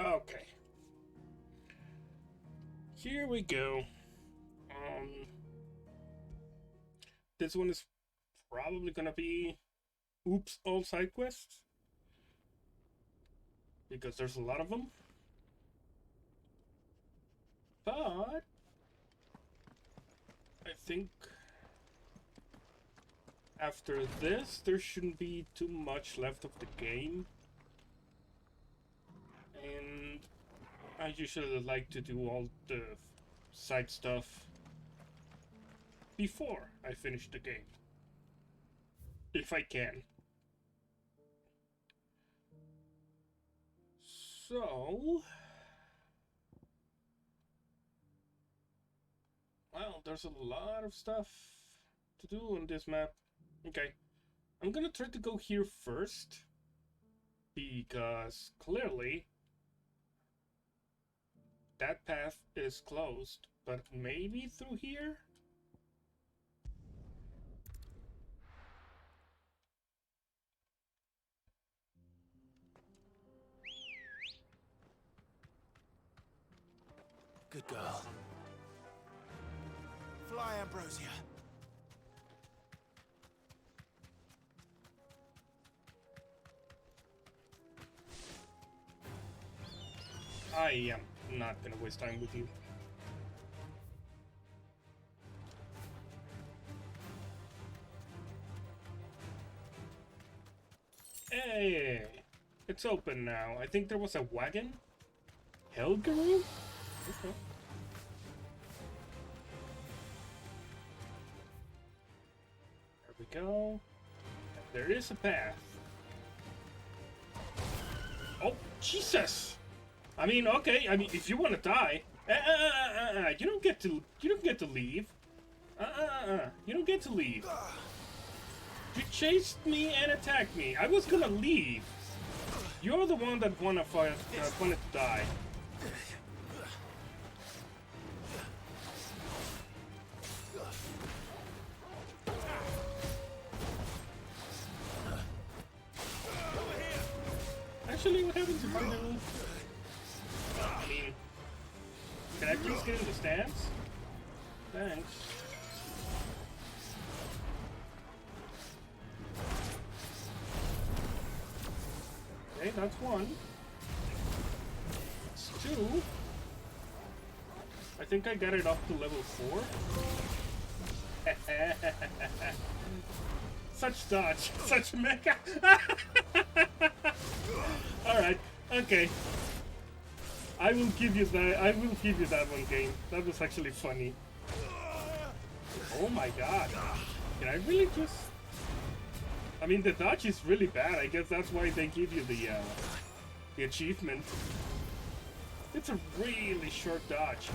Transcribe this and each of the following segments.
Okay. Here we go. This one is probably gonna be oops all side quests because there's a lot of them. But I think after this there shouldn't be too much left of the game. And I usually like to do all the side stuff before I finish the game. If I can. So... well, there's a lot of stuff to do on this map. Okay, I'm gonna try to go here first. Because clearly that path is closed, but maybe through here? Good girl. Fly, Ambrosia. I am not gonna waste time with you. Hey, it's open now. I think there was a wagon. Helgaroo? Okay. There we go. There is a path. Oh, Jesus! I mean, okay. I mean, if you want to die, you don't get to. You don't get to leave. You don't get to leave. You chased me and attacked me. I was gonna leave. You're the one that wanted to die. Actually, what happens if I do? I mean, can I please get in the stands? Thanks. Okay, that's one. That's two. I think I got it up to level 4. Such dodge, such mecha. Alright, okay. I will give you that one game. That was actually funny. Oh my god. Can I really just... I mean, the dodge is really bad. I guess that's why they give you the achievement. It's a really short dodge.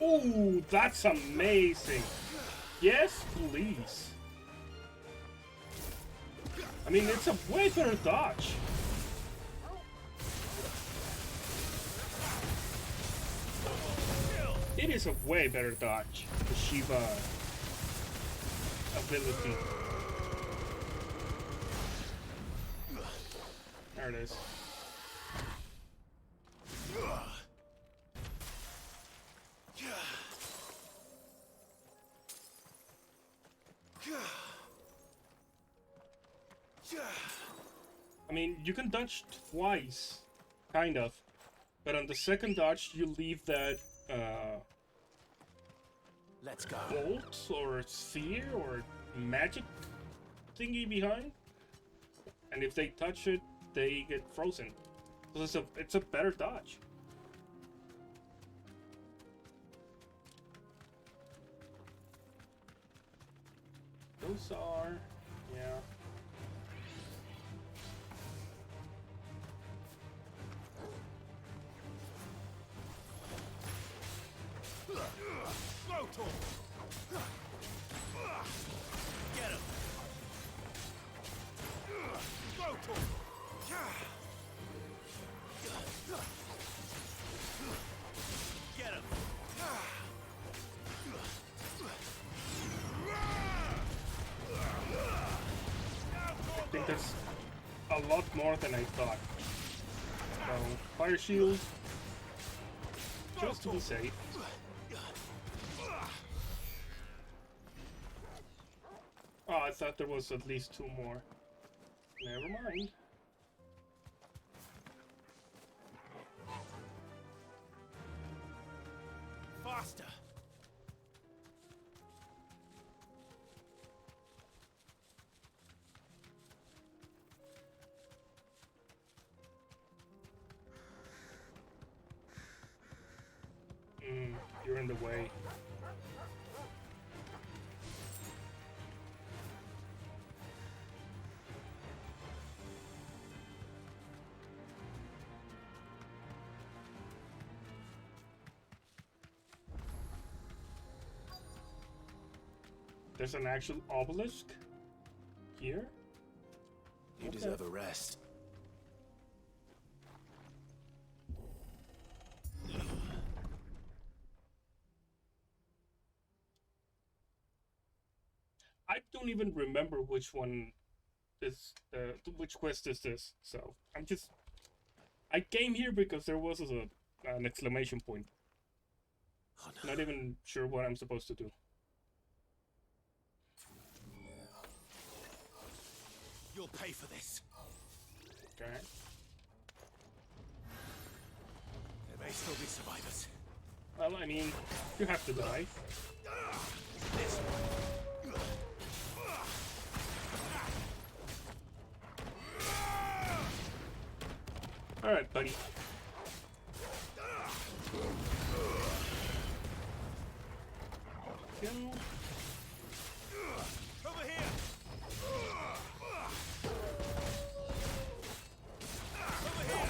Ooh, that's amazing. Yes, please. I mean, it's a way better dodge. It is a way better dodge. The Shiva ability. There it is. I mean, you can dodge twice, kind of, but on the second dodge you leave that Let's go. bolt or sphere or magic thingy behind, and if they touch it, they get frozen. So it's a better dodge. Those are, yeah. to him. Get him. Go to him. Get him. I think that's a lot more than I thought. So, fire shield. Just to be safe. Oh, I thought there was at least 2 more. Never mind. Faster. You're in the way. There's an actual obelisk here? You deserve a rest. I don't even remember which one is which quest is this. So I came here because there was an exclamation point. Oh, no. Not even sure what I'm supposed to do. You'll pay for this. Okay. There may still be survivors. Well, I mean, you have to die. This one. All right, buddy. Kill. Over here. Over here.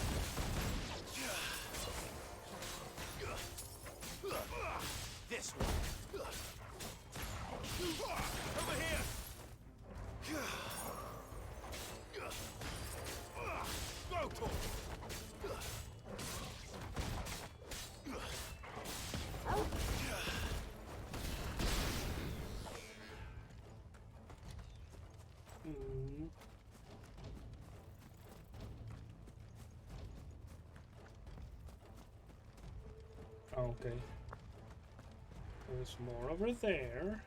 This one. Over here. Go to him. Okay. There's more over there.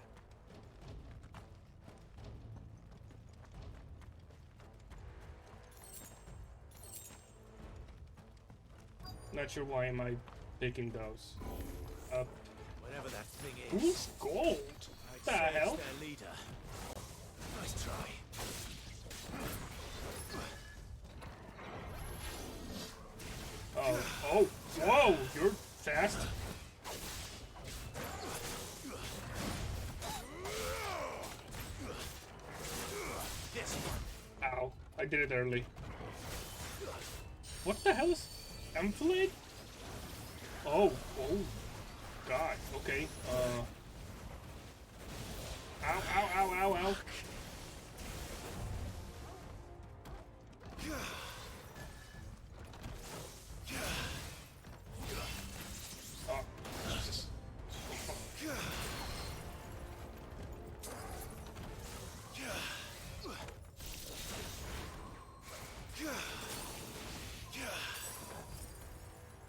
Not sure why am I picking those up. Whatever that thing is. Who's gold? I'd The say it's hell? their leader. Nice try. Oh, whoa, you're fast. This one. Ow, I did it early. What the hell is enfilade? Oh, God, okay. Ow, ow, ow, ow, ow. Oh, Jesus.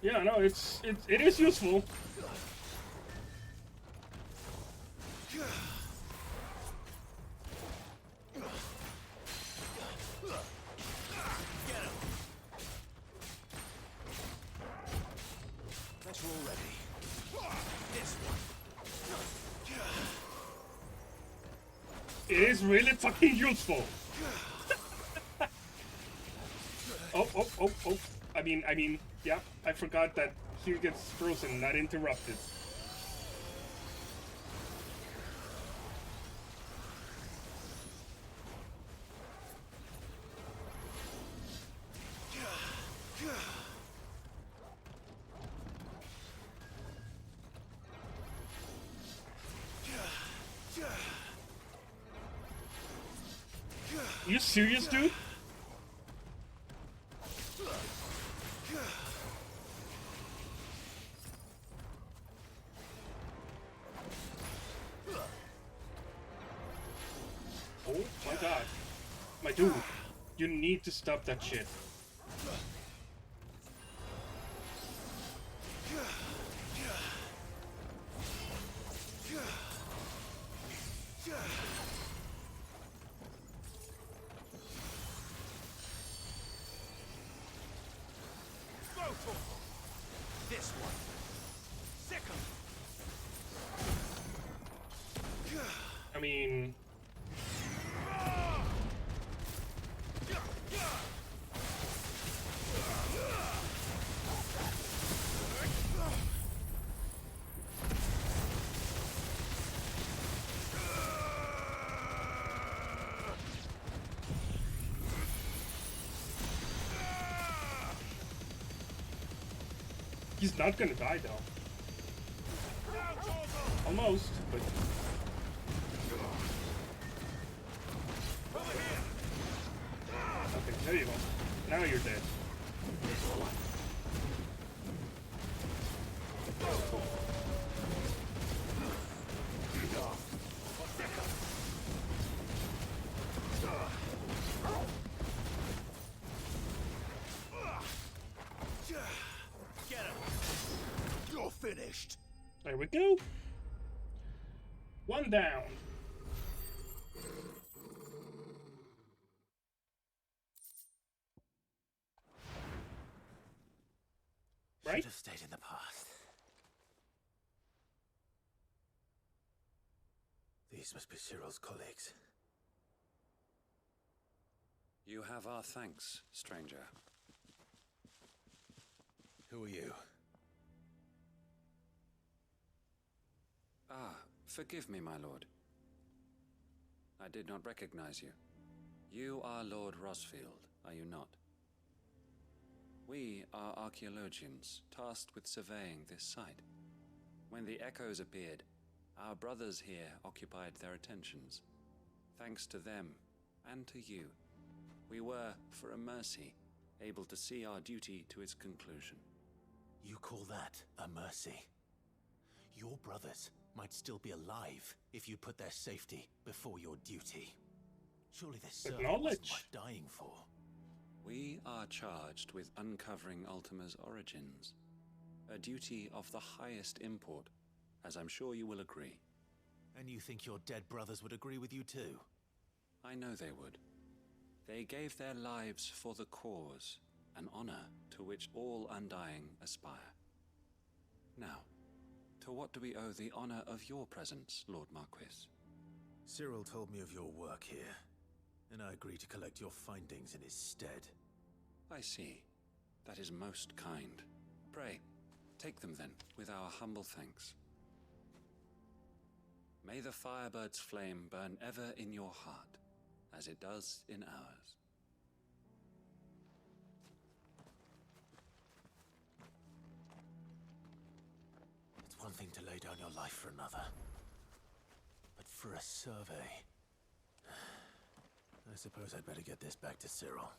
Yeah, no, it is useful. That's all ready. This one. It is really fucking useful. Oh. I mean, yeah, I forgot that he gets frozen, not interrupted. You serious, dude? Oh my god. My dude, you need to stop that shit. This one. Sickle. I mean... He's not gonna die though. Almost, but... Okay, there you go. Now you're dead. Cool. Get him. You're finished. There we go. One down. Right? Should have stayed in the past. These must be Cyril's colleagues. You have our thanks, stranger. Who are you? Ah, forgive me, my lord. I did not recognize you. You are Lord Rosfield, are you not? We are archaeologians, tasked with surveying this site. When the echoes appeared, our brothers here occupied their attentions. Thanks to them, and to you, we were, for a mercy, able to see our duty to its conclusion. You call that a mercy? Your brothers might still be alive if you put their safety before your duty. Surely this servant wasn't worth dying for. We are charged with uncovering Ultima's origins, a duty of the highest import, as I'm sure you will agree. And you think your dead brothers would agree with you too? I know they would. They gave their lives for the cause, an honor to which all Undying aspire. Now, to what do we owe the honor of your presence, Lord Marquis? Cyril told me of your work here, and I agreed to collect your findings in his stead. I see. That is most kind. Pray, take them then, with our humble thanks. May the Firebird's flame burn ever in your heart, as it does in ours. It's one thing to lay down your life for another, but for a survey... I suppose I'd better get this back to Cyril.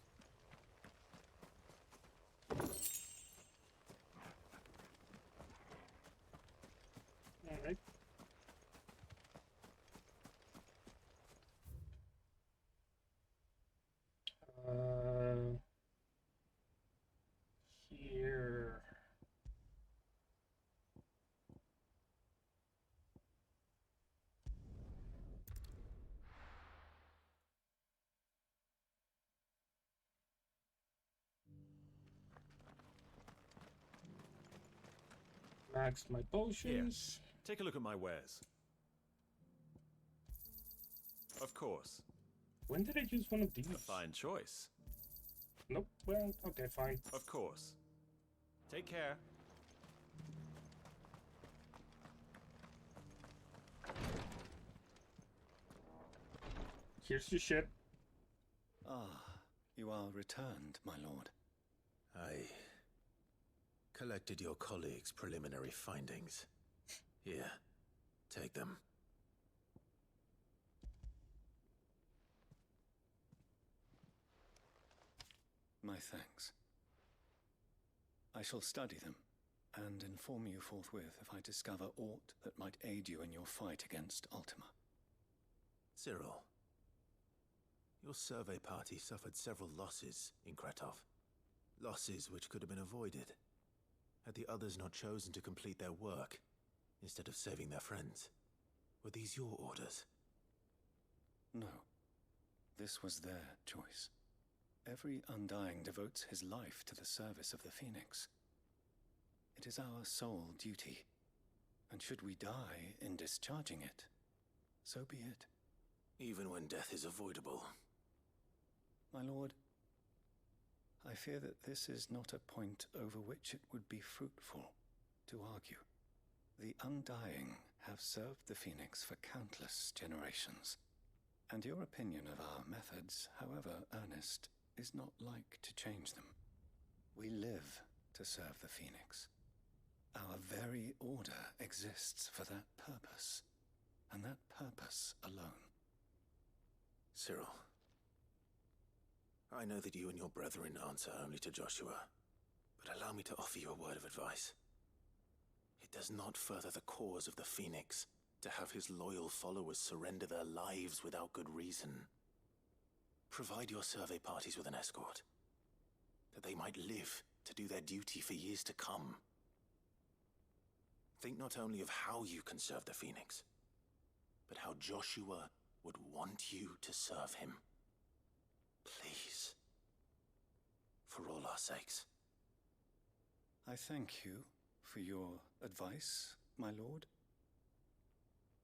All right. Here. Maxed my potions. Take a look at my wares. Of course. When did I use one of these? A fine choice. Nope. Well, okay, fine. Of course. Take care. Here's your shit. Ah, you are returned, my lord. I collected your colleagues' preliminary findings. Here, take them. My thanks. I shall study them, and inform you forthwith if I discover aught that might aid you in your fight against Ultima. Cyril, your survey party suffered several losses in Kretov. Losses which could have been avoided, had the others not chosen to complete their work, instead of saving their friends. Were these your orders? No. This was their choice. Every Undying devotes his life to the service of the Phoenix. It is our sole duty, and should we die in discharging it, so be it. Even when death is avoidable. My lord, I fear that this is not a point over which it would be fruitful to argue. The Undying have served the Phoenix for countless generations, and your opinion of our methods, however earnest, is not like to change them. We live to serve the Phoenix. Our very order exists for that purpose, and that purpose alone. Cyril, I know that you and your brethren answer only to Joshua, but allow me to offer you a word of advice. It does not further the cause of the Phoenix to have his loyal followers surrender their lives without good reason. Provide your survey parties with an escort, that they might live to do their duty for years to come. Think not only of how you can serve the Phoenix, but how Joshua would want you to serve him. Please. For all our sakes. I thank you for your advice, my lord.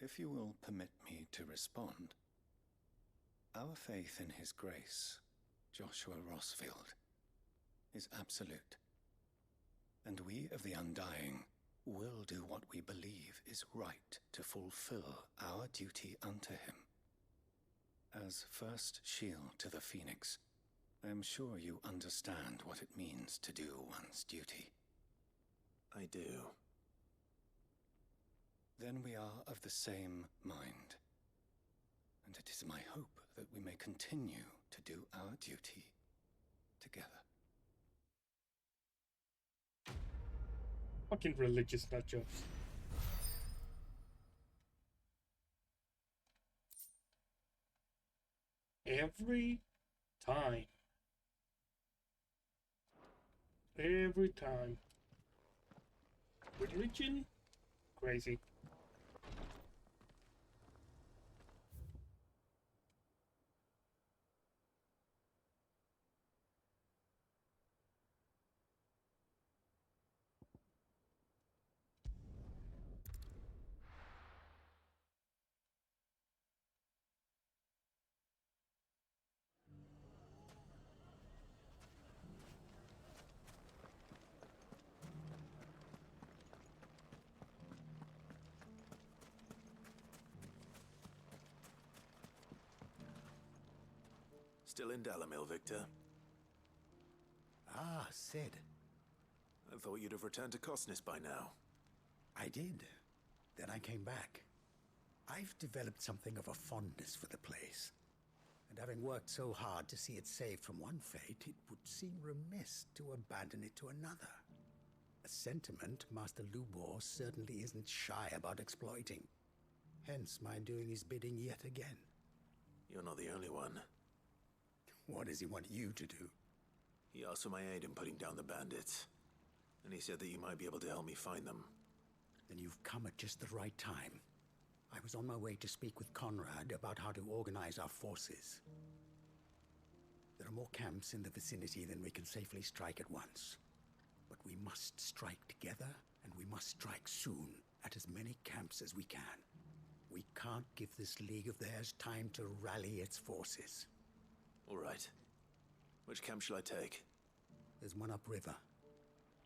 If you will permit me to respond, our faith in his grace, Joshua Rossfield, is absolute. And we of the Undying will do what we believe is right to fulfill our duty unto him. As first shield to the Phoenix, I am sure you understand what it means to do one's duty. I do. Then we are of the same mind. And it is my hope that we may continue to do our duty together. Fucking religious nutjobs. Every time. Every time. Religion? Crazy. Still in Dalamil, Victor? Ah, Sid. I thought you'd have returned to Cosnis by now. I did. Then I came back. I've developed something of a fondness for the place. And having worked so hard to see it saved from one fate, it would seem remiss to abandon it to another. A sentiment Master Lubor certainly isn't shy about exploiting. Hence my doing his bidding yet again. You're not the only one. What does he want you to do? He asked for my aid in putting down the bandits. And he said that you might be able to help me find them. Then you've come at just the right time. I was on my way to speak with Conrad about how to organize our forces. There are more camps in the vicinity than we can safely strike at once. But we must strike together, and we must strike soon at as many camps as we can. We can't give this league of theirs time to rally its forces. All right. Which camp shall I take? There's one upriver.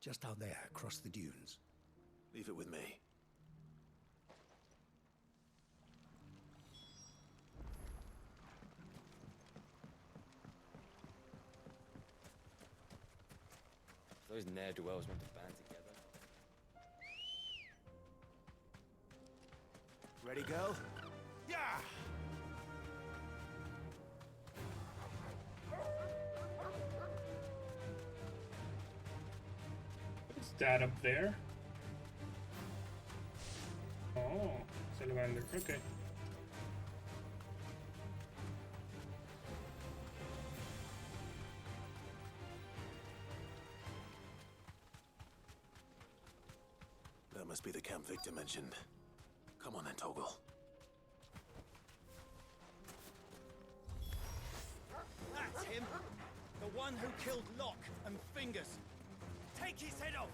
Just out there, across the dunes. Leave it with me. Those ne'er-do-wells want to band together. Ready, girl? Yeah! that up there. Oh, salamander. Okay. That must be the camp Victor mentioned. Come on then, Toggle. That's him! The one who killed Locke and Fingers! Take his head off!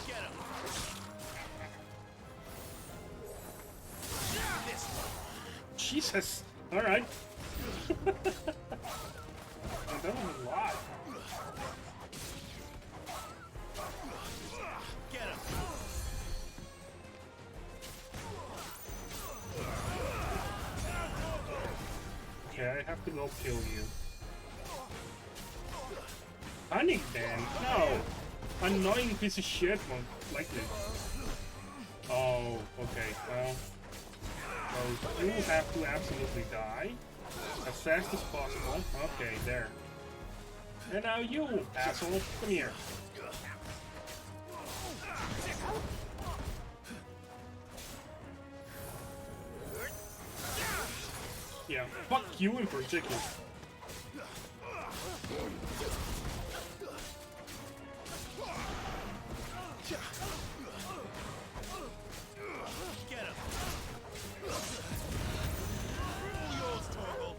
Get him! This one! Jesus! Alright. That was a lot. Get him! Okay, I have to go kill you. Panic then? No! Annoying piece of shit, most likely. Oh, okay, well. So you have to absolutely die as fast as possible. Okay, there. And now you, asshole, come here. Yeah, fuck you in particular. Get him! All yours, Torgal!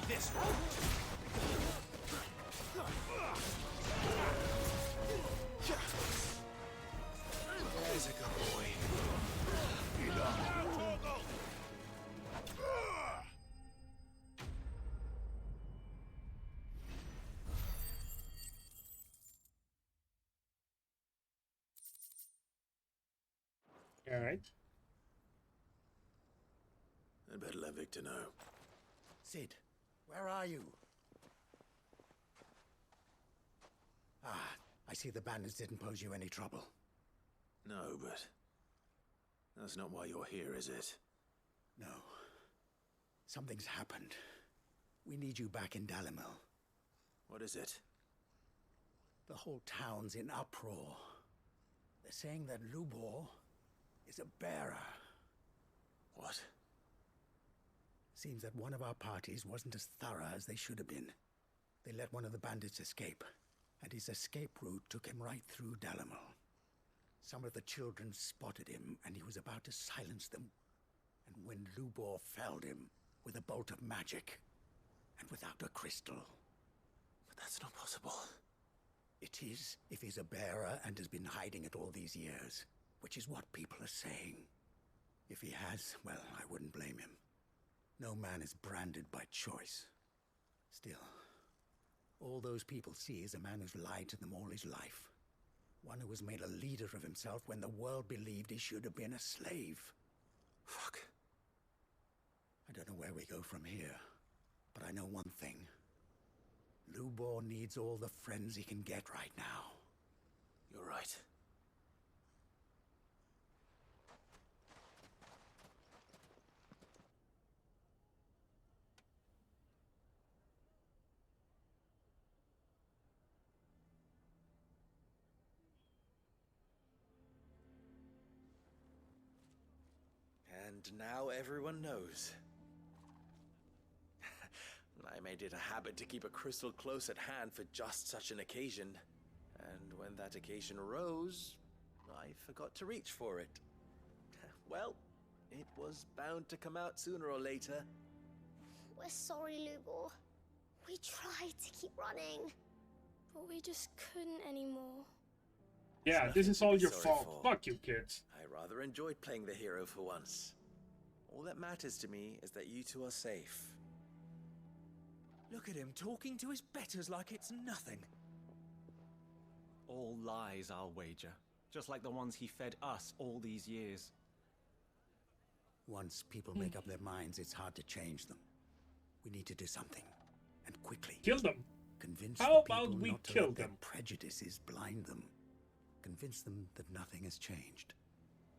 This one! There's a good boy. Torgal! Alright. I'd better let Victor know. Sid, where are you? Ah, I see the bandits didn't pose you any trouble. No, but that's not why you're here, is it? No. Something's happened. We need you back in Dalimil. What is it? The whole town's in uproar. They're saying that Lubor is a bearer. What? Seems that one of our parties wasn't as thorough as they should have been. They let one of the bandits escape, and his escape route took him right through Dalimil. Some of the children spotted him, and he was about to silence them. And when Lubor felled him with a bolt of magic, and without a crystal. But that's not possible. It is, if he's a bearer and has been hiding it all these years, which is what people are saying. If he has, well, I wouldn't blame him. No man is branded by choice. Still, all those people see is a man who's lied to them all his life. One who has made a leader of himself when the world believed he should have been a slave. Fuck. I don't know where we go from here, but I know one thing. Lubor needs all the friends he can get right now. You're right. And now everyone knows. I made it a habit to keep a crystal close at hand for just such an occasion. And when that occasion arose, I forgot to reach for it. Well, it was bound to come out sooner or later. We're sorry, Lubor. We tried to keep running, but we just couldn't anymore. Yeah, this is all your fault. Fuck you, kids. I rather enjoyed playing the hero for once. All that matters to me is that you two are safe. Look at him talking to his betters like it's nothing. All lies, I'll wager. Just like the ones he fed us all these years. Once people make up their minds, it's hard to change them. We need to do something, and quickly. Kill them. Convince How the about people we not to kill let their them? prejudices blind them. Convince them that nothing has changed.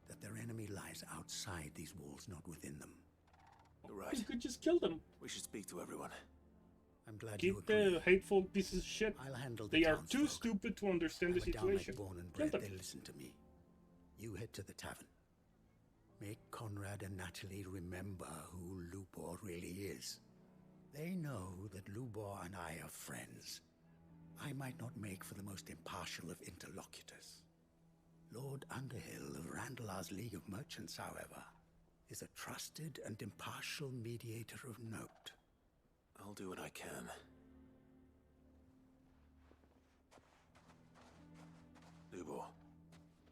That their enemy lies outside these walls, not within them. You're right. You could just kill them. We should speak to everyone. I'm glad you Keep agree. the hateful pieces of shit. I'll handle the They are too townsfolk. stupid to understand the I'm a downright situation. born and Kill bred. them. They listen to me. You head to the tavern. Make Conrad and Natalie remember who Lubor really is. They know that Lubor and I are friends. I might not make for the most impartial of interlocutors. Lord Underhill of Randalar's League of Merchants, however, is a trusted and impartial mediator of note. I'll do what I can. Lubor,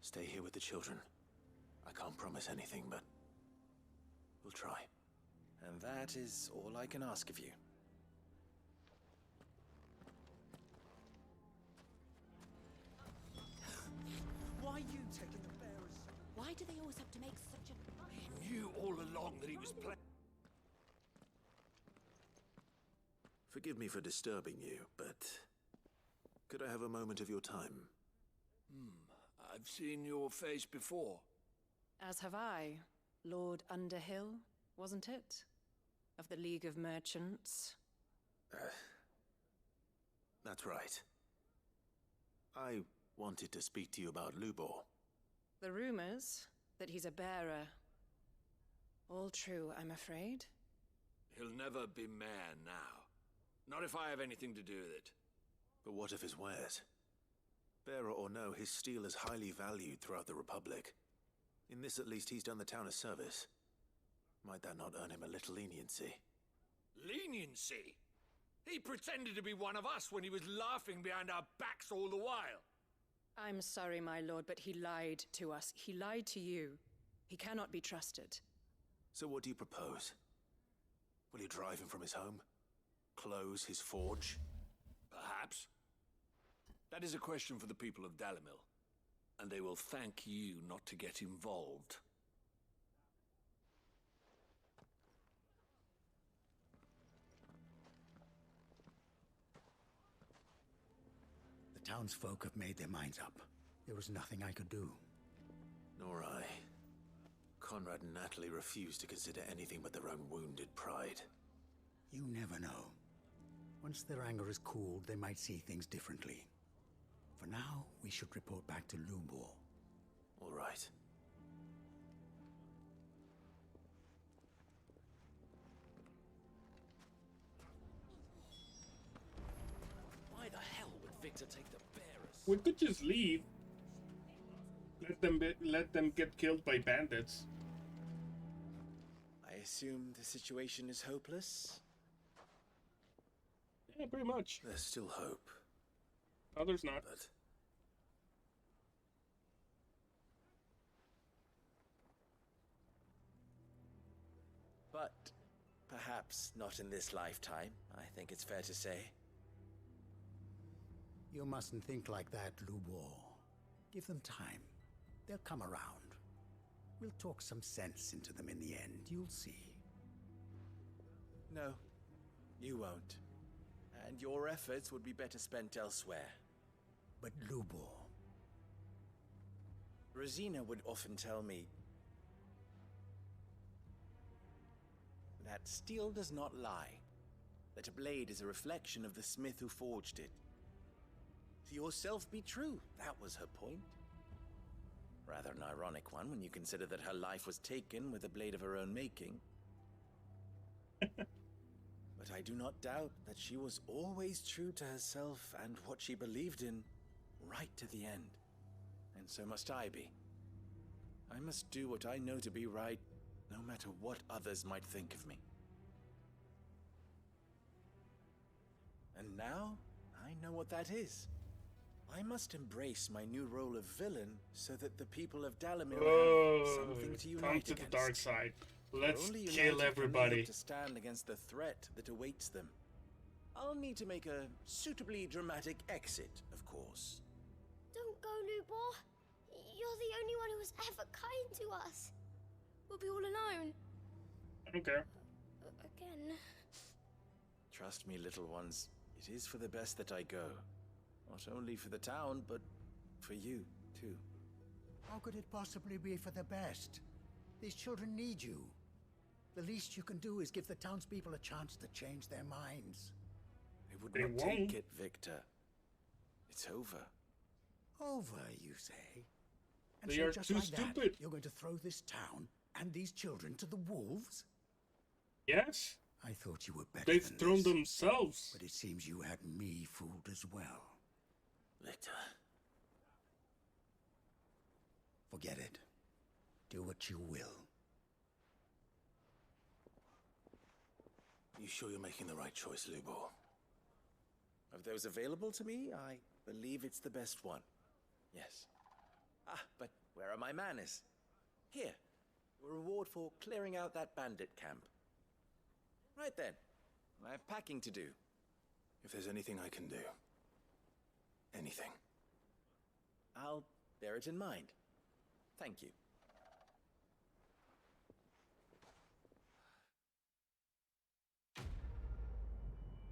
stay here with the children. I can't promise anything, but we'll try. And that is all I can ask of you. Why are you taking the bearers? Why do they always have to make such a... He knew all along that he was playing. Forgive me for disturbing you, but could I have a moment of your time? I've seen your face before. As have I. Lord Underhill, wasn't it? Of the League of Merchants. That's right. I wanted to speak to you about Lubor. The rumors that he's a bearer. All true, I'm afraid. He'll never be mayor now. Not if I have anything to do with it. But what of his wares? Bearer or no, his steel is highly valued throughout the Republic. In this, at least, he's done the town a service. Might that not earn him a little leniency? Leniency? He pretended to be one of us when he was laughing behind our backs all the while. I'm sorry, my lord, but he lied to us. He lied to you. He cannot be trusted. So what do you propose? Will you drive him from his home? Close his forge? Perhaps. That is a question for the people of Dalimil, and they will thank you not to get involved. The townsfolk have made their minds up. There was nothing I could do. Nor I. Conrad and Natalie refused to consider anything but their own wounded pride. You never know. Once their anger is cooled, they might see things differently. For now, we should report back to Lubor. All right. Why the hell would Victor take the bearers? We could just leave. Let them get killed by bandits. I assume the situation is hopeless? Yeah, pretty much. There's still hope. Oh, there's not. But perhaps not in this lifetime, I think it's fair to say. You mustn't think like that, Lubor. Give them time. They'll come around. We'll talk some sense into them in the end, you'll see. No, you won't. And your efforts would be better spent elsewhere. But Lubor... Rosina would often tell me that steel does not lie, that a blade is a reflection of the smith who forged it. To yourself be true, that was her point. Rather an ironic one when you consider that her life was taken with a blade of her own making. But I do not doubt that she was always true to herself and what she believed in, right to the end. And so must I be. I must do what I know to be right, no matter what others might think of me. And now, I know what that is. I must embrace my new role of villain so that the people of Dalimil have something to unite come to against. the dark side. Let's Only kill united can they everybody. hope to stand against the threat that awaits them. I'll need to make a suitably dramatic exit, of course. Don't go, Lubor. You're the only one who was ever kind to us. We'll be all alone. I don't care. Again. Trust me, little ones. It is for the best that I go. Not only for the town, but for you, too. How could it possibly be for the best? These children need you. The least you can do is give the townspeople a chance to change their minds. They would not take it, Victor. It's over. Over, you say? And They so are just too like stupid. that, you're going to throw this town and these children to the wolves? Yes. I thought you were better They've than thrown this, themselves. but it seems you had me fooled as well. Victor. Forget it. Do what you will. You sure you're making the right choice, Lubor? Of those available to me, I believe it's the best one. Yes. Ah, but where are my manners? Here. A reward for clearing out that bandit camp. Right then. I have packing to do. If there's anything I can do. Anything. I'll bear it in mind. Thank you.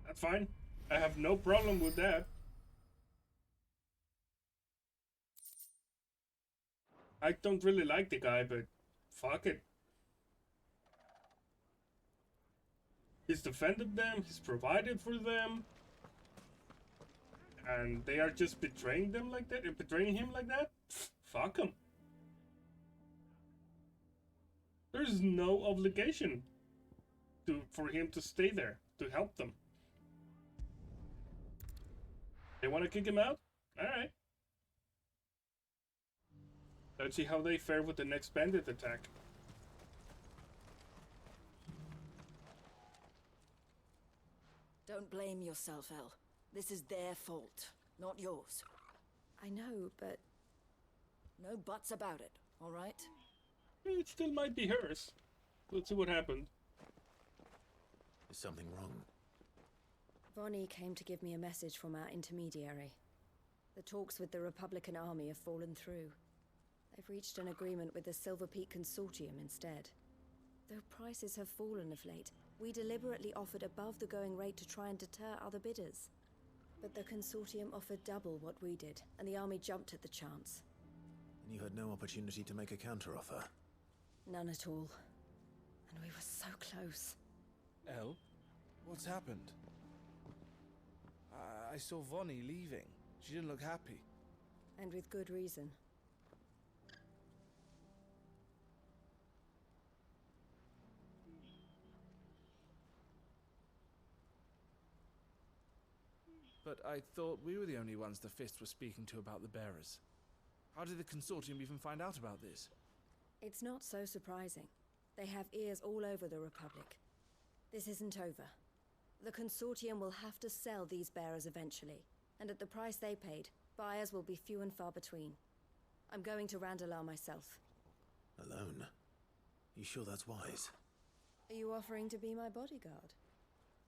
That's fine. I have no problem with that. I don't really like the guy, but fuck it. He's defended them, he's provided for them. And they are just betraying them like that, betraying him like that? Fuck him. There's no obligation for him to stay there, to help them. They want to kick him out? Alright. Let's see how they fare with the next bandit attack. Don't blame yourself, El. This is their fault, not yours. I know, but... No buts about it, all right? It still might be hers. Let's see what happened. Is something wrong? Vonnie came to give me a message from our intermediary. The talks with the Republican army have fallen through. They've reached an agreement with the Silver Peak Consortium instead. Though prices have fallen of late, we deliberately offered above the going rate to try and deter other bidders. But the Consortium offered double what we did, and the army jumped at the chance. And you had no opportunity to make a counteroffer? None at all. And we were so close. El, what's happened? I saw Vonnie leaving. She didn't look happy. And with good reason. But I thought we were the only ones the Fist were speaking to about the bearers. How did the Consortium even find out about this? It's not so surprising. They have ears all over the Republic. This isn't over. The Consortium will have to sell these bearers eventually, and at the price they paid, buyers will be few and far between. I'm going to Randalar myself. Alone? You sure that's wise? Are you offering to be my bodyguard?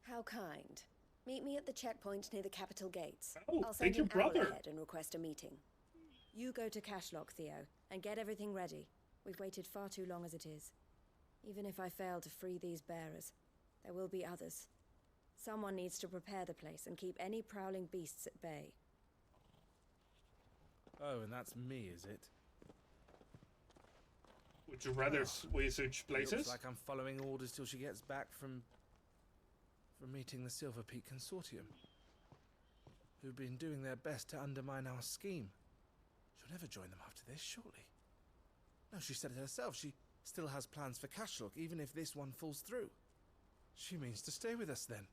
How kind. Meet me at the checkpoint near the capital gates. Oh, I'll send thank you, an owl brother. ahead and request a meeting. You go to Cashlock, Theo, and get everything ready. We've waited far too long as it is. Even if I fail to free these bearers, there will be others. Someone needs to prepare the place and keep any prowling beasts at bay. Oh, and that's me, is it? Would you rather we switch places? Looks like I'm following orders till she gets back from meeting the Silver Peak Consortium, who've been doing their best to undermine our scheme. She'll never join them after this, surely. No, she said it herself. She still has plans for Cashlock, even if this one falls through. She means to stay with us, then.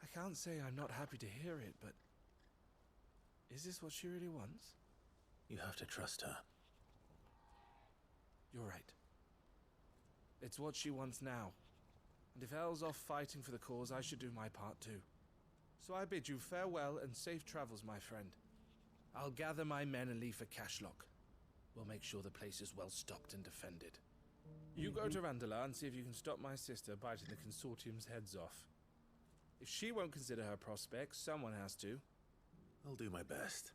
I can't say I'm not happy to hear it, but... is this what she really wants? You have to trust her. You're right. It's what she wants now. And if Elle's off fighting for the cause, I should do my part too. So I bid you farewell and safe travels, my friend. I'll gather my men and leave for Cashlock. We'll make sure the place is well stocked and defended. You go to Randalar and see if you can stop my sister biting the Consortium's heads off. If she won't consider her prospects, someone has to. I'll do my best.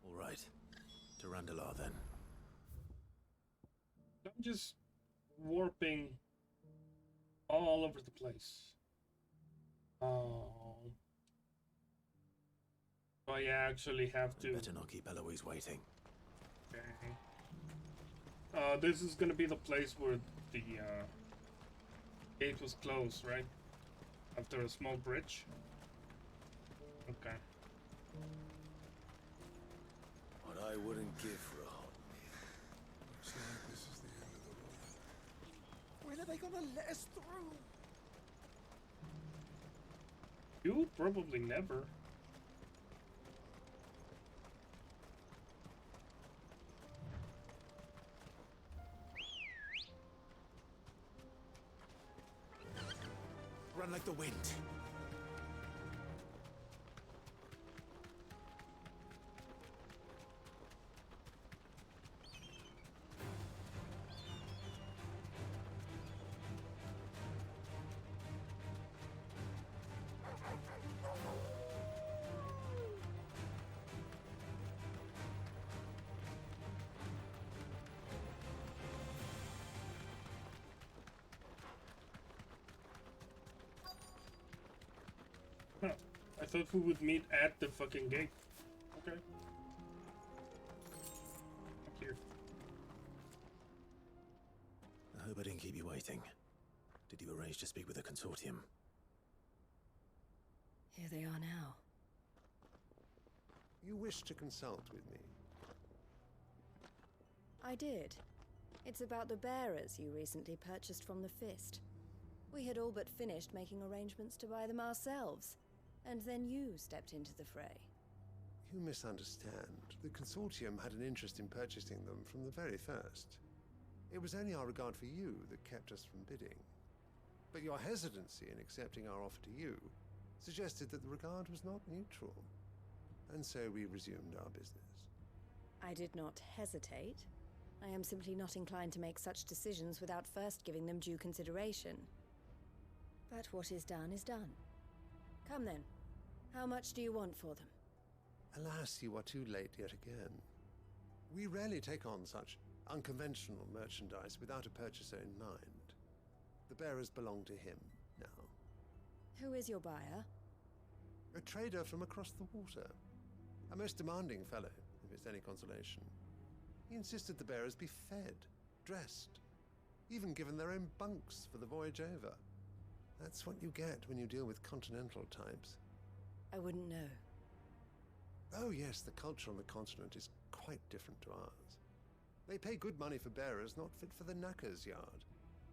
All right. To Randalar, then. I'm just warping all over the place. Oh. So I actually have to... Better not keep Eloise waiting. Okay. This is gonna be the place where the gate was closed, right? After a small bridge. Okay. What I wouldn't give for a hot meal. Looks like this is the end of the road. When are they gonna let us through? You probably never. Run like the wind. Huh. I thought we would meet at the fucking gate. Okay. Thank you. I hope I didn't keep you waiting. Did you arrange to speak with the consortium? Here they are now. You wish to consult with me? I did. It's about the bearers you recently purchased from the Fist. We had all but finished making arrangements to buy them ourselves. And then you stepped into the fray. You misunderstand. The consortium had an interest in purchasing them from the very first. It was only our regard for you that kept us from bidding. But your hesitancy in accepting our offer to you suggested that the regard was not mutual. And so we resumed our business. I did not hesitate. I am simply not inclined to make such decisions without first giving them due consideration. But what is done is done. Come then. How much do you want for them? Alas, you are too late yet again. We rarely take on such unconventional merchandise without a purchaser in mind. The bearers belong to him now. Who is your buyer? A trader from across the water. A most demanding fellow, if it's any consolation. He insisted the bearers be fed, dressed, even given their own bunks for the voyage over. That's what you get when you deal with continental types. I wouldn't know. Oh yes, the culture on the continent is quite different to ours. They pay good money for bearers not fit for the knacker's yard,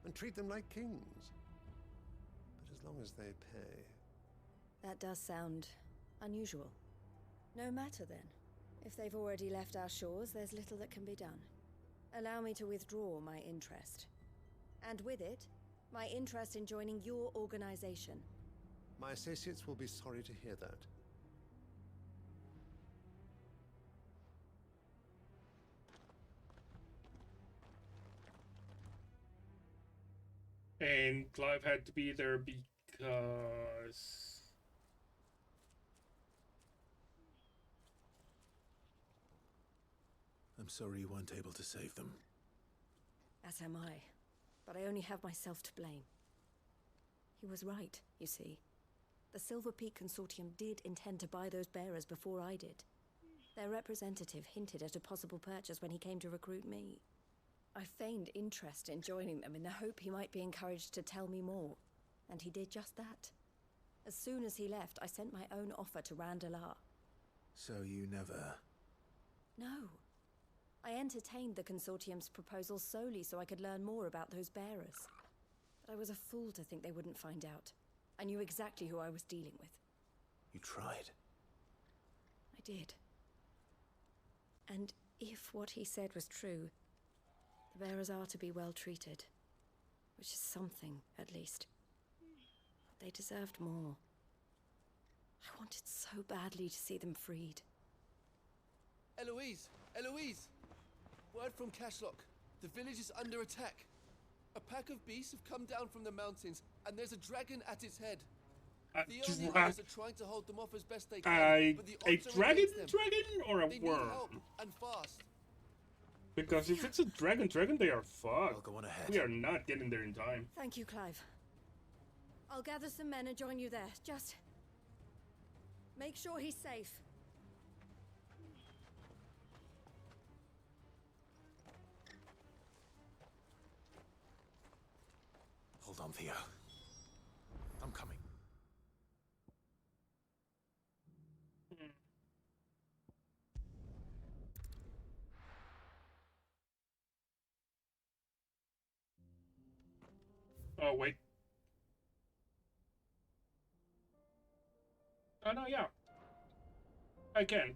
and treat them like kings. But as long as they pay... That does sound unusual. No matter then. If they've already left our shores, there's little that can be done. Allow me to withdraw my interest. And with it, my interest in joining your organization. My associates will be sorry to hear that. And Clive had to be there because... I'm sorry you weren't able to save them. As am I. But I only have myself to blame. He was right, you see. The Silver Peak Consortium did intend to buy those bearers before I did. Their representative hinted at a possible purchase when he came to recruit me. I feigned interest in joining them in the hope he might be encouraged to tell me more. And he did just that. As soon as he left, I sent my own offer to Randalar. So you never... No. I entertained the Consortium's proposal solely so I could learn more about those bearers. But I was a fool to think they wouldn't find out. I knew exactly who I was dealing with. You tried. I did. And if what he said was true, the bearers are to be well treated. Which is something, at least. But they deserved more. I wanted so badly to see them freed. Eloise! Eloise! Word from Cashlock. The village is under attack. A pack of beasts have come down from the mountains, and there's a dragon at its head. The Owners are trying to hold them off as best they can, but the odds are against them. Or a they worm? Need help, and fast. Because if it's a dragon, they are fucked. I'll go on ahead. We are not getting there in time. Thank you, Clive. I'll gather some men and join you there. Just make sure he's safe. Hold on, Theo. I'm coming. Oh, wait. Oh, no, yeah. I can.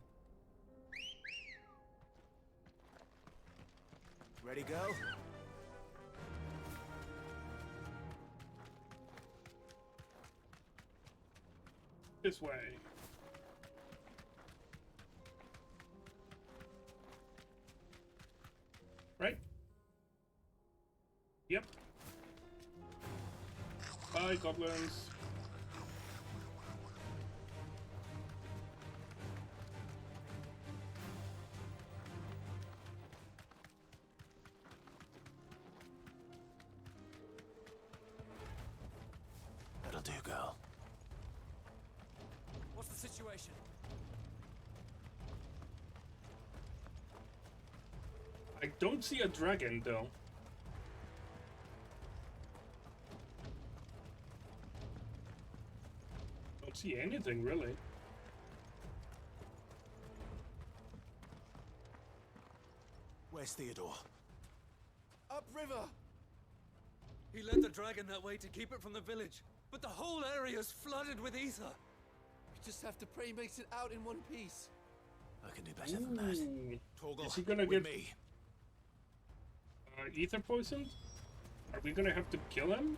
Ready, go? This way. Right? Yep. Bye, goblins. That'll do, girl. What's the situation? I don't see a dragon, though. Don't see anything, really. Where's Theodore? Upriver! He led the dragon that way to keep it from the village, but the whole area's flooded with ether. We just have to pray he makes it out in one piece. I can do better than that. Ooh. Torgal, Is he gonna with get me. Ether poisoned? Are we gonna have to kill him?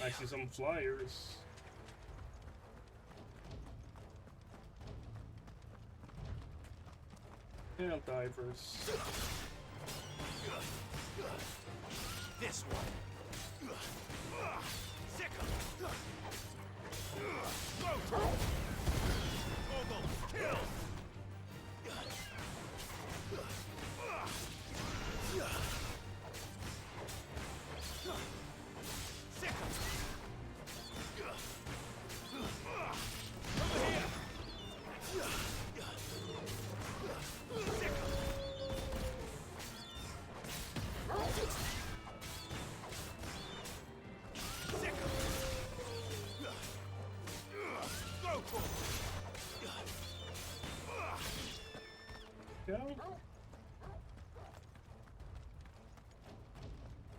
I see some flyers. Hell divers. This one. Sick him. Go, kill.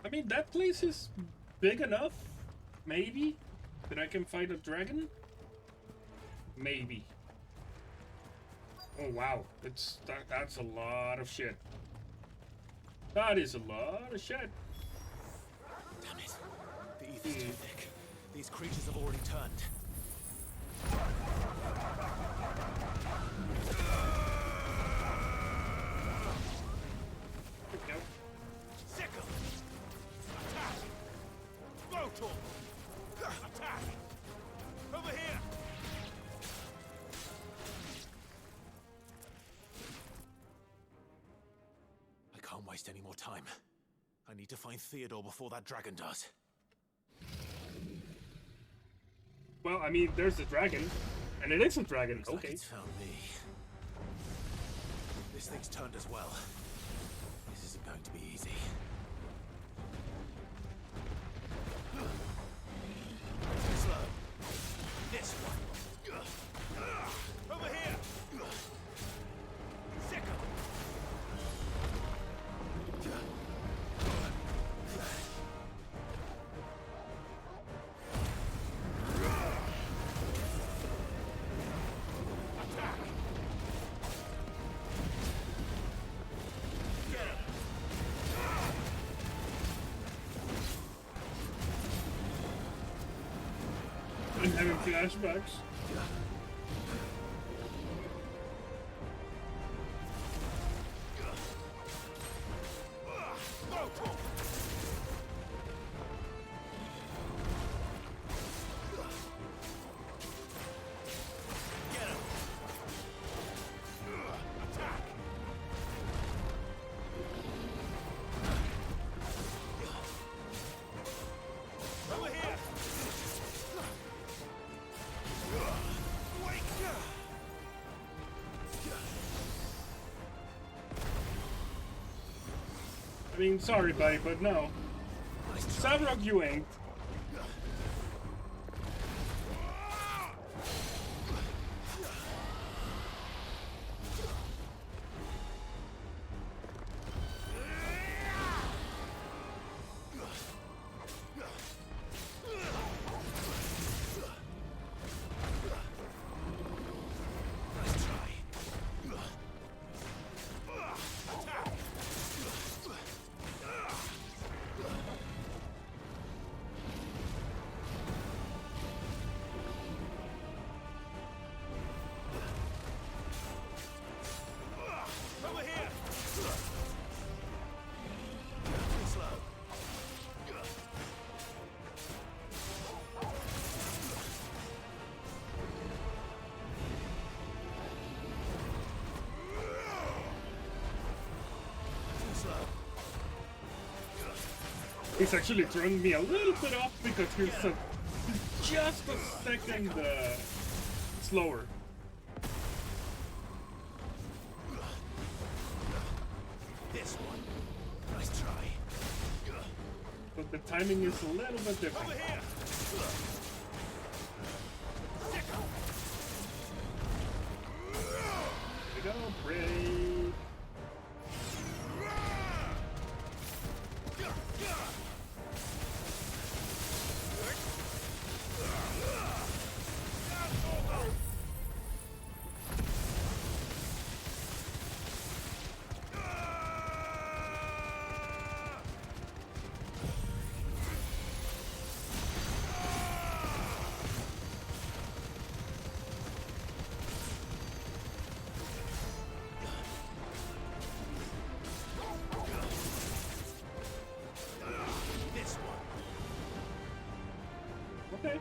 I mean, that place is big enough, maybe, that I can fight a dragon? Maybe. Oh wow, that's a lot of shit. That is a lot of shit. Damn it. The ether's too thick. These creatures have already turned. Attack! Over here! I can't waste any more time. I need to find Theodore before that dragon does. Well, I mean, there's the dragon, and it is a dragon. Looks like okay. it's found me. This thing's turned as well. This isn't going to be easy. Slow. This one. Over here! Sickle! I'm having flashbacks. I mean, sorry, buddy, but no. Savrog, you ain't. He's actually throwing me a little bit off because he's just a second slower. This one. Nice try. But the timing is a little bit different. Over here. Here we go, pray. Okay.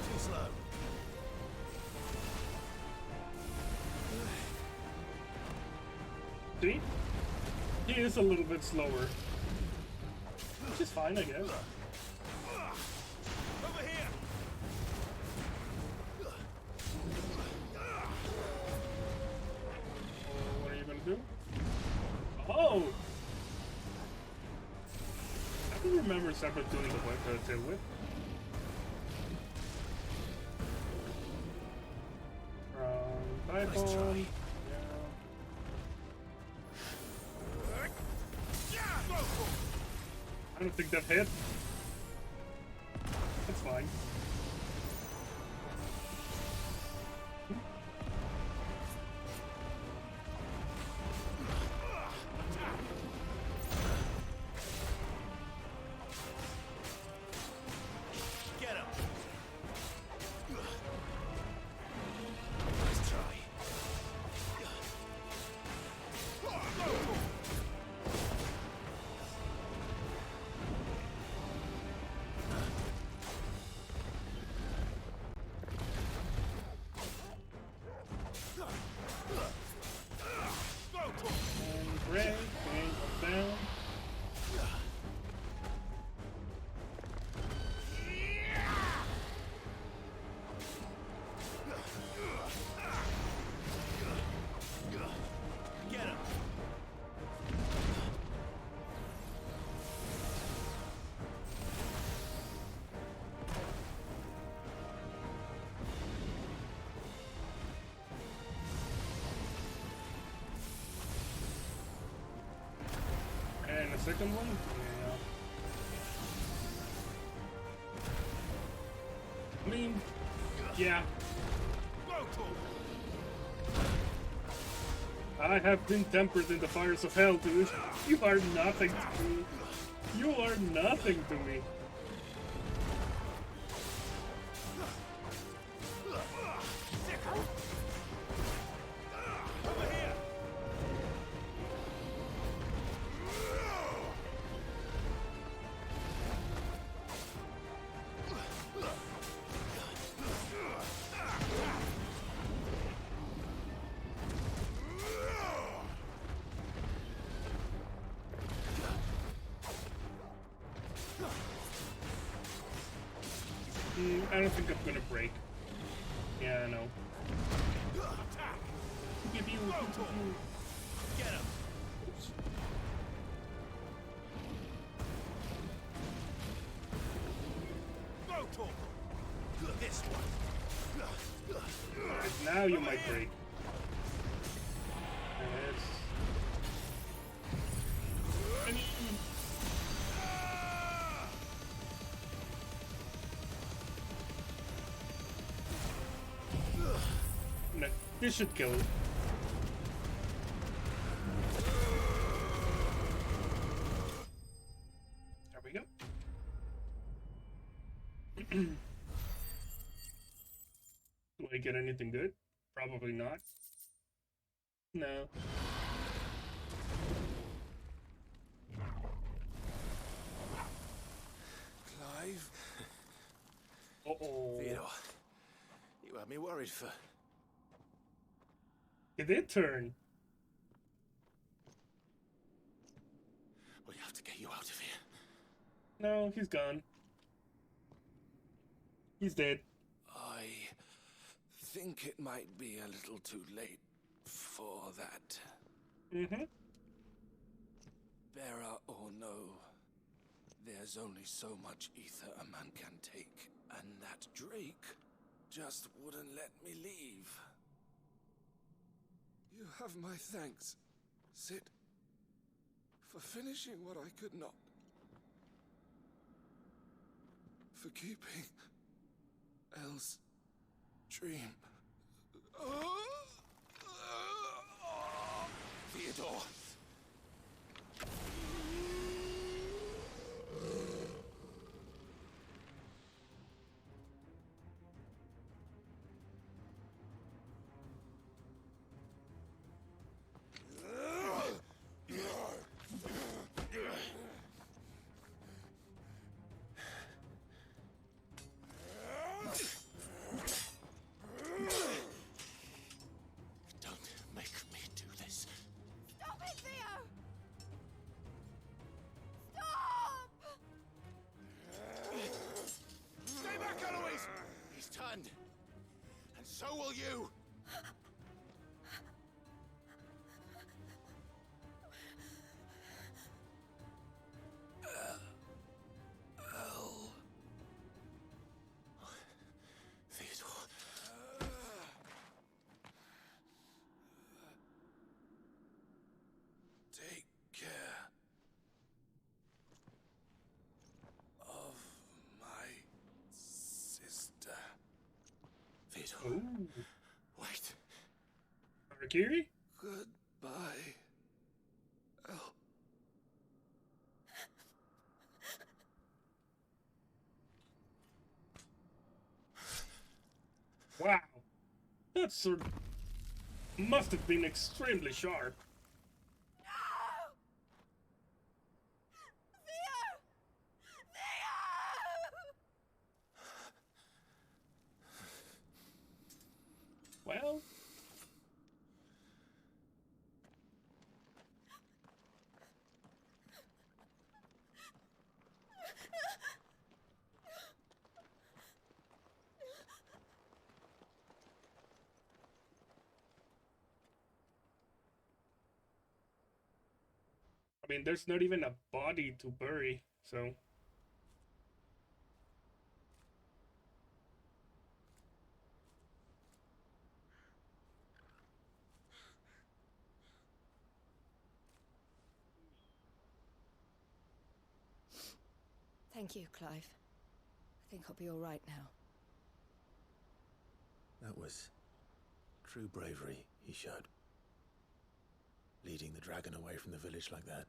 Too slow. See? He is a little bit slower. Which is fine, I guess. Over here. What are you gonna do? Oh! I can remember Separate doing the tail whip. Nice try. I don't think that hit. That's fine. Get him. Nice try. second one? Yeah. I mean, yeah. I have been tempered in the fires of hell, dude. You are nothing to me. You are nothing to me. I don't think I'm gonna break. Yeah, I know. Get him! This one. Right, now you might break. Yes. No, this should kill him. There we go. Do I get anything good? Probably not. No. Clive? Uh-oh. Theodore, you had me worried for... It did turn. We have to get you out of here. No, he's gone. He's dead. I think it might be a little too late for that. Mm-hmm. Bearer or no, there's only so much ether a man can take, and that Drake just wouldn't let me leave. You have my thanks, Sid, for finishing what I could not. For keeping Elle's dream. Theodore! And so will you! Theodore. Take care of my sister. Theodore. Ooh. Wait. Harakiri? Goodbye, Elle. Wow. That sword must have been extremely sharp. Well, I mean, there's not even a body to bury, so... Thank you, Clive. I think I'll be all right now. That was true bravery he showed. Leading the dragon away from the village like that.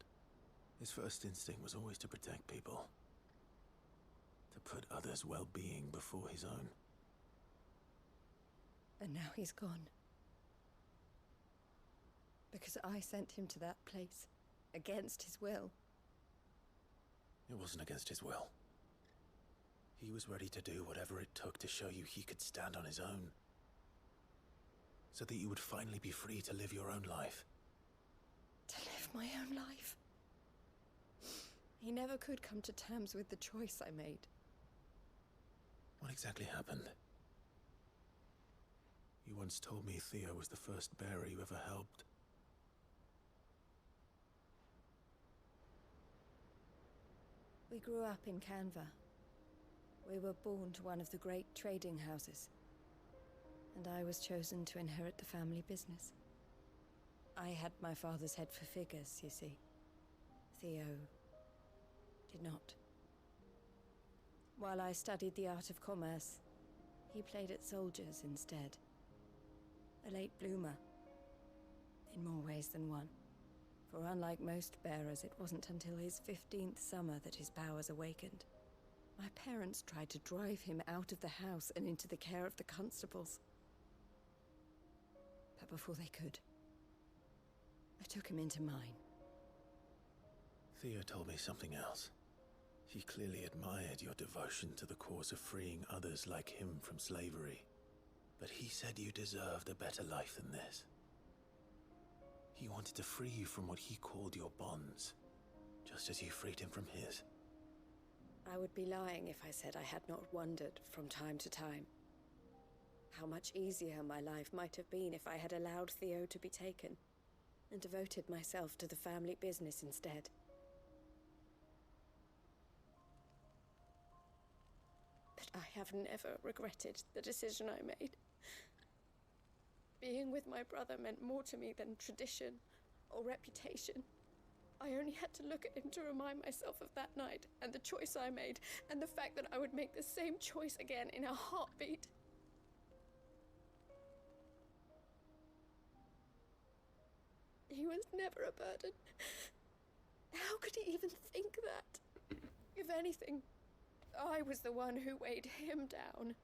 His first instinct was always to protect people. To put others' well-being before his own. And now he's gone. Because I sent him to that place, against his will. It wasn't against his will. He was ready to do whatever it took to show you he could stand on his own. So that you would finally be free to live your own life. To live my own life? He never could come to terms with the choice I made. What exactly happened? You once told me Theo was the first bearer you ever helped. We grew up in Canva. We were born to one of the great trading houses. And I was chosen to inherit the family business. I had my father's head for figures, you see. Theo did not. While I studied the art of commerce, he played at soldiers instead. A late bloomer, in more ways than one. For unlike most bearers, it wasn't until his 15th summer that his powers awakened. My parents tried to drive him out of the house and into the care of the constables. But before they could, I took him into mine. Theo told me something else. He clearly admired your devotion to the cause of freeing others like him from slavery. But he said you deserved a better life than this. He wanted to free you from what he called your bonds, just as you freed him from his. I would be lying if I said I had not wondered from time to time how much easier my life might have been if I had allowed Theo to be taken and devoted myself to the family business instead. But I have never regretted the decision I made. Being with my brother meant more to me than tradition or reputation. I only had to look at him to remind myself of that night and the choice I made and the fact that I would make the same choice again in a heartbeat. He was never a burden. How could he even think that? If anything, I was the one who weighed him down.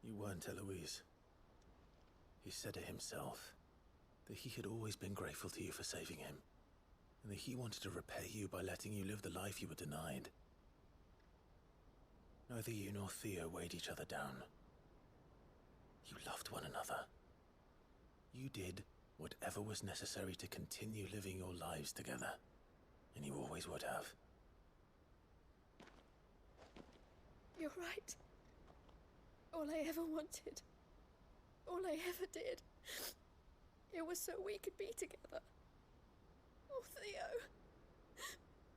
You weren't, Eloise. He said it himself, that he had always been grateful to you for saving him, and that he wanted to repay you by letting you live the life you were denied. Neither you nor Theo weighed each other down. You loved one another. You did whatever was necessary to continue living your lives together, and you always would have. You're right. All I ever wanted, all I ever did, it was so we could be together. Oh, Theo,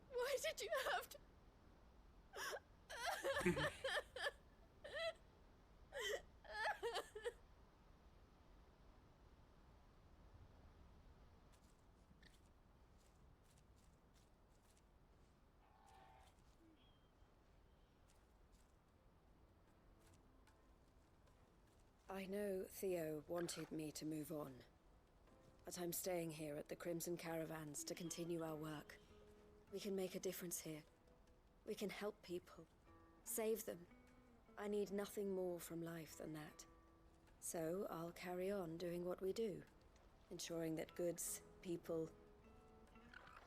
why did you have to... I know Theo wanted me to move on, but I'm staying here at the Crimson Caravans to continue our work. We can make a difference here. We can help people, save them. I need nothing more from life than that. So I'll carry on doing what we do, ensuring that goods, people,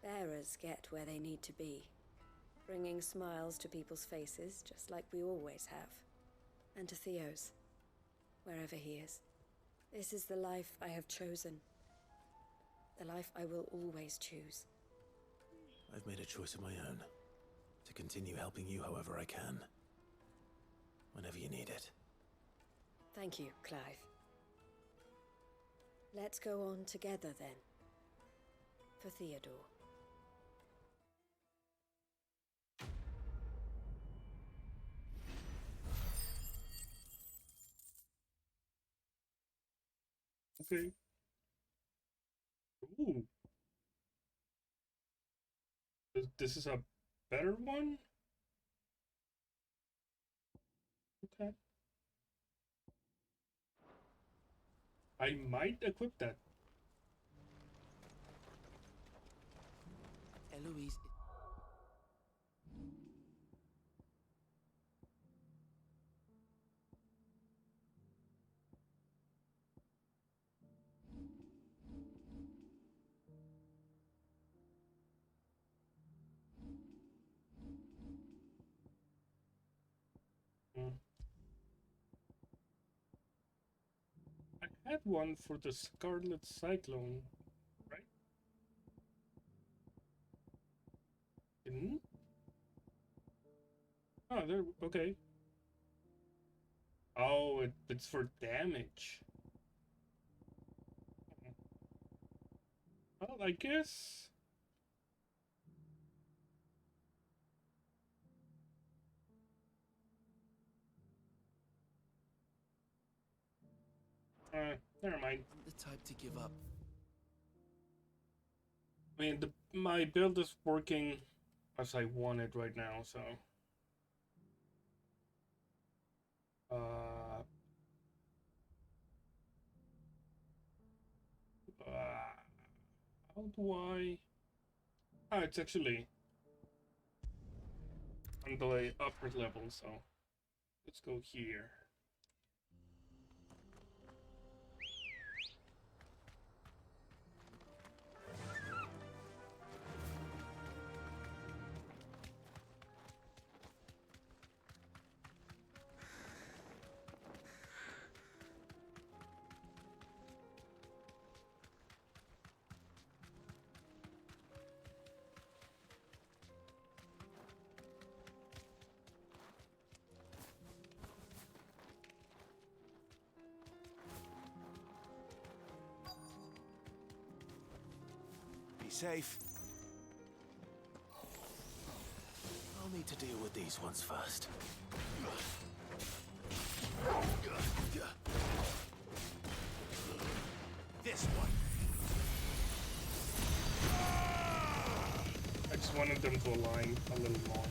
bearers get where they need to be, bringing smiles to people's faces just like we always have, and to Theo's. Wherever he is. This is the life I have chosen. The life I will always choose. I've made a choice of my own. To continue helping you however I can. Whenever you need it. Thank you, Clive. Let's go on together then. For Theodore. Okay. Ooh. This is a better one? I might equip that. Eloise. I had one for the Scarlet Cyclone, right? Didn't? Oh, there. Okay. Oh, it's for damage. Well, I guess. Never mind. I'm the type to give up. I mean, my build is working as I want it right now, so. How do I? Ah, it's actually on the upper level, so let's go here. Safe. I'll need to deal with these ones first. This one. I just wanted them to align a little more.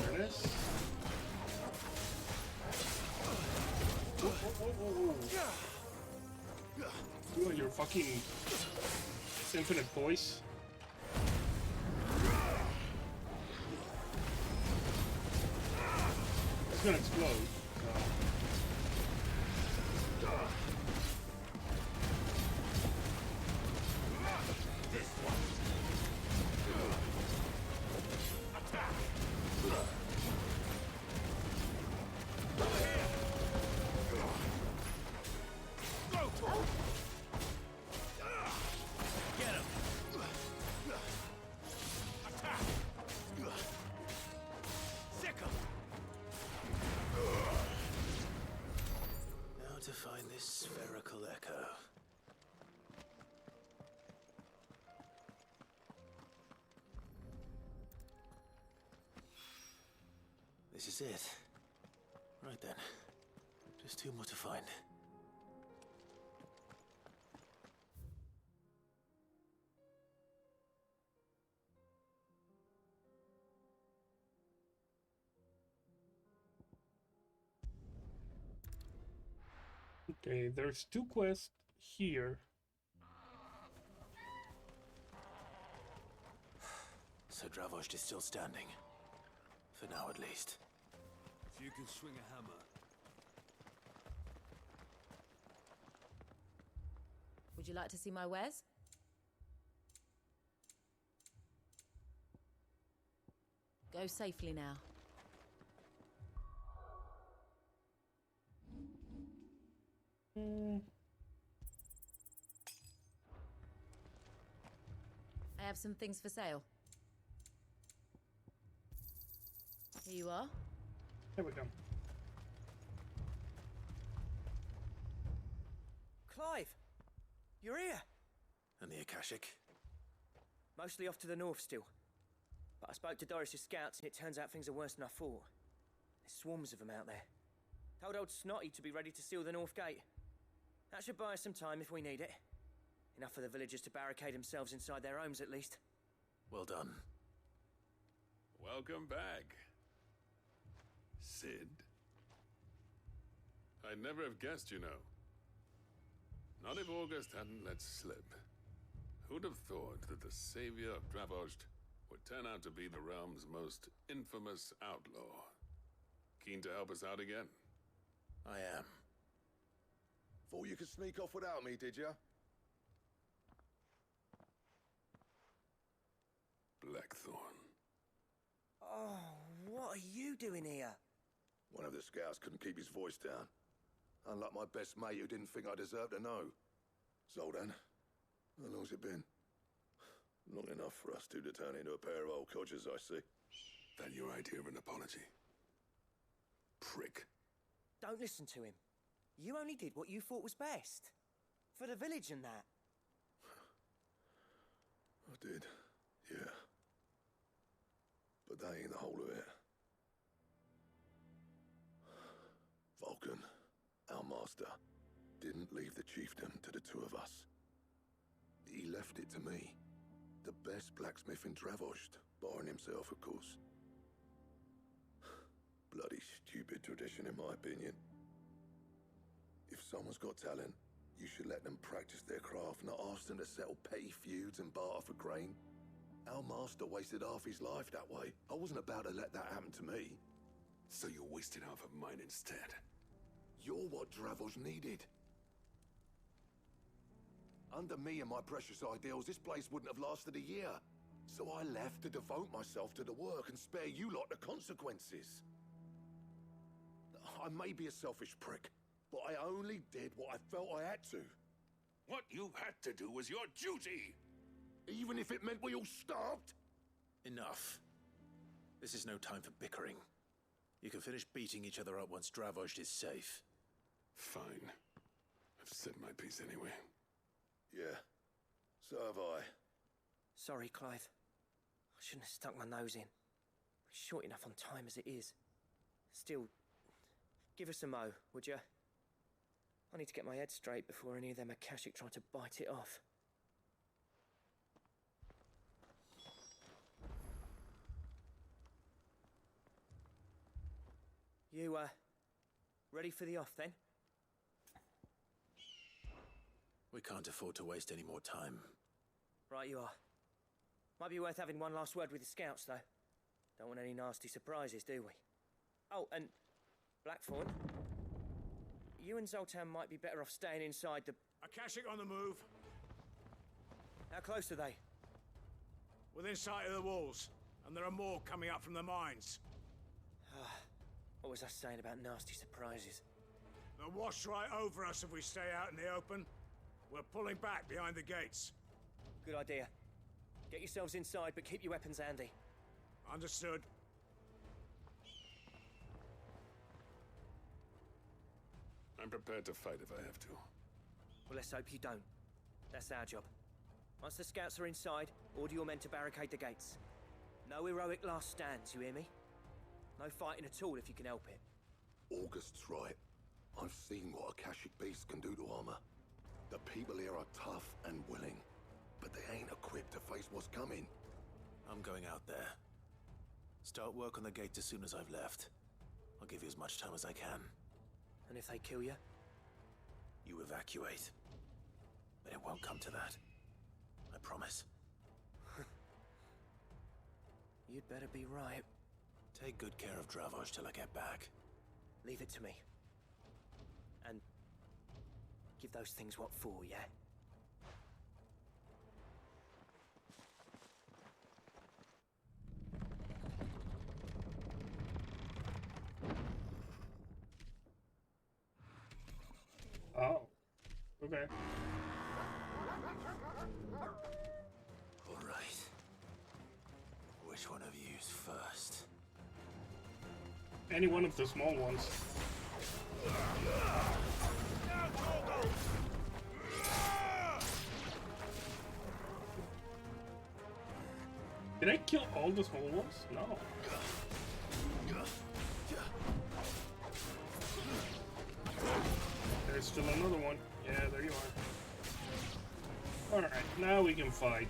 There it is. Whoa. You and your fucking infinite voice. It's gonna explode. This one. Attack. This is it. Right then. Just two more to find. Okay, there's two quests here. So Dravost is still standing. For now, at least. If you can swing a hammer. Would you like to see my wares? Go safely now. I have some things for sale. Here you are. There we go. Clive! You're here! And the Akashic? Mostly off to the north still. But I spoke to Doris's scouts and it turns out things are worse than I thought. There's swarms of them out there. Told old Snotty to be ready to seal the north gate. That should buy us some time if we need it. Enough for the villagers to barricade themselves inside their homes at least. Well done. Welcome back, Sid. I'd never have guessed, you know. Not if August hadn't let slip. Who'd have thought that the savior of Dravozd would turn out to be the realm's most infamous outlaw? Keen to help us out again? I am. Thought you could sneak off without me, did ya? Blackthorn. Oh, what are you doing here? One of the scouts couldn't keep his voice down. Unlike my best mate who didn't think I deserved to know. Zoldan, how long's it been? Long enough for us two to turn into a pair of old codgers, I see. That your idea of an apology? Prick. Don't listen to him. You only did what you thought was best. For the village and that. I did, yeah. But that ain't the whole of it. Vulcan, our master, didn't leave the chiefdom to the two of us. He left it to me. The best blacksmith in Dravozd, barring himself, of course. Bloody stupid tradition, in my opinion. If someone's got talent, you should let them practice their craft, not ask them to settle petty feuds and barter for grain. Our master wasted half his life that way. I wasn't about to let that happen to me. So you wasted half of mine instead. You're what Dravozd needed. Under me and my precious ideals, this place wouldn't have lasted a year. So I left to devote myself to the work and spare you lot the consequences. I may be a selfish prick, but I only did what I felt I had to. What you had to do was your duty! Even if it meant we all starved? Enough. This is no time for bickering. You can finish beating each other up once Dravozd is safe. Fine. I've said my piece anyway. Yeah, so have I. Sorry, Clive. I shouldn't have stuck my nose in. We're short enough on time as it is. Still, give us a mo, would you? I need to get my head straight before any of them Akashic try to bite it off. You, ready for the off, then? We can't afford to waste any more time. Right you are. Might be worth having one last word with the scouts, though. Don't want any nasty surprises, do we? Oh, and Blackthorn, you and Zoltan might be better off staying inside the... Akashic on the move. How close are they? Within sight of the walls, and there are more coming up from the mines. What was I saying about nasty surprises? They'll wash right over us if we stay out in the open. We're pulling back behind the gates. Good idea. Get yourselves inside, but keep your weapons handy. Understood. I'm prepared to fight if I have to. Well, let's hope you don't. That's our job. Once the scouts are inside, order your men to barricade the gates. No heroic last stands, you hear me? No fighting at all if you can help it. August's right. I've seen what Akashic beasts can do to armor. The people here are tough and willing, but they ain't equipped to face what's coming. I'm going out there. Start work on the gate as soon as I've left. I'll give you as much time as I can. And if they kill you? You evacuate. But it won't come to that. I promise. You'd better be right. Take good care of Dravozd till I get back. Leave it to me. And give those things what for, yeah? Oh. Okay. All right. Which one of you's first? Any one of the small ones. Did I kill all the small ones? No. There's still another one. Yeah, there you are. Alright, now we can fight.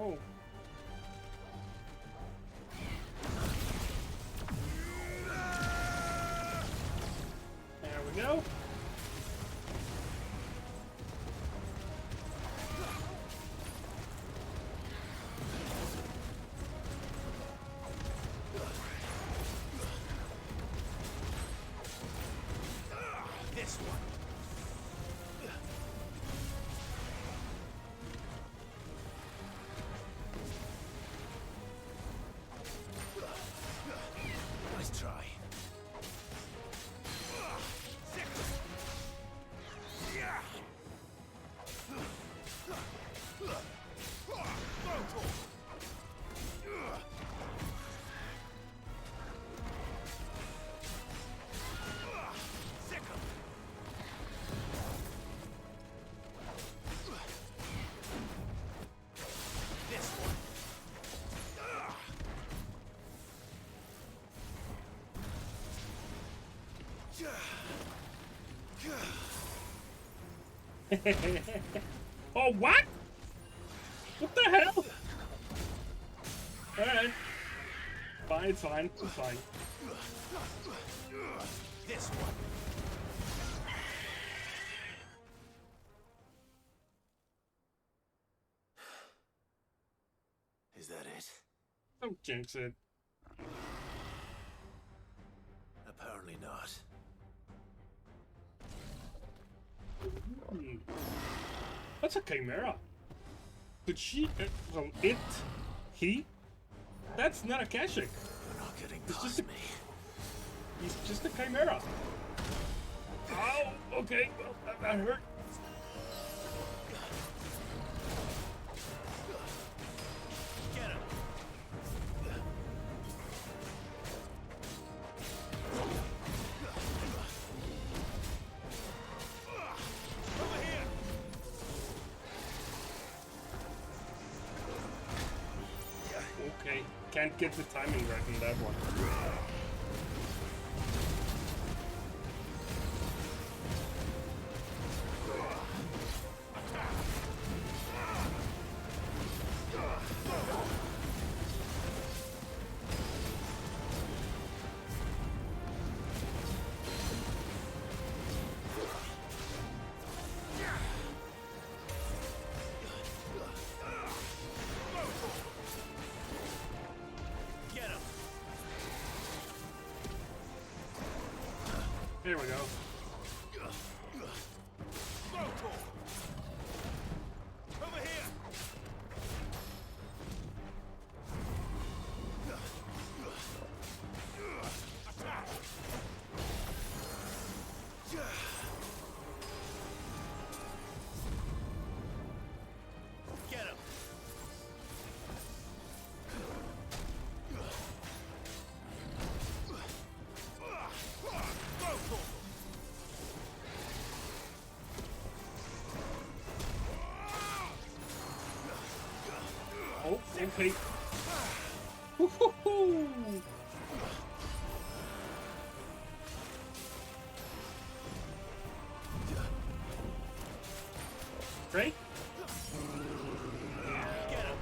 no. There we go. This one. Nice try. Oh, what? What the hell? Alright. Fine, it's fine. It's fine. This one. Is that it? Don't jinx it. Apparently not. That's a chimera. Could she? Well, he? That's not a Kashik. You're not getting past me. He's just a chimera. Oh, okay. Well, that hurt. Get him. Over here. Okay, can't get the timing right in that one. There we go. Over here. Get him. Oh, okay. Woo-hoo-hoo! Great. Get him.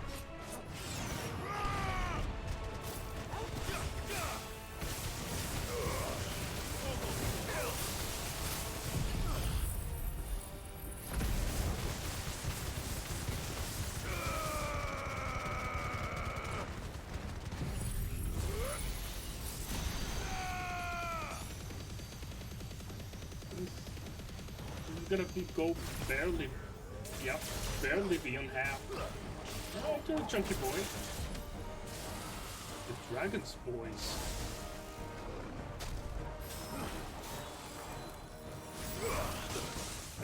Gonna go barely, yep, barely beyond half. Oh, to a chunky boy. The Dragon's Boys.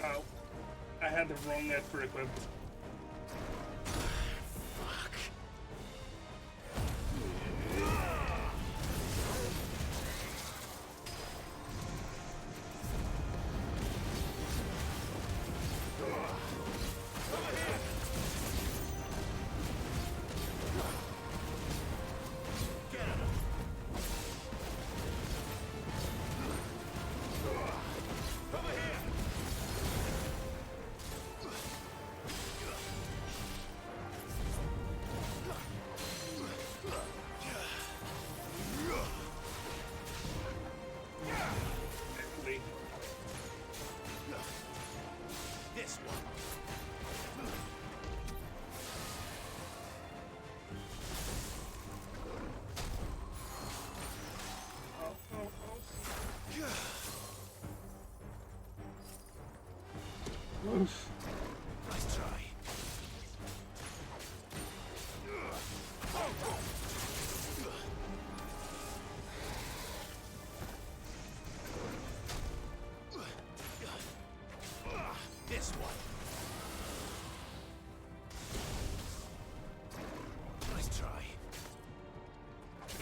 Oh, I had the wrong for equipped.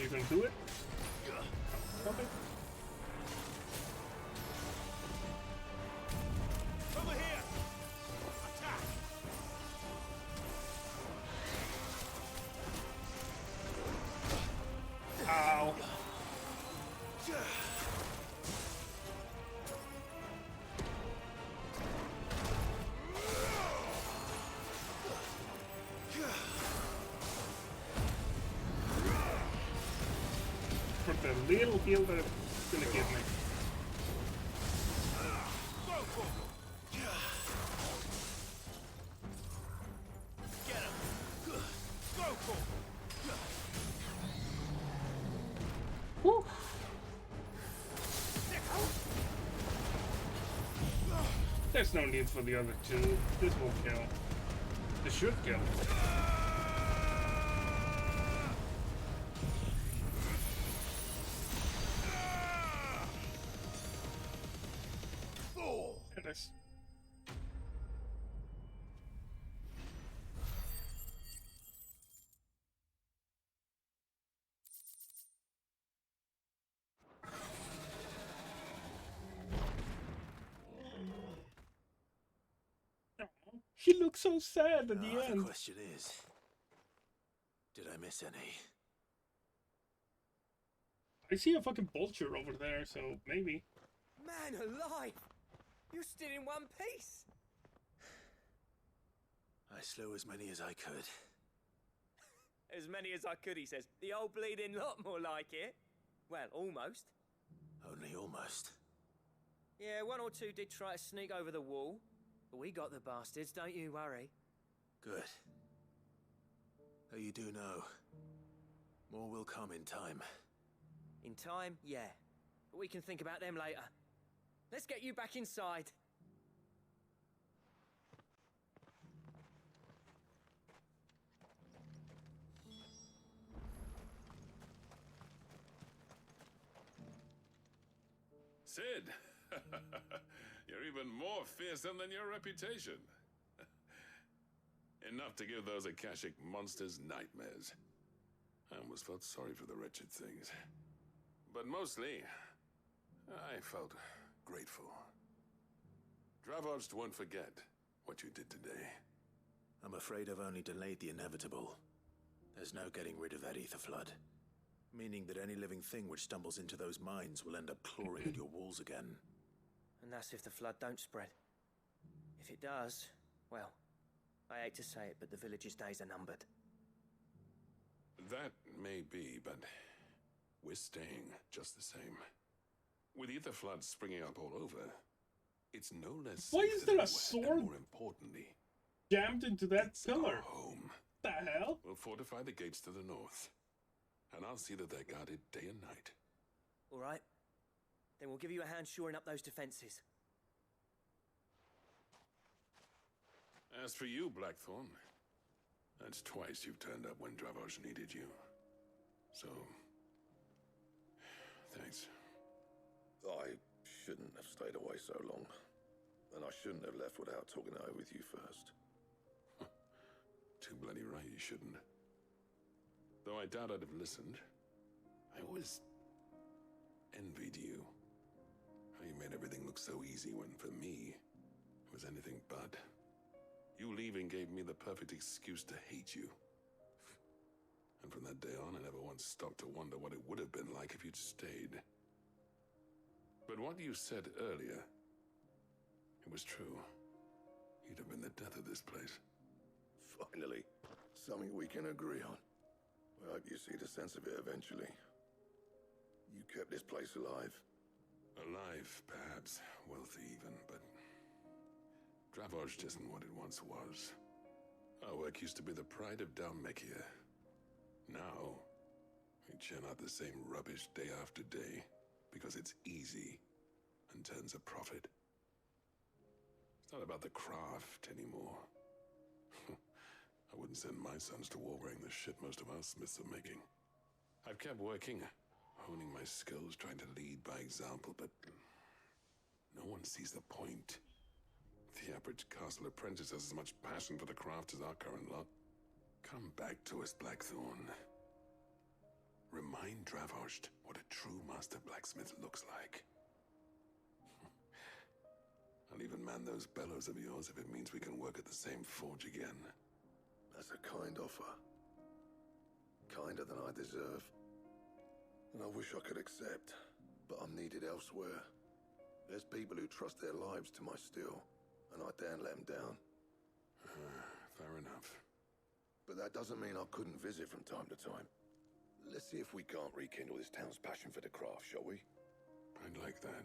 You gonna do it? Okay. Over here! Attack! Ow. For the little heal that it's gonna give me. Woo. There's no need for the other two. This will kill. This should kill. It is. He looks so sad at the end. The question is, did I miss any? I see a fucking vulture over there, so maybe. Man alive! You're still in one piece! I slew as many as I could. As many as I could, he says. The old bleeding lot, more like it. Well, almost. Only almost. Yeah, one or two did try to sneak over the wall. But we got the bastards, don't you worry. Good. Though you do know, more will come in time. In time, yeah. But we can think about them later. Let's get you back inside. Sid! You're even more fearsome than your reputation. Enough to give those Akashic monsters nightmares. I almost felt sorry for the wretched things. But mostly, I felt grateful. Dravoged won't forget what you did today. I'm afraid I've only delayed the inevitable. There's no getting rid of that ether flood. Meaning that any living thing which stumbles into those mines will end up clawing at your walls again. And that's if the flood don't spread. If it does, well, I hate to say it, but the village's days are numbered. That may be, but we're staying just the same. With ether floods springing up all over, it's no less. Why is there a and sword more importantly, jammed into that pillar? Home. The hell? We'll fortify the gates to the north, and I'll see that they're guarded day and night. All right. Then we'll give you a hand shoring up those defenses. As for you, Blackthorn, that's twice you've turned up when Dravos needed you. So, thanks. I shouldn't have stayed away so long. And I shouldn't have left without talking it over with you first. Too bloody right you shouldn't. Though I doubt I'd have listened. I always envied you. How you made everything look so easy when, for me, it was anything but. You leaving gave me the perfect excuse to hate you. And from that day on, I never once stopped to wonder what it would have been like if you'd stayed. But what you said earlier, it was true. You'd have been the death of this place. Finally, something we can agree on. I hope you see the sense of it eventually. You kept this place alive. Alive, perhaps. Wealthy even, but Dravoged isn't what it once was. Our work used to be the pride of Dalmekia. Now, we churn out the same rubbish day after day because it's easy and turns a profit. It's not about the craft anymore. I wouldn't send my sons to war wearing the shit most of our smiths are making. I've kept working, honing my skills, trying to lead by example, but no one sees the point. The average castle apprentice has as much passion for the craft as our current lot. Come back to us, Blackthorn. Remind Dravost what a true master blacksmith looks like. I'll even man those bellows of yours if it means we can work at the same forge again. That's a kind offer. Kinder than I deserve. And I wish I could accept, but I'm needed elsewhere. There's people who trust their lives to my steel, and I daren't let them down. Fair enough. But that doesn't mean I couldn't visit from time to time. Let's see if we can't rekindle this town's passion for the craft, shall we? I'd like that.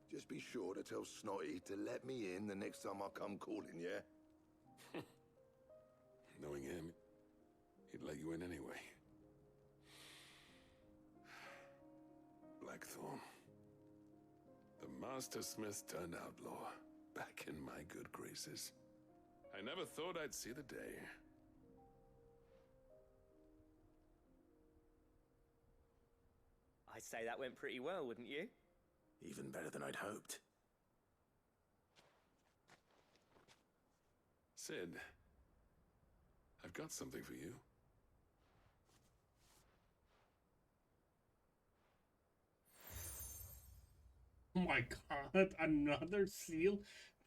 Just be sure to tell Snotty to let me in the next time I come calling, yeah? Knowing him, he'd let you in anyway. Blackthorn. The Master Smith turned outlaw, back in my good graces. I never thought I'd see the day. I'd say that went pretty well, wouldn't you? Even better than I'd hoped. Sid, I've got something for you. Oh my god, another seal?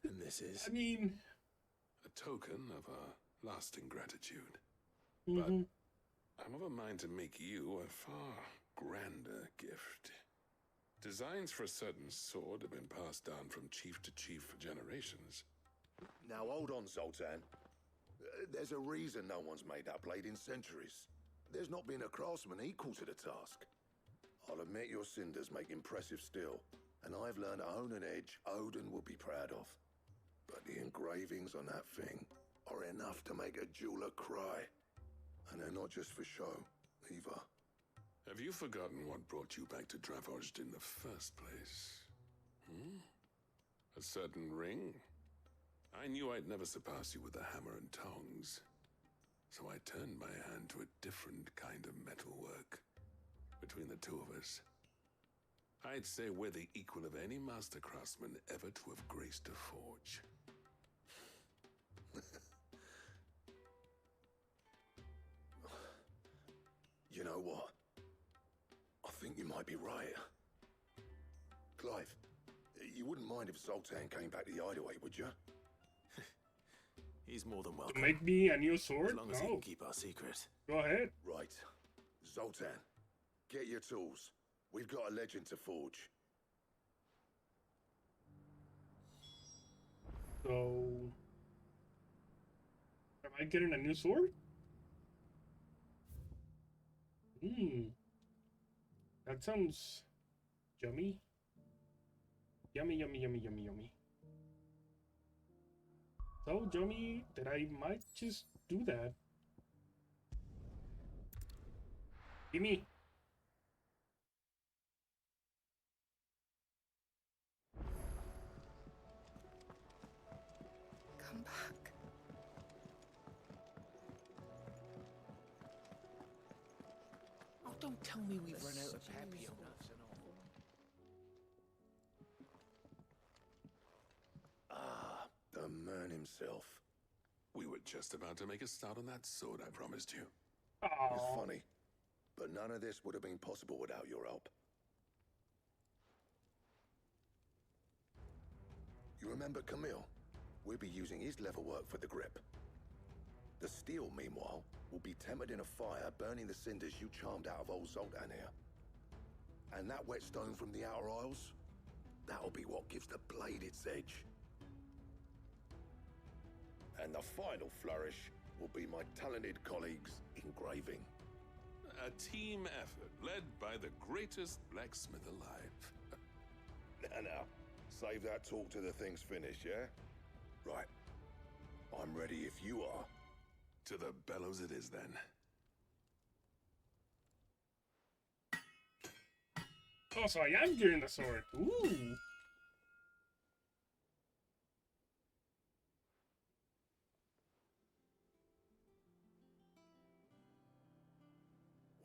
And this is? I mean... A token of our lasting gratitude. Mm-hmm. But I'm of a mind to make you a far grander gift. Designs for a certain sword have been passed down from chief to chief for generations. Now hold on, Zoltan. There's a reason no one's made that blade in centuries. There's not been a craftsman equal to the task. I'll admit your cinders make impressive steel, and I've learned to own an edge Odin will be proud of. But the engravings on that thing are enough to make a jeweler cry. And they're not just for show, either. Have you forgotten what brought you back to Dravost in the first place? A certain ring? I knew I'd never surpass you with the hammer and tongs. So I turned my hand to a different kind of metalwork. Between the two of us, I'd say we're the equal of any master craftsman ever to have graced a forge. You know what? I think you might be right. Clive, you wouldn't mind if Zoltan came back to the hideaway, would you? He's more than To welcome. make me a new sword? As long as he No. can keep our secret. Go ahead. Right. Zoltan, get your tools. We've got a legend to forge. So... Am I getting a new sword? That sounds... yummy. Yummy, yummy, yummy, yummy, yummy. So yummy that I might just do that. Gimme. Come back. Oh, don't tell me we've run out of Papillon. Ah, the man himself. We were just about to make a start on that sword I promised you. It's funny, but none of this would have been possible without your help. You remember Camille? We'll be using his leatherwork for the grip. The steel, meanwhile, will be tempered in a fire, burning the cinders you charmed out of old Zoltan here. And that whetstone from the Outer Isles, that'll be what gives the blade its edge. And the final flourish will be my talented colleagues' engraving. A team effort led by the greatest blacksmith alive. Now, save that talk till the thing's finished, yeah? Right. I'm ready if you are. To the bellows it is, then. Oh, so I am getting the sword. Ooh.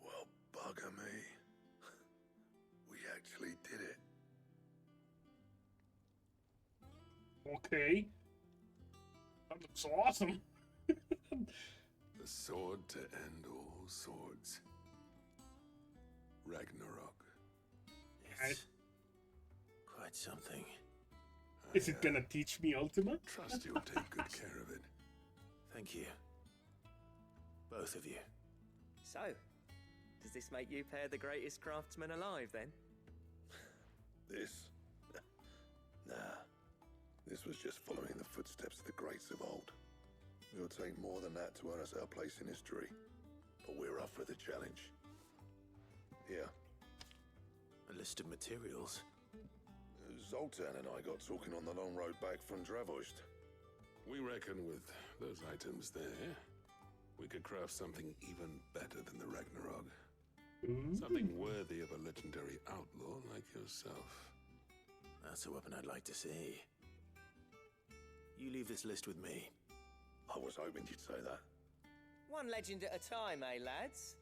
Well, bugger me. We actually did it. Okay. That looks awesome. The sword to end all swords. Ragnarok. It's quite something. Is it gonna teach me Ultima? Trust you'll take good care of it. Thank you. Both of you. So, does this make you pair the greatest craftsman alive, then? This? Nah. This was just following the footsteps of the greats of old. It'll take more than that to earn us our place in history. But we're up for the challenge. Here. A list of materials. Zoltan and I got talking on the long road back from Dravost. We reckon with those items there, we could craft something even better than the Ragnarok. Something worthy of a legendary outlaw like yourself. That's a weapon I'd like to see. You leave this list with me. I was hoping you'd say that. One legend at a time, eh, lads?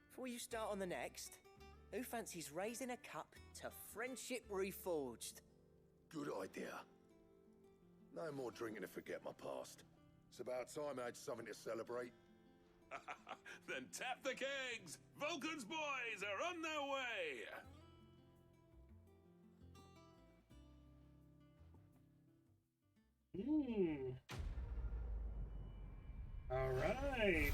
Before you start on the next, who fancies raising a cup to friendship reforged? Good idea. No more drinking to forget my past. It's about time I had something to celebrate. Then tap the kegs! Vulcan's boys are on their way! All right.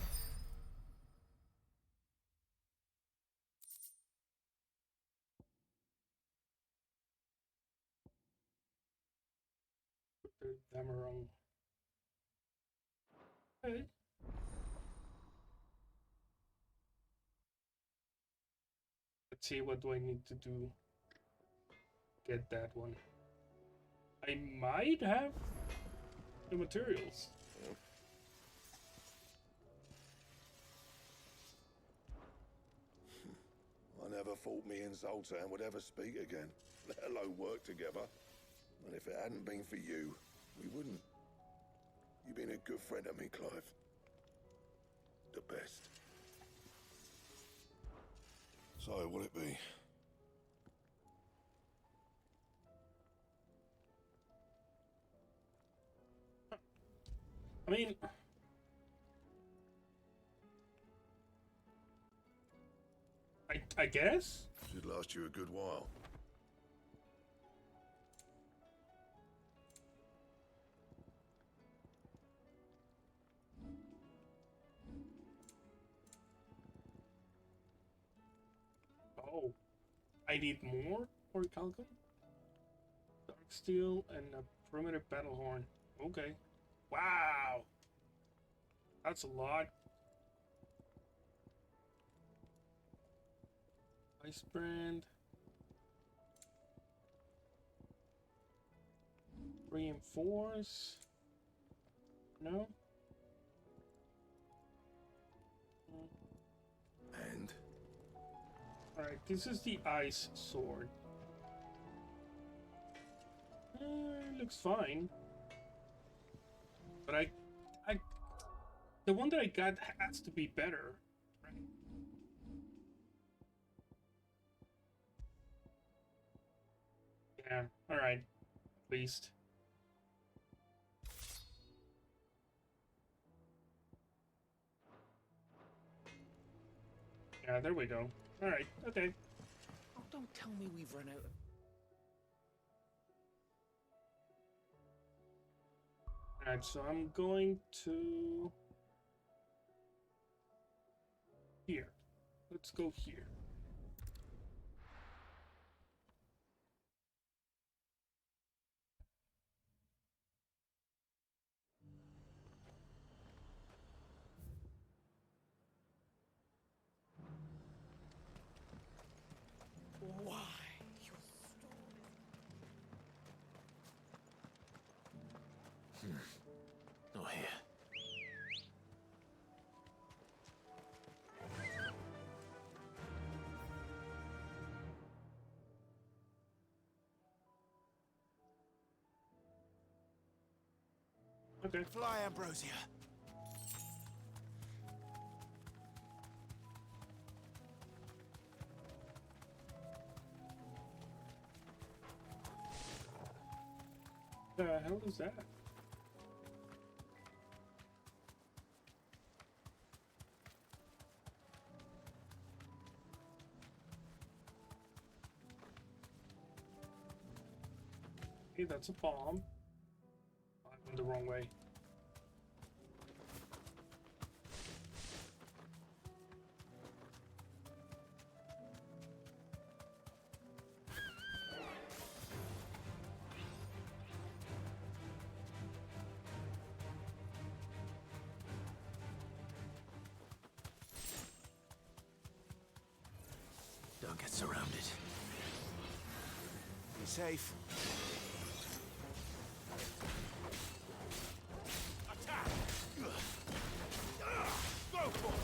Damarong. Okay. Let's see, what do I need to do? Get that one. I might have the materials. I never thought me and Zoltan would ever speak again, let alone work together. And if it hadn't been for you, we wouldn't. You've been a good friend of me, Clive. The best. So, will it be? I mean, I guess? Should last you a good while. Oh, I need more for Calcum? Dark steel and a primitive battle horn. Okay. Wow! That's a lot. Ice brand. Reinforce. No? And? Alright, this is the ice sword. Looks fine. But the one that I got has to be better. Right? Yeah, alright. At least. Yeah, there we go. Alright, okay. Oh, don't tell me we've run out of... Alright, so I'm going to... here. Let's go here. Why? Not here. Okay. Fly, Ambrosia. The hell is that? Hey, that's a bomb. I went the wrong way. Don't get surrounded. Be safe. Attack! Go for it!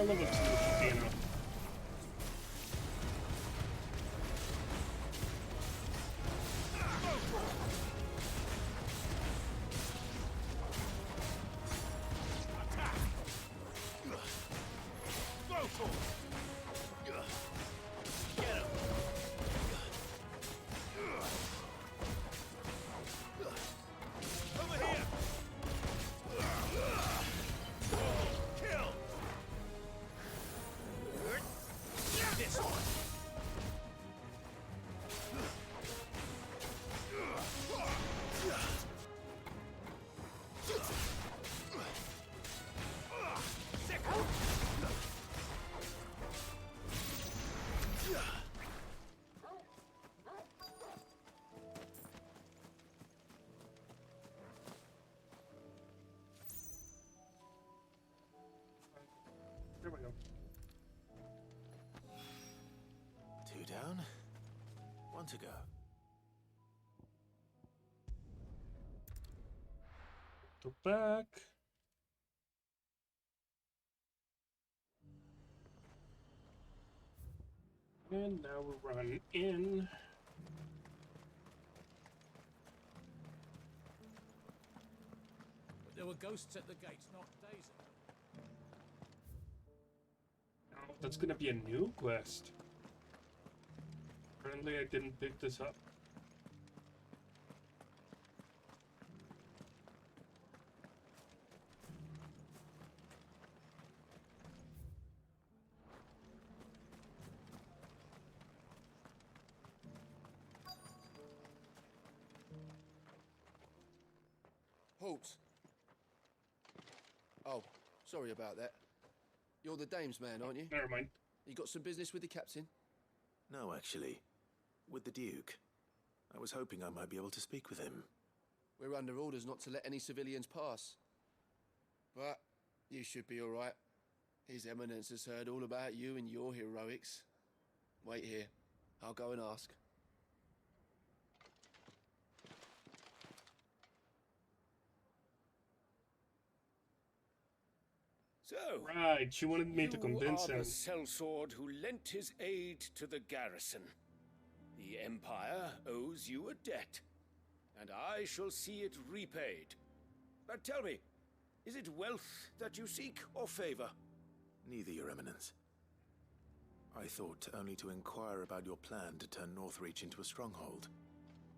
Level 2 should be enough. Go for it! Get him! Over here! Kill! This one! There we go. 2 down, 1 to go. Go back. And now we're running in. But there were ghosts at the gates not days ago. Oh, that's gonna be a new quest. Apparently I didn't pick this up. Halt. Oh, sorry about that. You're the dame's man, aren't you? Never mind. You got some business with the captain? No, actually. With the Duke. I was hoping I might be able to speak with him. We're under orders not to let any civilians pass. But you should be all right. His Eminence has heard all about you and your heroics. Wait here. I'll go and ask. So, right, she wanted me to convince you are him. the sellsword who lent his aid to the garrison. The Empire owes you a debt, and I shall see it repaid. But tell me, is it wealth that you seek, or favor? Neither, Your Eminence. I thought only to inquire about your plan to turn Northreach into a stronghold.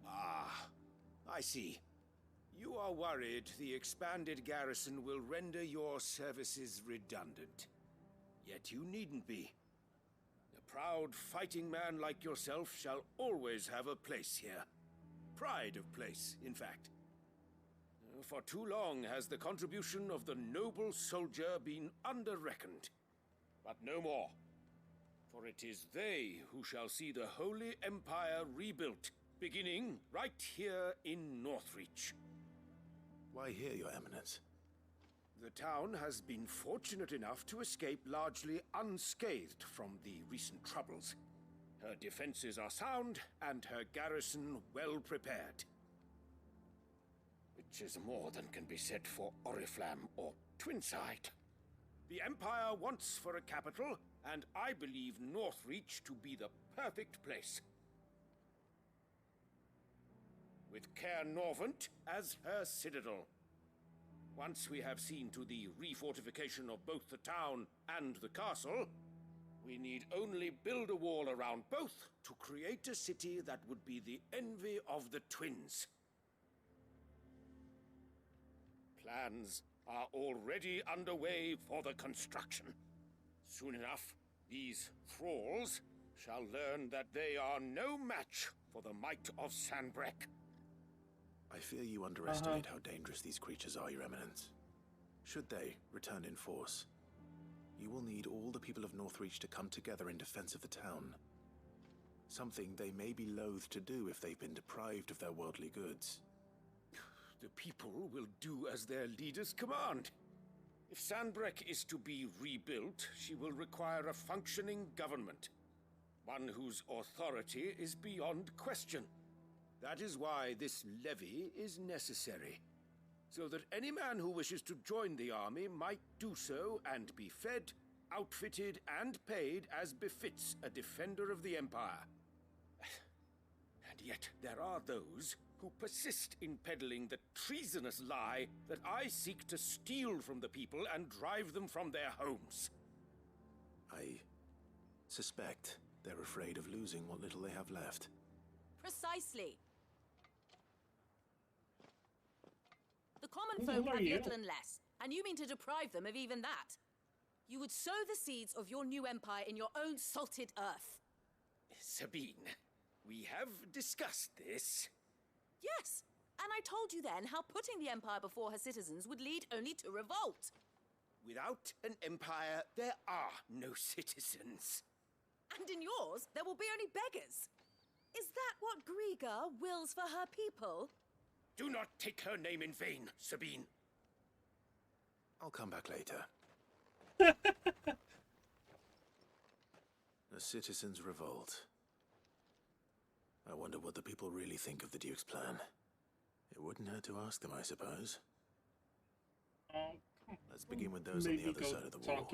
Ah, I see. You are worried the expanded garrison will render your services redundant. Yet you needn't be. A proud fighting man like yourself shall always have a place here. Pride of place, in fact. For too long has the contribution of the noble soldier been under-reckoned. But no more. For it is they who shall see the Holy Empire rebuilt, beginning right here in Northreach. Why here, Your Eminence? The town has been fortunate enough to escape largely unscathed from the recent troubles. Her defenses are sound, and her garrison well prepared. Which is more than can be said for Oriflamme or Twinside. The Empire wants for a capital, and I believe Northreach to be the perfect place. With Caer Norvent as her citadel. Once we have seen to the refortification of both the town and the castle, we need only build a wall around both to create a city that would be the envy of the twins. Plans are already underway for the construction. Soon enough, these thralls shall learn that they are no match for the might of Sanbreque. I fear you underestimate how dangerous these creatures are, Your Eminence. Should they return in force, you will need all the people of Northreach to come together in defense of the town. Something they may be loath to do if they've been deprived of their worldly goods. The people will do as their leaders command. If Sanbreque is to be rebuilt, she will require a functioning government. One whose authority is beyond question. That is why this levy is necessary. So that any man who wishes to join the army might do so and be fed, outfitted, and paid as befits a defender of the Empire. And yet there are those who persist in peddling the treasonous lie that I seek to steal from the people and drive them from their homes. I suspect they're afraid of losing what little they have left. Precisely. The common folk have little and less, and you mean to deprive them of even that. You would sow the seeds of your new empire in your own salted earth. Sabine, we have discussed this. Yes, and I told you then how putting the empire before her citizens would lead only to revolt. Without an empire, there are no citizens. And in yours, there will be only beggars. Is that what Griga wills for her people? Do not take her name in vain, Sabine. I'll come back later. A citizens' revolt. I wonder what the people really think of the Duke's plan. It wouldn't hurt to ask them, I suppose. Let's begin with those on the other side of the wall.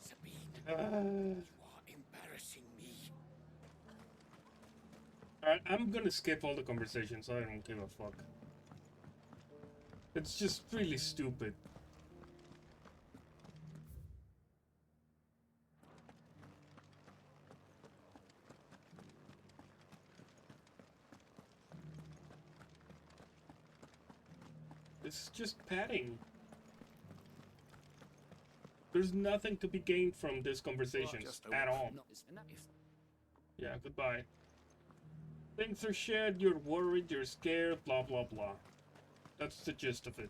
Sabine, you are embarrassing me. Alright, I'm gonna skip all the conversations. I don't give a fuck. It's just really stupid. It's just padding. There's nothing to be gained from this conversation at all. Yeah, goodbye. Things are shared, you're worried, you're scared, blah blah blah. That's the gist of it.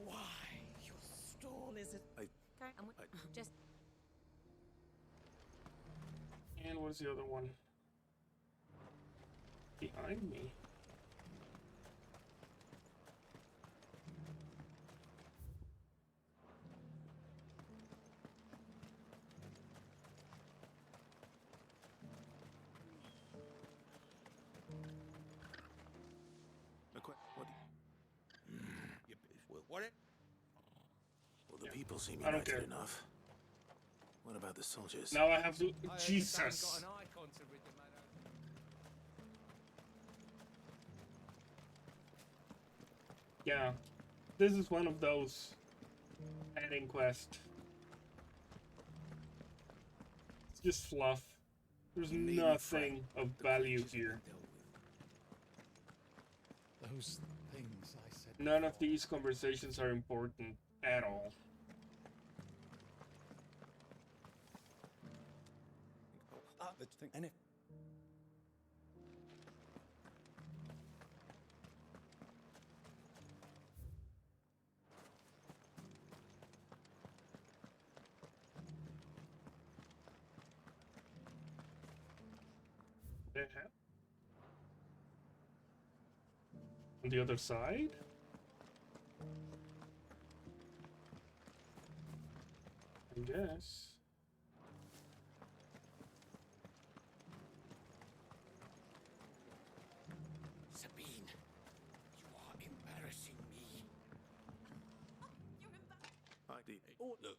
Why? Your stall is it? Just. And what's the other one? Behind me. Well, the people seem united enough. What about the soldiers? Now I have to. Jesus! Yeah, this is one of those ending quests. It's just fluff. There's nothing of value here. Those things I said. None of these conversations are important at all. And if On the other side? I guess. order.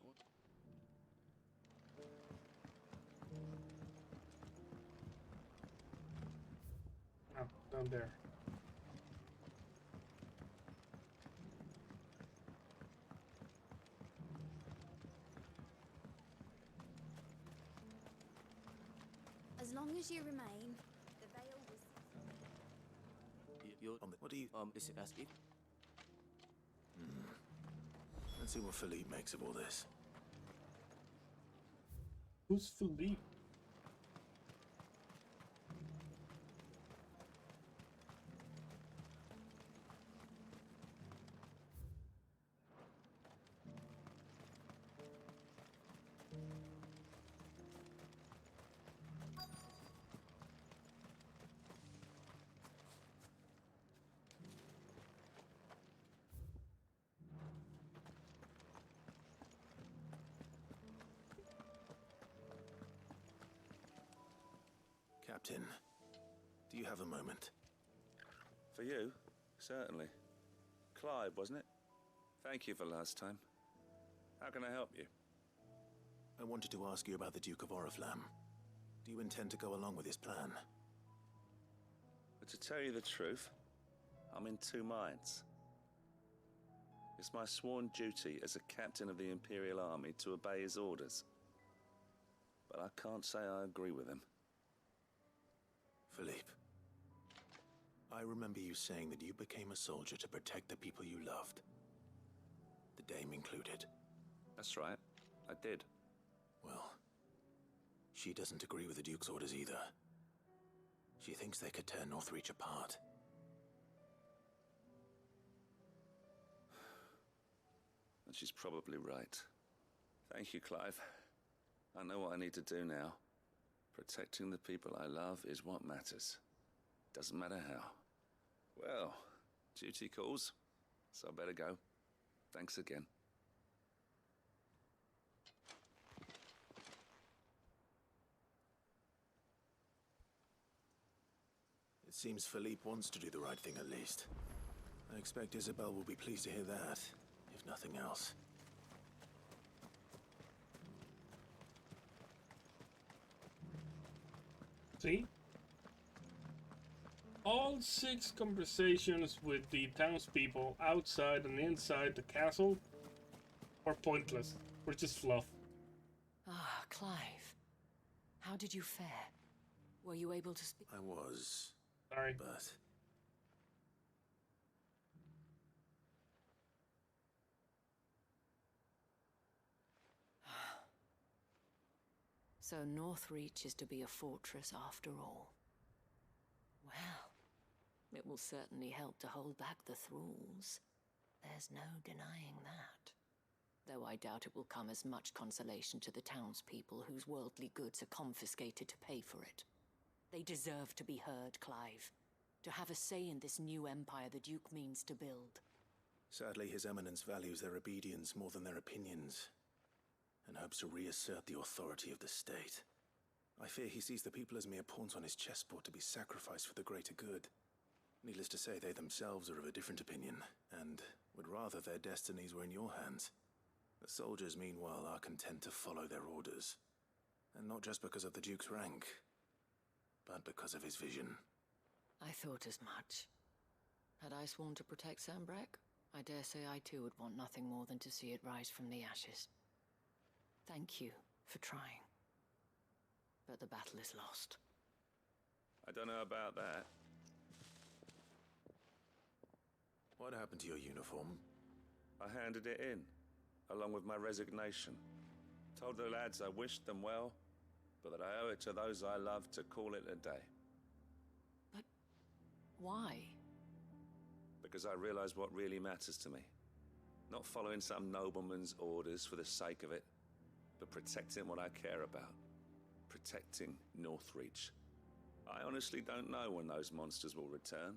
Oh, down there. As long as you remain, the veil will... You're on the... What do you... is it asking? Let's see what Philippe makes of all this. Who's Philippe? Captain, do you have a moment? For you? Certainly. Clive, wasn't it? Thank you for last time. How can I help you? I wanted to ask you about the Duke of Oriflamme. Do you intend to go along with his plan? But to tell you the truth, I'm in two minds. It's my sworn duty as a captain of the Imperial Army to obey his orders. But I can't say I agree with him. Philippe, I remember you saying that you became a soldier to protect the people you loved. The Dame included. That's right, I did. Well, she doesn't agree with the Duke's orders either. She thinks they could tear Northreach apart. And she's probably right. Thank you, Clive. I know what I need to do now. Protecting the people I love is what matters. Doesn't matter how. Well, duty calls, so I better go. Thanks again. It seems Philippe wants to do the right thing at least. I expect Isabel will be pleased to hear that, if nothing else. See? All 6 conversations with the townspeople outside and inside the castle were pointless. Were just fluff. Ah, Clive. How did you fare? Were you able to speak? I was. Sorry. But... So Northreach is to be a fortress after all. Well, it will certainly help to hold back the thralls. There's no denying that. Though I doubt it will come as much consolation to the townspeople whose worldly goods are confiscated to pay for it. They deserve to be heard, Clive. To have a say in this new empire the Duke means to build. Sadly, His Eminence values their obedience more than their opinions, and hopes to reassert the authority of the state. I fear he sees the people as mere pawns on his chessboard to be sacrificed for the greater good. Needless to say, they themselves are of a different opinion, and would rather their destinies were in your hands. The soldiers, meanwhile, are content to follow their orders. And not just because of the Duke's rank, but because of his vision. I thought as much. Had I sworn to protect Sambrek, I dare say I too would want nothing more than to see it rise from the ashes. Thank you for trying. But the battle is lost. I don't know about that. What happened to your uniform? I handed it in, along with my resignation. Told the lads I wished them well, but that I owe it to those I love to call it a day. But why? Because I realize what really matters to me. Not following some nobleman's orders for the sake of it, but protecting what I care about. Protecting Northreach. I honestly don't know when those monsters will return,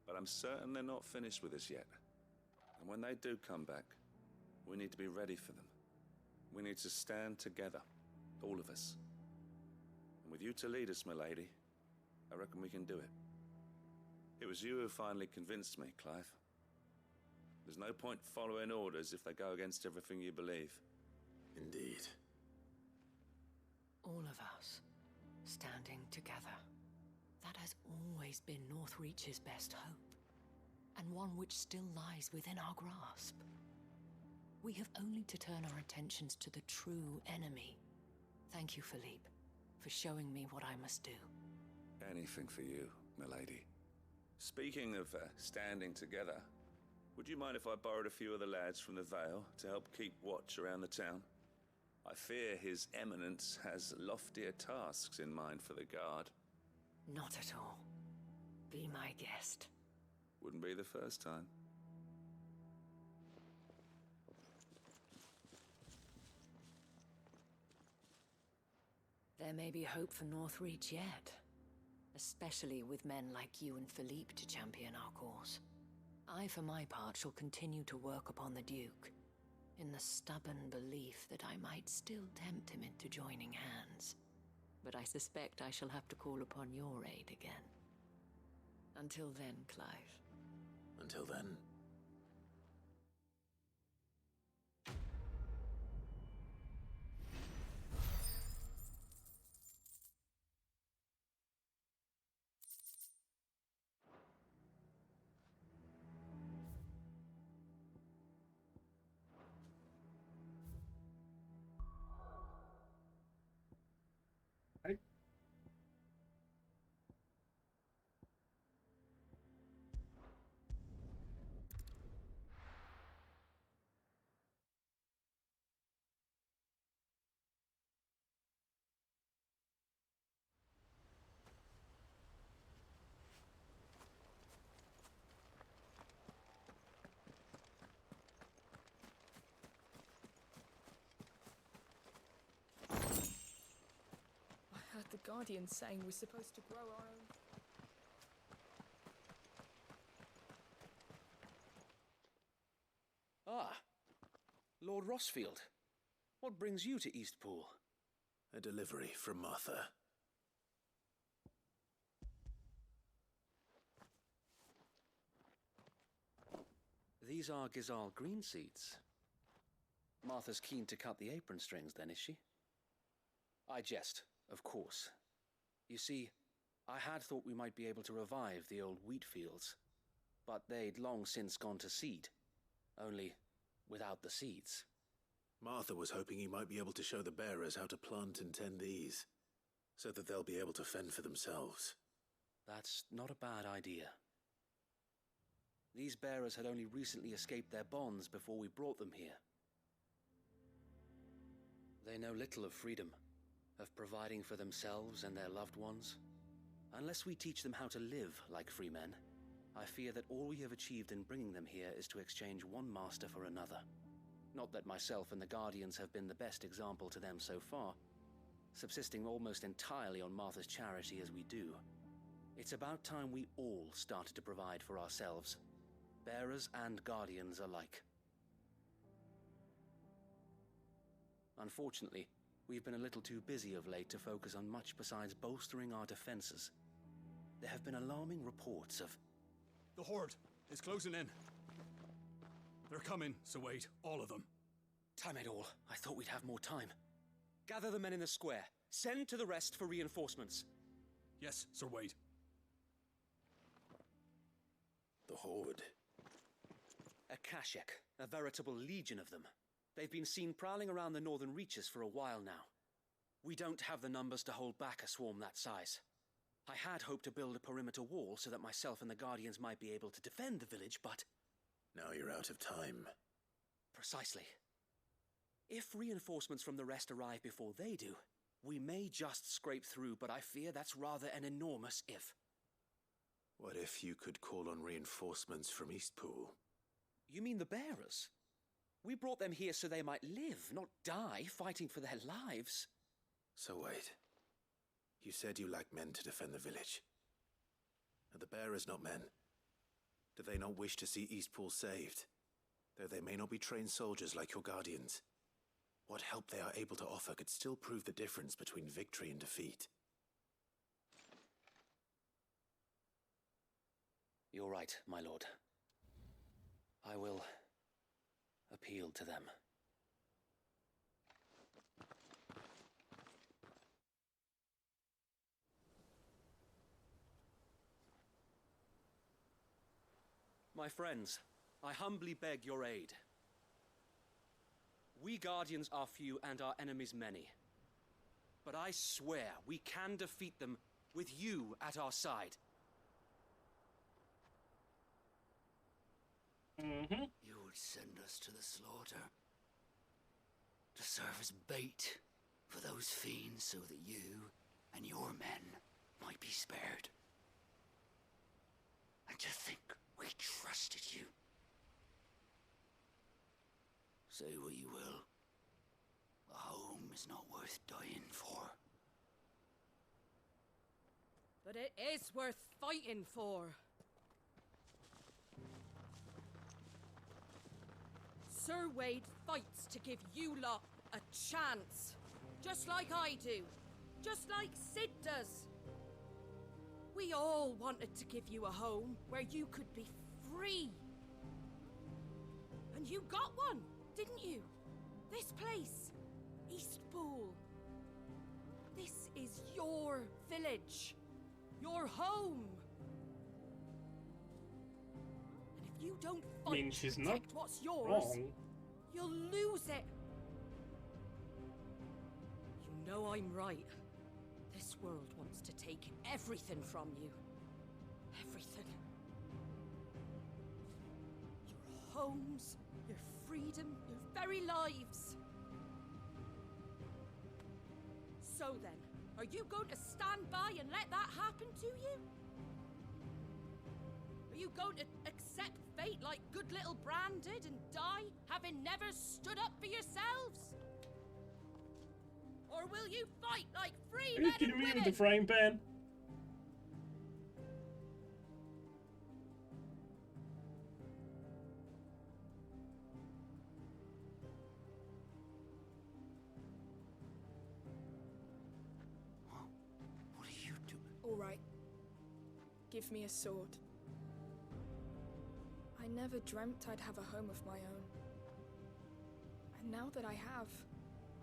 but I'm certain they're not finished with us yet. And when they do come back, we need to be ready for them. We need to stand together, all of us. And with you to lead us, my lady, I reckon we can do it. It was you who finally convinced me, Clive. The There's no point following orders if they go against everything you believe. Indeed. All of us, standing together. That has always been Northreach's best hope, and one which still lies within our grasp. We have only to turn our attentions to the true enemy. Thank you, Philippe, for showing me what I must do. Anything for you, milady. Speaking of standing together, would you mind if I borrowed a few of the lads from the Vale to help keep watch around the town? I fear His Eminence has loftier tasks in mind for the guard. Not at all. Be my guest. Wouldn't be the first time. There may be hope for Northreach yet. Especially with men like you and Philippe to champion our cause. I, for my part, shall continue to work upon the Duke, in the stubborn belief that I might still tempt him into joining hands. But I suspect I shall have to call upon your aid again. Until then, Clive. Until then. I heard the Guardian saying we're supposed to grow our own. Ah, Lord Rossfield. What brings you to Eastpool? A delivery from Martha. These are Gizal green seeds. Martha's keen to cut the apron strings, then, is she? I jest, of course. You see, I had thought we might be able to revive the old wheat fields, but they'd long since gone to seed, only without the seeds. Martha was hoping you might be able to show the bearers how to plant and tend these, so that they'll be able to fend for themselves. That's not a bad idea. These bearers had only recently escaped their bonds before we brought them here. They know little of freedom, of providing for themselves and their loved ones. Unless we teach them how to live like free men, I fear that all we have achieved in bringing them here is to exchange one master for another. Not that myself and the Guardians have been the best example to them so far, subsisting almost entirely on Martha's charity as we do. It's about time we all started to provide for ourselves, bearers and Guardians alike. Unfortunately, we've been a little too busy of late to focus on much besides bolstering our defenses. There have been alarming reports of... The Horde is closing in. They're coming, so wait, all of them. Damn it all, I thought we'd have more time. Gather the men in the square. Send to the rest for reinforcements. Yes, Sir Wade. The Horde. A Kashek, a veritable legion of them. They've been seen prowling around the northern reaches for a while now. We don't have the numbers to hold back a swarm that size. I had hoped to build a perimeter wall so that myself and the Guardians might be able to defend the village, but... Now you're out of time. Precisely. If reinforcements from the rest arrive before they do, we may just scrape through, but I fear that's rather an enormous if. What if you could call on reinforcements from Eastpool? You mean the bearers? We brought them here so they might live, not die, fighting for their lives. So wait. You said you lack men to defend the village. Are the bearers not men? Do they not wish to see Eastpool saved? Though they may not be trained soldiers like your Guardians. What help they are able to offer could still prove the difference between victory and defeat. You're right, my lord. I will appealed to them. My friends, I humbly beg your aid. We Guardians are few and our enemies many. But I swear we can defeat them with you at our side. You would send us to the slaughter. To serve as bait for those fiends so that you and your men might be spared. And to think we trusted you. Say what you will. A home is not worth dying for. But it is worth fighting for. Sir Wade fights to give you lot a chance. Just like I do. Just like Sid does. We all wanted to give you a home where you could be free. And you got one, didn't you? This place, Eastpool. This is your village. Your home. And if you don't fight to protect what's yours, wrong. You'll lose it. You know I'm right. This world wants to take everything from you. Everything. Your homes, your freedom, your very lives. So then, are you going to stand by and let that happen to you? Are you going to accept fate like good little Bran did and die, having never stood up for yourselves? Or will you fight like free men and women? With the frying pan. What are you doing? All right. Give me a sword. I never dreamt I'd have a home of my own. And now that I have,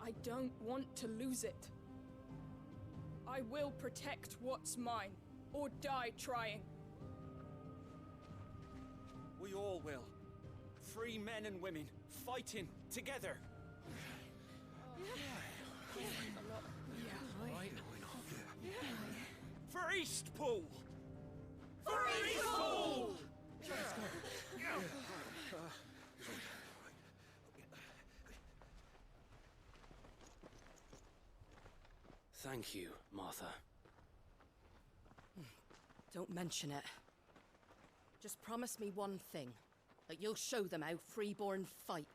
I don't want to lose it. I will protect what's mine, or die trying. We all will. Free men and women, fighting together. For Eastpool! For Eastpool! Thank you, Martha. Don't mention it. Just promise me one thing. That you'll show them how freeborn fight.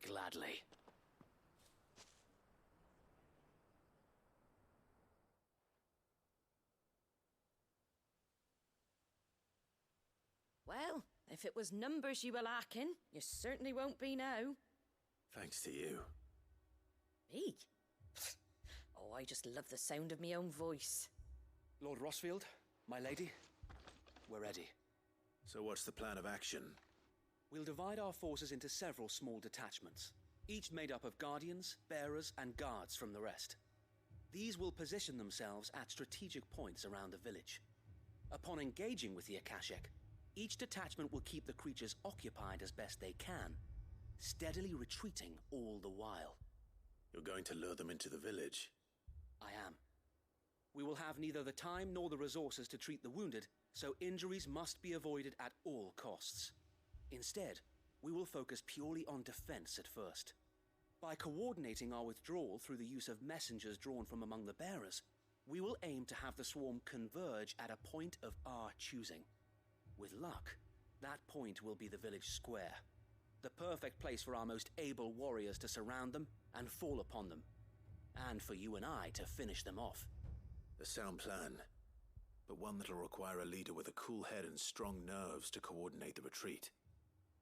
Gladly. Well, if it was numbers you were lacking, you certainly won't be now. Thanks to you. Me? Oh, I just love the sound of my own voice. Lord Rossfield, my lady, we're ready. So what's the plan of action? We'll divide our forces into several small detachments, each made up of guardians, bearers, and guards from the rest. These will position themselves at strategic points around the village. Upon engaging with the Akashic, each detachment will keep the creatures occupied as best they can, steadily retreating all the while. You're going to lure them into the village? I am. We will have neither the time nor the resources to treat the wounded, so injuries must be avoided at all costs. Instead, we will focus purely on defense at first. By coordinating our withdrawal through the use of messengers drawn from among the bearers, we will aim to have the swarm converge at a point of our choosing. With luck, that point will be the village square, the perfect place for our most able warriors to surround them and fall upon them, and for you and I to finish them off. A sound plan, but one that'll require a leader with a cool head and strong nerves to coordinate the retreat.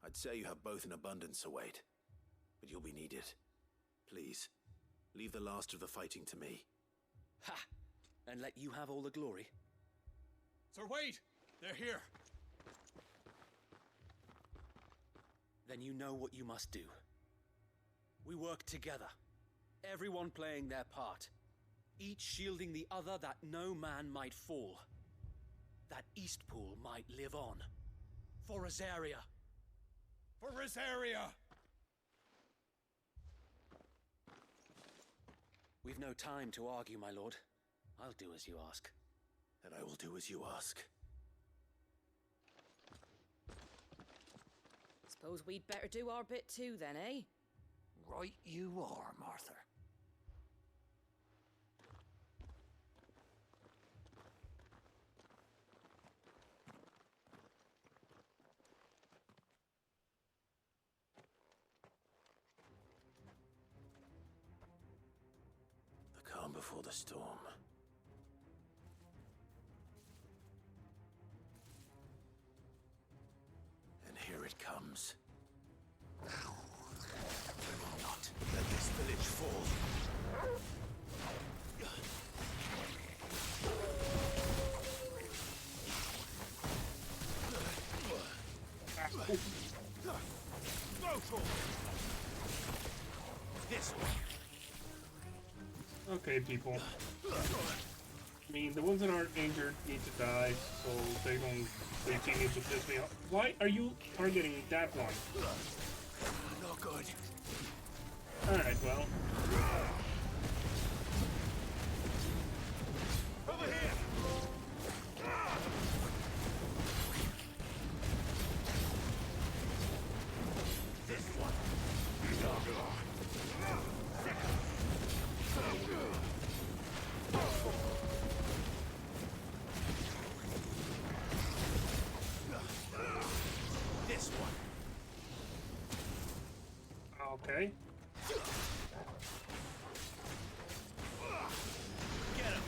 I'd say you have both in abundance, Sir Wade, but you'll be needed. Please, leave the last of the fighting to me. Ha! And let you have all the glory? Sir Wade! They're here! Then you know what you must do. We work together, everyone playing their part, each shielding the other that no man might fall, that Eastpool might live on. For Rosaria! For Rosaria! We've no time to argue, my lord. I'll do as you ask. And I will do as you ask. Suppose we'd better do our bit too then, eh? Right you are, Martha. The calm before the storm. And here it comes. We will not let this village fall. This way. Okay, people. I mean, the ones that aren't injured need to die, so they don't continue to piss me off. Why are you targeting that one? Not good. Alright, well. Over here! This one. This one. Okay. Get him.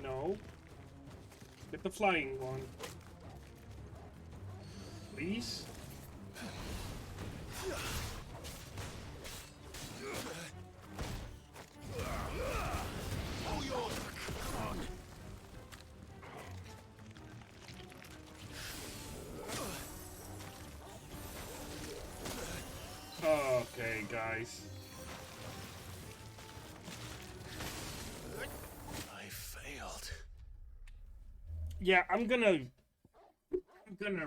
No. Get the flying one. Please? All yours. Come on. Okay, guys. I failed. Yeah, I'm gonna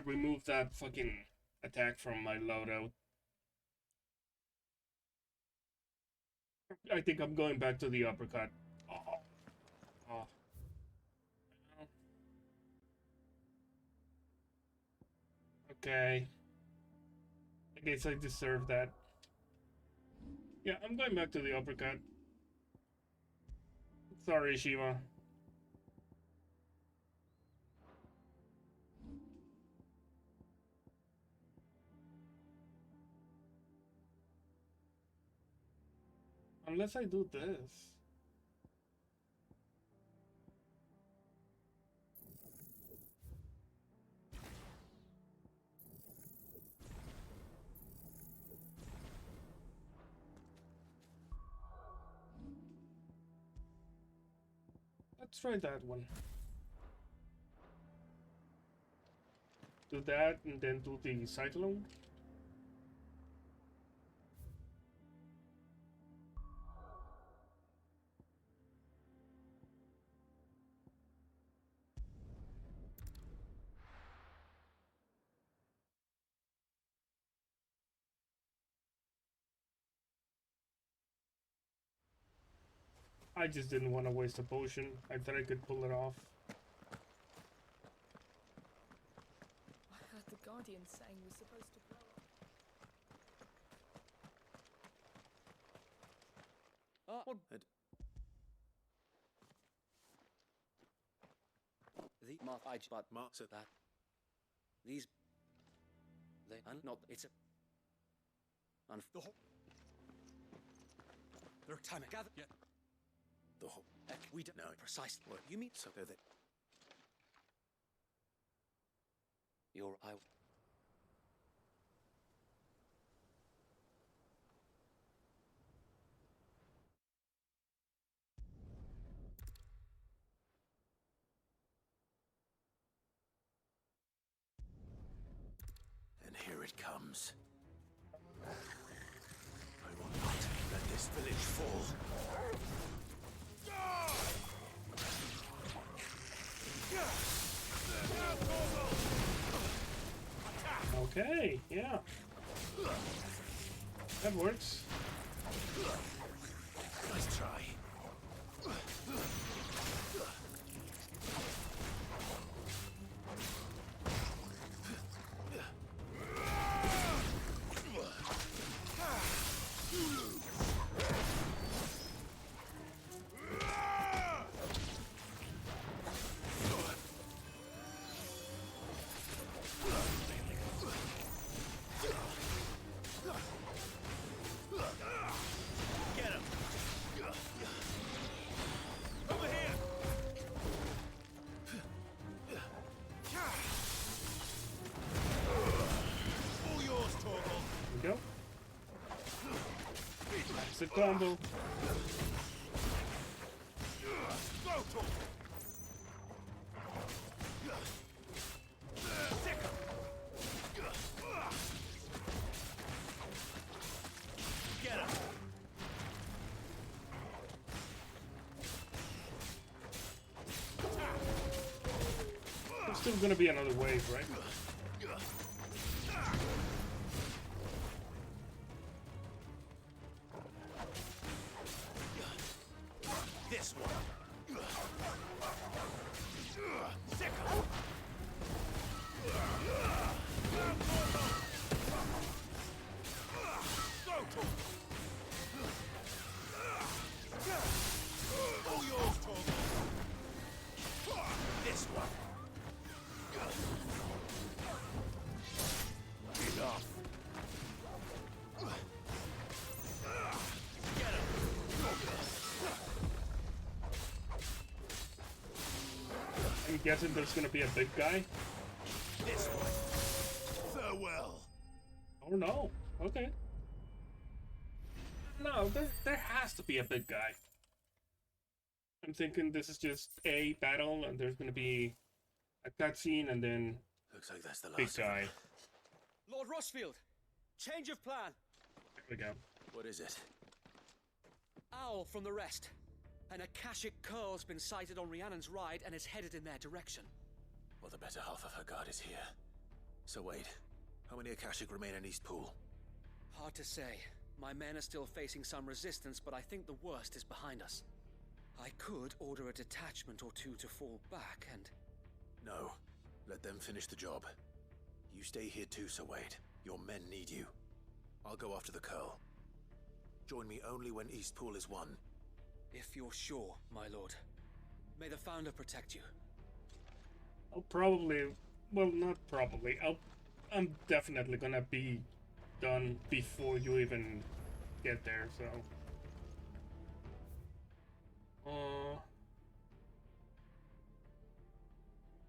remove that fucking attack from my loadout. I think I'm going back to the uppercut. Oh. Oh. Okay. I guess I deserve that. Yeah, I'm going back to the uppercut. Sorry, Shiva. Unless I do this. Let's try that one. Do that and then do the cyclone. I just didn't want to waste a potion. I thought I could pull it off. I heard the Guardian saying we're supposed to blow up. The Marth I but Mark so that these they and not it's a The whole their time gather yet. The whole we don't know precisely what you mean. So they're the Your I it comes. I will not let this village fall. Okay, yeah. That works. Nice try. It's a combo. There's still gonna be another wave, right? This one. All yours, Torgal. This one. Enough. I'm guessing there's gonna be a big guy. This one. Farewell. Oh no. Okay. No, there has to be a big guy. I'm thinking this is just a battle, and there's gonna be a cutscene, and then looks like that's the last big guy. Lord Rossfield, change of plan. There we go. What is it? Owl from the rest. An Akashic curl's been sighted on Rhiannon's ride and is headed in their direction. Well, the better half of her guard is here. So wait, how many Akashic remain in East Pool? Hard to say. My men are still facing some resistance, but I think the worst is behind us. I could order a detachment or two to fall back and... No. Let them finish the job. You stay here too, Sir Wade. Your men need you. I'll go after the curl. Join me only when East Pool is won. If you're sure, my lord. May the Founder protect you. I'll probably... Well, not probably. I'm definitely gonna be done before you even get there, so...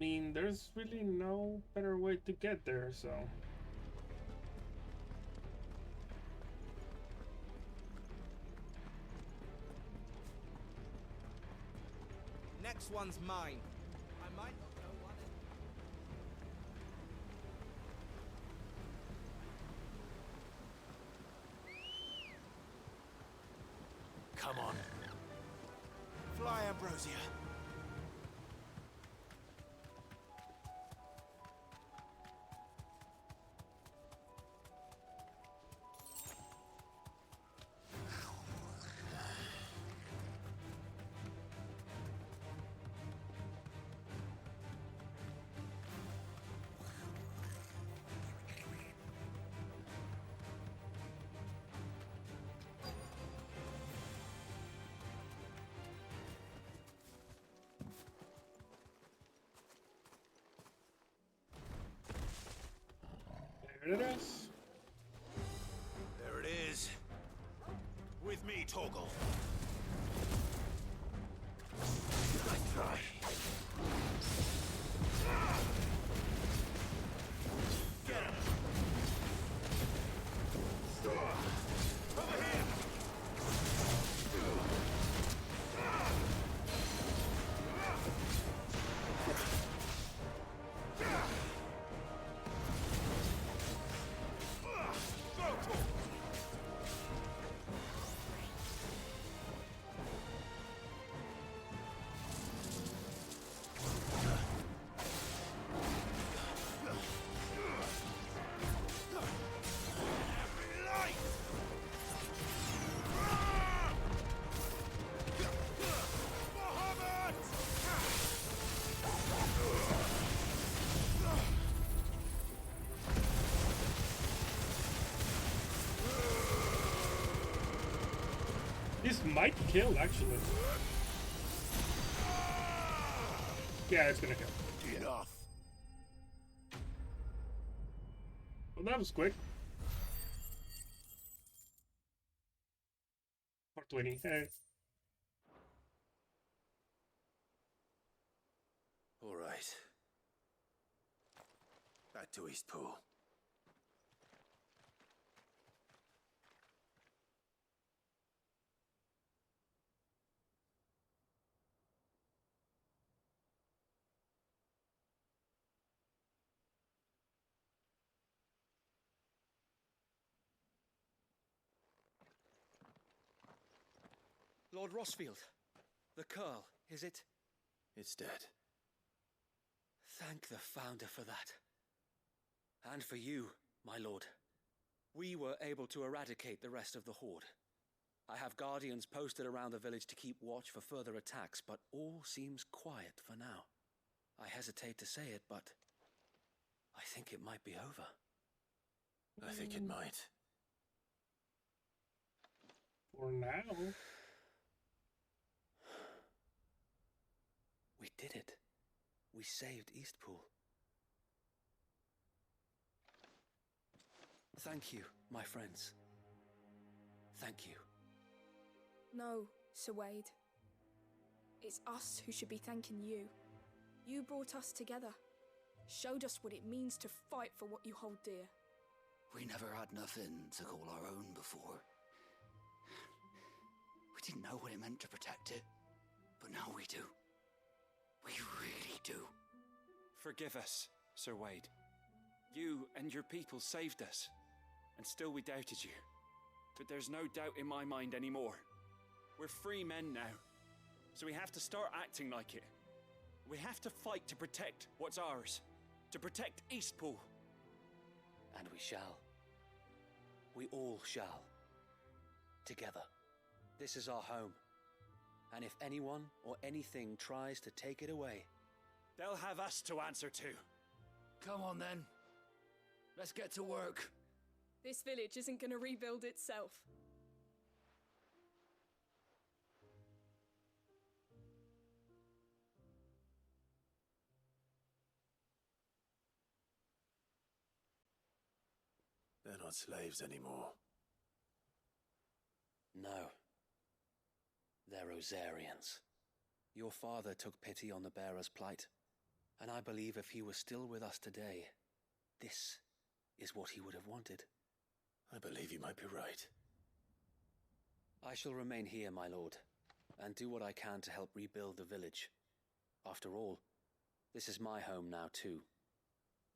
I mean, there's really no better way to get there, so... Next one's mine. I might not know what it... Come on. Fly, Ambrosia. There it is. There it is. With me, Torgal. Nice try. Get him. Over here. This might kill, actually. Yeah, it's gonna kill. Enough. Well, that was quick. 420. Hey. All right. Back to Eastpool. Lord Rossfield, the Curl, is it? It's dead. Thank the Founder for that. And for you, my lord. We were able to eradicate the rest of the Horde. I have guardians posted around the village to keep watch for further attacks, but all seems quiet for now. I hesitate to say it, but I think it might be over. I think it might. For now. We did it. We saved Eastpool. Thank you, my friends. Thank you. No, Sir Wade. It's us who should be thanking you. You brought us together. Showed us what it means to fight for what you hold dear. We never had nothing to call our own before. We didn't know what it meant to protect it, but now we do. We really do. Forgive us, Sir Wade. You and your people saved us, and still we doubted you. But there's no doubt in my mind anymore. We're free men now, so we have to start acting like it. We have to fight to protect what's ours, to protect Eastpool. And we shall. We all shall. Together. This is our home. And if anyone or anything tries to take it away, they'll have us to answer to. Come on then. Let's get to work. This village isn't going to rebuild itself. They're not slaves anymore. no. They're Rosarians. Your father took pity on the bearer's plight, and I believe if he was still with us today, this is what he would have wanted. I believe you might be right. I shall remain here, my lord, and do what I can to help rebuild the village. After all, this is my home now too,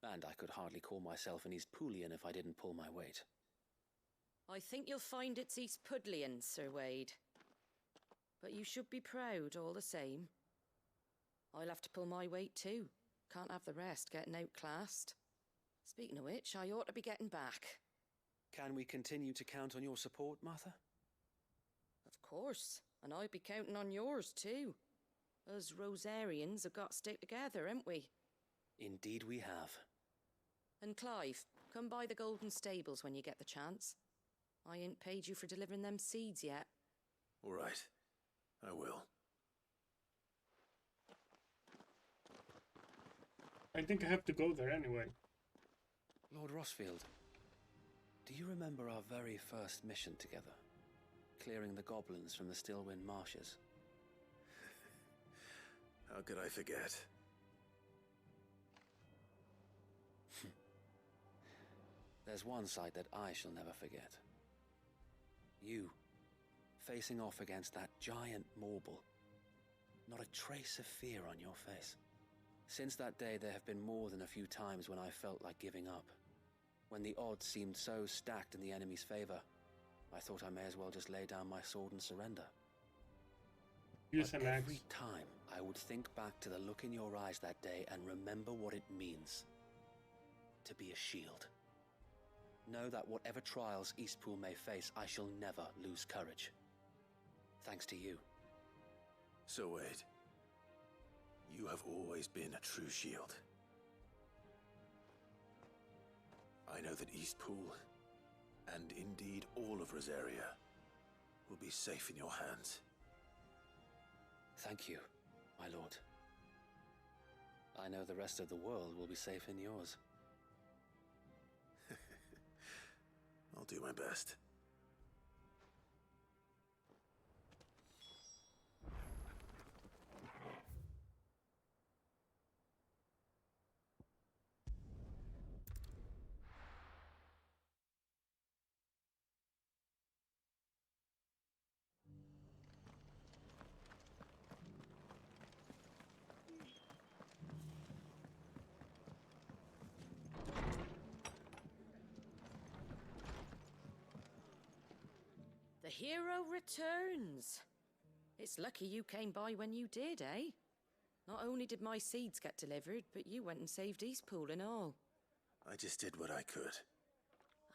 and I could hardly call myself an Eastpoolian if I didn't pull my weight. I think you'll find it's Eastpudlian, Sir Wade. But you should be proud all the same. I'll have to pull my weight too. Can't have the rest getting outclassed. Speaking of which, I ought to be getting back. Can we continue to count on your support, Martha? Of course, and I'll be counting on yours too. Us Rosarians have got to stick together, haven't we? Indeed we have. And Clive, come by the Golden Stables when you get the chance. I ain't paid you for delivering them seeds yet. All right, I will. I think I have to go there anyway. Lord Rossfield, do you remember our very first mission together? Clearing the goblins from the Stillwind marshes? How could I forget? There's one sight that I shall never forget. You, facing off against that giant Morble. Not a trace of fear on your face. Since that day, there have been more than a few times when I felt like giving up. When the odds seemed so stacked in the enemy's favor, I thought I may as well just lay down my sword and surrender. But every time, I would think back to the look in your eyes that day and remember what it means to be a shield. Know that whatever trials Eastpool may face, I shall never lose courage. Thanks to you. So Wade, you have always been a true shield. I know that Eastpool, and indeed all of Rosaria, will be safe in your hands. Thank you, my lord. I know the rest of the world will be safe in yours. I'll do my best. The hero returns. It's lucky you came by when you did, eh? Not only did my seeds get delivered, but you went and saved Eastpool and all. I just did what I could.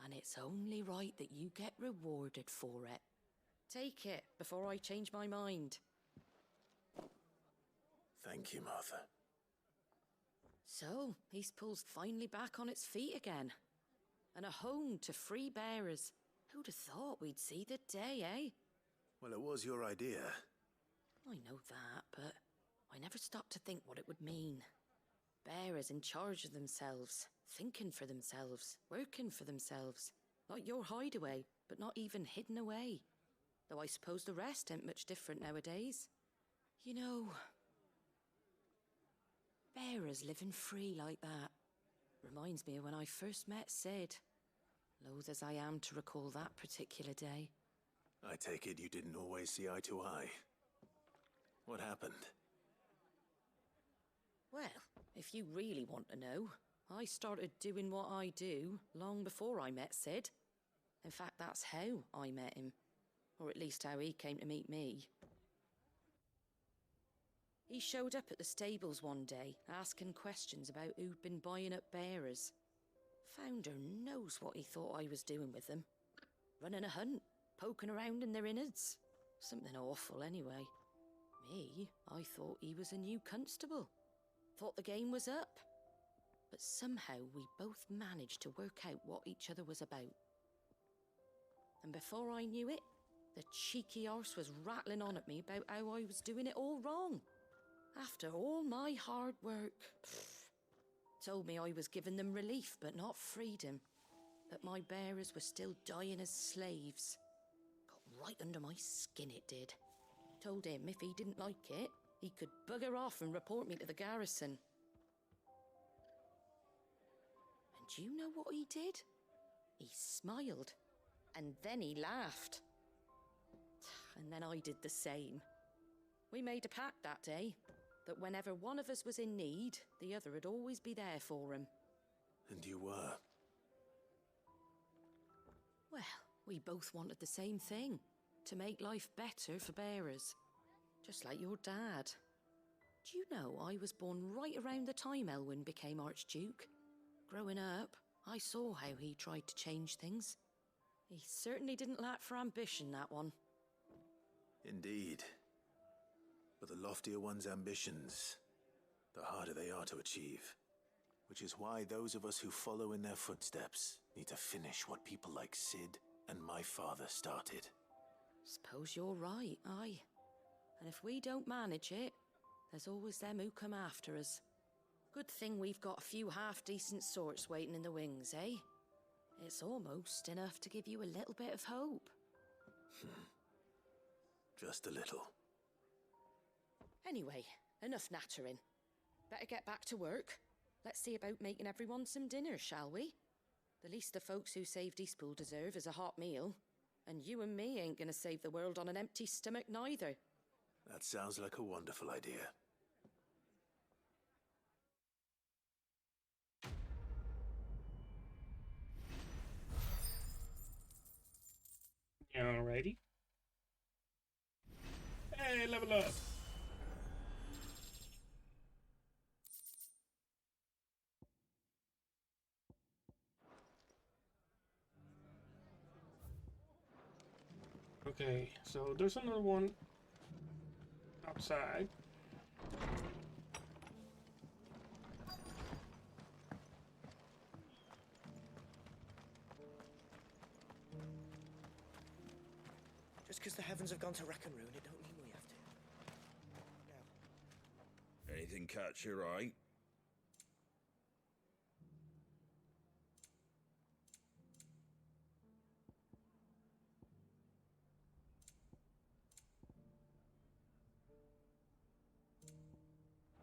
And it's only right that you get rewarded for it. Take it before I change my mind. Thank you, Martha. So, Eastpool's finally back on its feet again. And a home to free bearers. Who'd have thought we'd see the day, eh? Well, it was your idea. I know that, but I never stopped to think what it would mean. Bearers in charge of themselves, thinking for themselves, working for themselves. Like your hideaway, but not even hidden away. Though I suppose the rest ain't much different nowadays. You know, bearers living free like that reminds me of when I first met Sid. Loath as I am to recall that particular day. I take it you didn't always see eye to eye. What happened? Well, if you really want to know, I started doing what I do long before I met Sid. In fact, that's how I met him. Or at least how he came to meet me. He showed up at the stables one day, asking questions about who'd been buying up bearers. Founder knows what he thought I was doing with them. Running a hunt, poking around in their innards. Something awful anyway. Me, I thought he was a new constable. Thought the game was up. But somehow we both managed to work out what each other was about. And before I knew it, the cheeky arse was rattling on at me about how I was doing it all wrong. After all my hard work. Told me I was giving them relief, but not freedom. That my bearers were still dying as slaves. Got right under my skin, it did. Told him if he didn't like it, he could bugger off and report me to the garrison. And do you know what he did? He smiled. And then he laughed. And then I did the same. We made a pact that day, that whenever one of us was in need, the other would always be there for him. And you were? Well, we both wanted the same thing. To make life better for bearers. Just like your dad. Do you know I was born right around the time Elwyn became Archduke? Growing up, I saw how he tried to change things. He certainly didn't lack for ambition, that one. Indeed. But the loftier one's ambitions, the harder they are to achieve. Which is why those of us who follow in their footsteps need to finish what people like Sid and my father started. Suppose you're right, aye. And if we don't manage it, there's always them who come after us. Good thing we've got a few half-decent sorts waiting in the wings, eh? It's almost enough to give you a little bit of hope. Just a little. Anyway, enough nattering. Better get back to work. Let's see about making everyone some dinner, shall we? The least the folks who saved Eastpool deserve is a hot meal. And you and me ain't gonna save the world on an empty stomach neither. That sounds like a wonderful idea. Alrighty. Hey, level up! Okay, so there's another one outside. Just because the heavens have gone to rack and ruin, it don't mean we have to. Now. Anything catch your eye?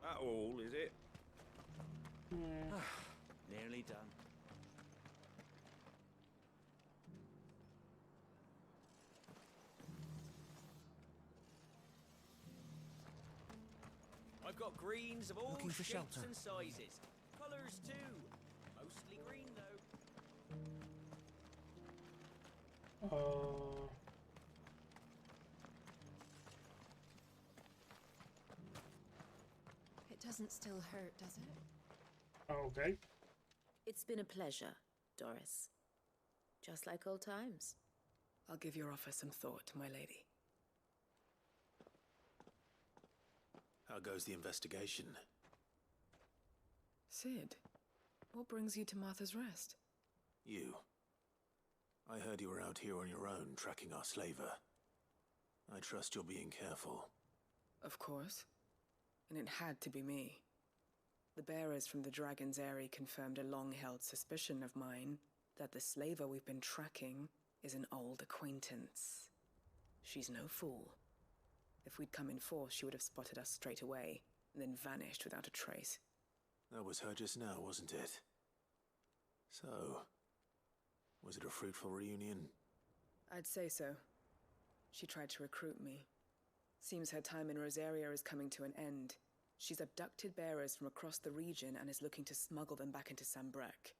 That all, is it? Nearly done. I've got greens of all Looking for shapes shelter. and sizes. Colours too. Mostly green though. It doesn't still hurt, does it? Okay. It's been a pleasure, Doris. Just like old times. I'll give your offer some thought, my lady. How goes the investigation? Sid, what brings you to Martha's Rest? You. I heard you were out here on your own, tracking our slaver. I trust you're being careful. Of course. And it had to be me. The bearers from the Dragon's Eyrie confirmed a long-held suspicion of mine that the slaver we've been tracking is an old acquaintance. She's no fool. If we'd come in force, she would have spotted us straight away, and then vanished without a trace. That was her just now, wasn't it? So, was it a fruitful reunion? I'd say so. She tried to recruit me. Seems her time in Rosaria is coming to an end. She's abducted bearers from across the region and is looking to smuggle them back into Sambrek.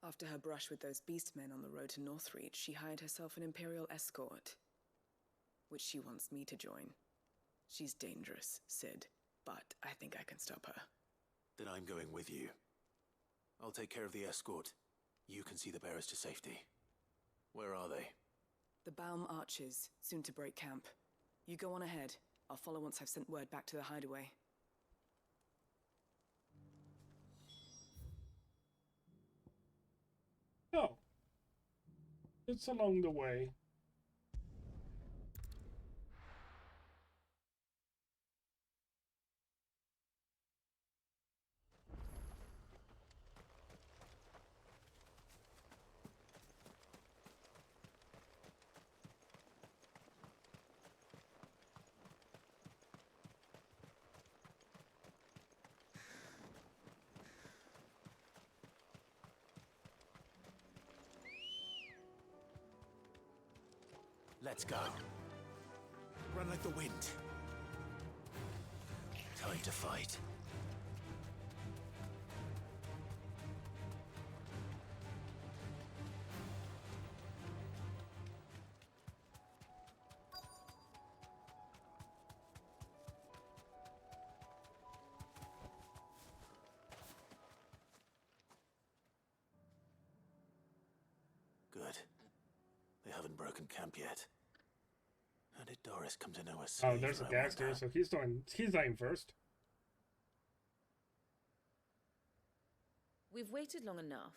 After her brush with those beastmen on the road to Northreach, she hired herself an Imperial escort, which she wants me to join. She's dangerous, Sid, but I think I can stop her. Then I'm going with you. I'll take care of the escort. You can see the bearers to safety. Where are they? The Baum Archers, soon to break camp. You go on ahead. I'll follow once I've sent word back to the hideaway. Oh. It's along the way. Let's go. Run like the wind. Time to fight. Good. They haven't broken camp yet. How did Doris come to know us? Oh, there's a gangster, so he's dying first. We've waited long enough.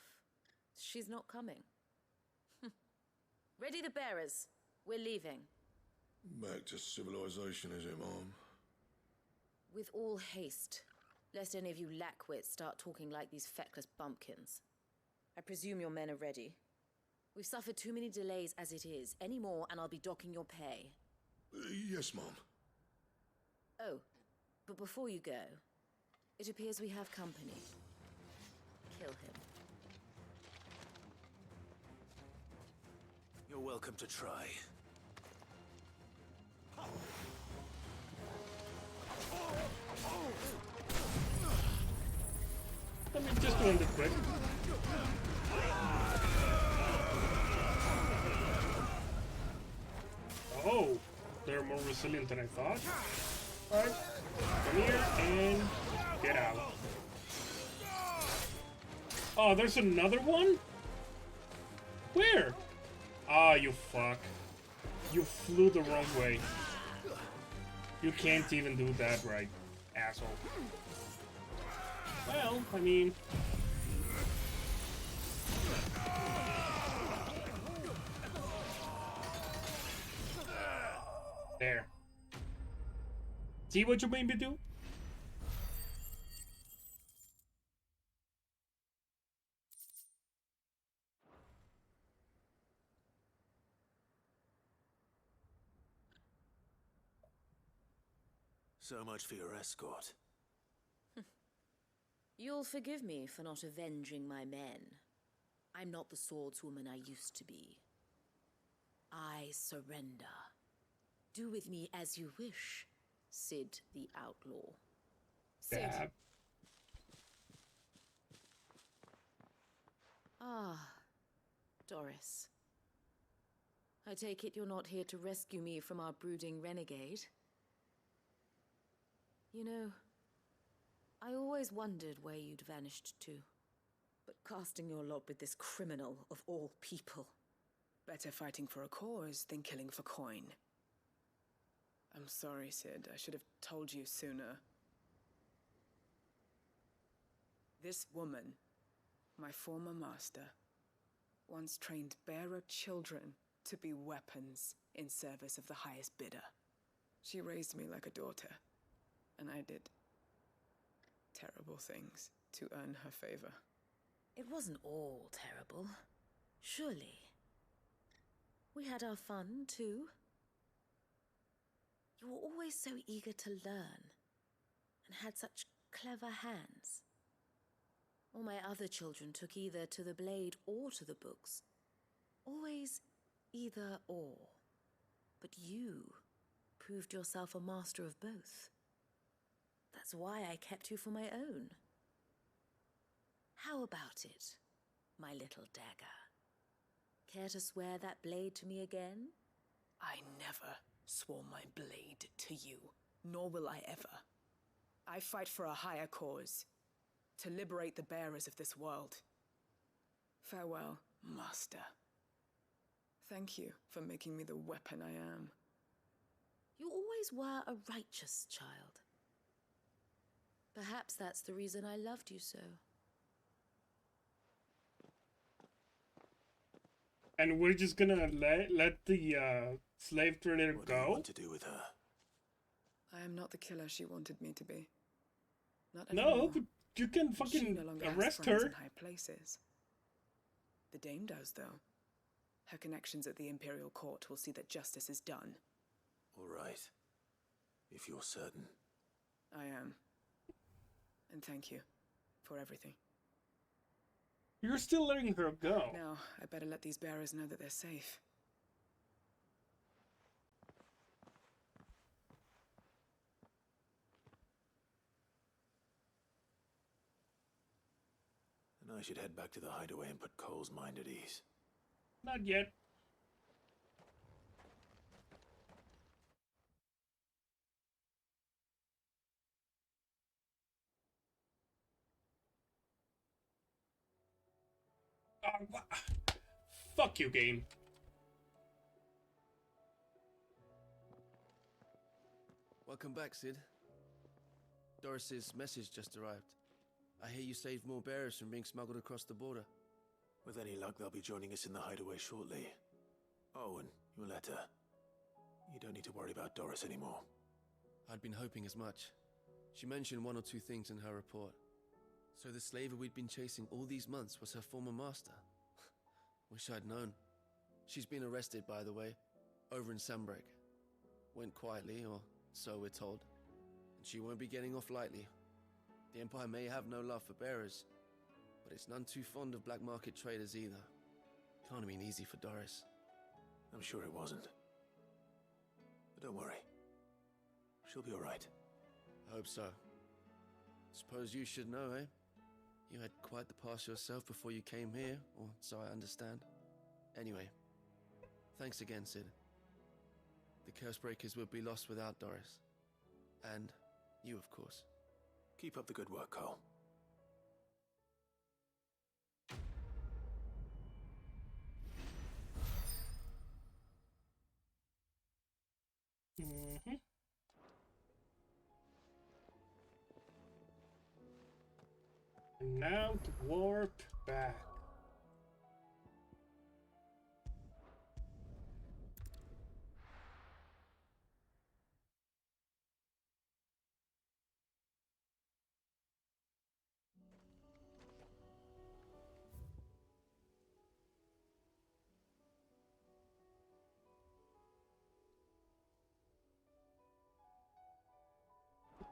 She's not coming. Ready the bearers. We're leaving. Back to civilization, is it, Mom? With all haste, lest any of you lackwits start talking like these feckless bumpkins. I presume your men are ready. We've suffered too many delays as it is. Any more and I'll be docking your pay. Yes, Mom. Oh, but before you go, it appears we have company. Kill him. You're welcome to try. Let me just do it quick. Oh, they're more resilient than I thought. Alright, come here and get out. Oh, there's another one? Where? Ah, you fuck. You flew the wrong way. You can't even do that right, asshole. Well, I mean... There. See what you made me do? So much for your escort. You'll forgive me for not avenging my men. I'm not the swordswoman I used to be. I surrender. Do with me as you wish, Sid the Outlaw. Sid. Yeah. Ah, Doris. I take it you're not here to rescue me from our brooding renegade? You know, I always wondered where you'd vanished to. But casting your lot with this criminal of all people... Better fighting for a cause than killing for coin. I'm sorry, Sid. I should have told you sooner. This woman, my former master, once trained bearer children to be weapons in service of the highest bidder. She raised me like a daughter, and I did terrible things to earn her favor. It wasn't all terrible, surely. We had our fun, too. You were always so eager to learn, and had such clever hands. All my other children took either to the blade or to the books. Always either or. But you proved yourself a master of both. That's why I kept you for my own. How about it, my little dagger? Care to swear that blade to me again? I never swore my blade to you, nor will I ever. I fight for a higher cause, to liberate the bearers of this world. Farewell, Master. Thank you for making me the weapon I am. You always were a righteous child. Perhaps that's the reason I loved you so. And we're just gonna let the slave trader go? What do you want to do with her? I am not the killer she wanted me to be. Not anymore. No, but you can fucking she no longer arrest has friends her. in high places. The dame does, though. Her connections at the Imperial Court will see that justice is done. All right. If you're certain. I am. And thank you for everything. You're still letting her go. Now, I better let these bearers know that they're safe. And I should head back to the hideaway and put Cole's mind at ease. Not yet. Fuck you, game. Welcome back, Sid. Doris's message just arrived. I hear you saved more bearers from being smuggled across the border. With any luck, they'll be joining us in the hideaway shortly. Oh, and your letter. You don't need to worry about Doris anymore. I'd been hoping as much. She mentioned one or two things in her report. So the slaver we'd been chasing all these months was her former master. Wish I'd known. She's been arrested, by the way, over in Sandbreak. Went quietly, or so we're told. And she won't be getting off lightly. The Empire may have no love for bearers, but it's none too fond of black market traders either. Can't have been easy for Doris. I'm sure it wasn't. But don't worry. She'll be all right. I hope so. Suppose you should know, eh? You had quite the past yourself before you came here, or so I understand. Anyway, thanks again, Sid. The Cursebreakers would be lost without Doris. And you, of course. Keep up the good work, Cole. Mm-hmm. And now to warp back.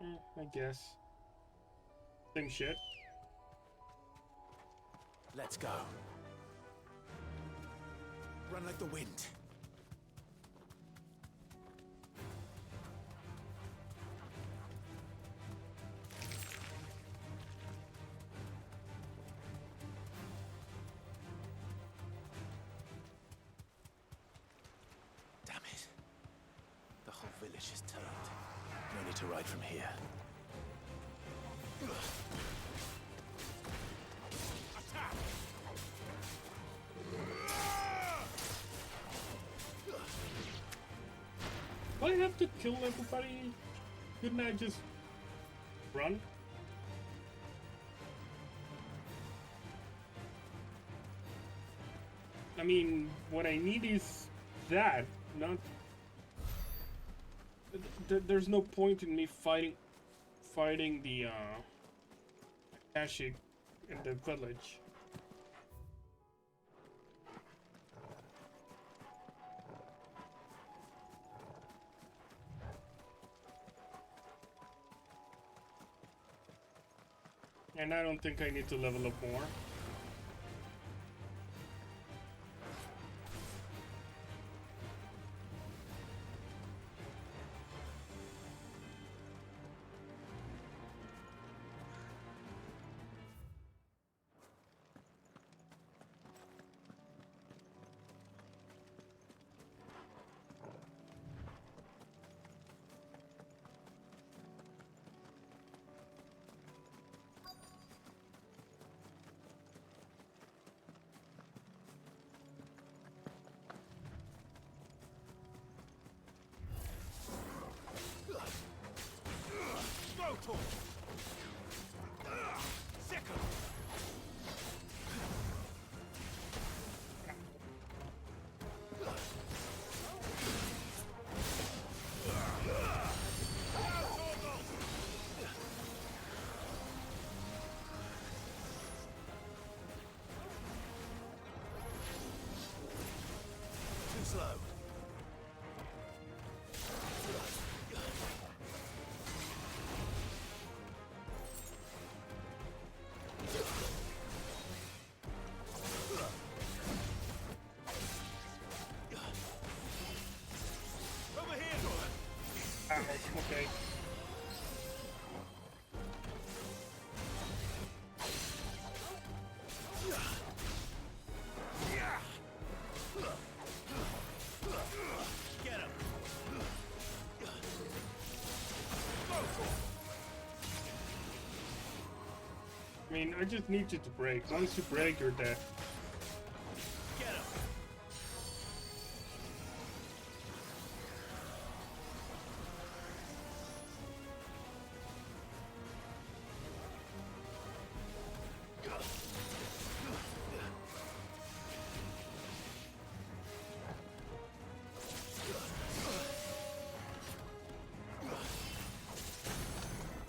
I guess. Same shit. Let's go. Run like the wind. Damn it. The whole village is turned. No need to ride from here. Do I have to kill everybody? Couldn't I just run? I mean, what I need is that, not... There's no point in me fighting the, Akashi in the village. And I don't think I need to level up more. Too slow. Over here! Okay. Get him! I mean, I just need you to break. Once you break, you're dead. Get him!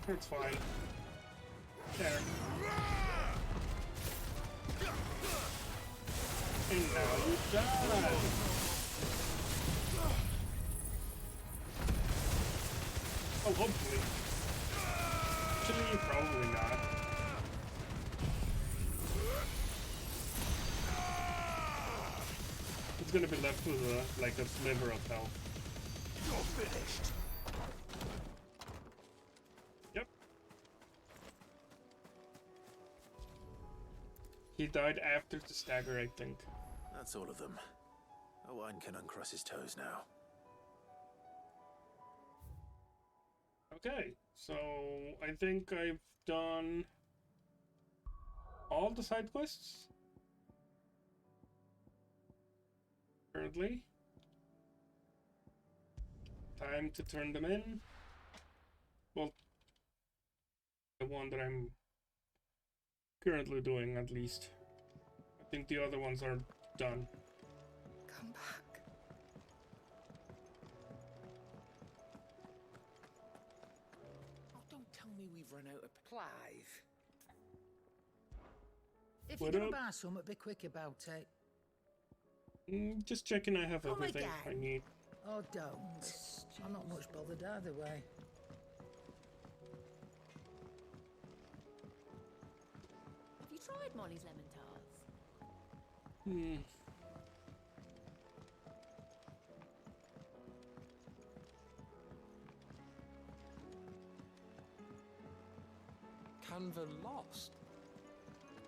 It's fine. There. And now you die. Oh, hopefully. Actually, probably not. It's gonna be left with like a sliver of health. You're finished! Yep. He died after the stagger, I think. That's all of them. Owen can uncross his toes now. Okay, so I think I've done all the side quests currently. Time to turn them in. Well, the one that I'm currently doing, at least. I think the other ones are done. Come back. Oh, don't tell me we've run out of Clive. If What you're gonna up? buy something, be quick about it. Just checking I have Come everything again. I need. Oh, don't. I'm not much bothered either way. tried Molly's lemon tarts? Hmm. Canva lost.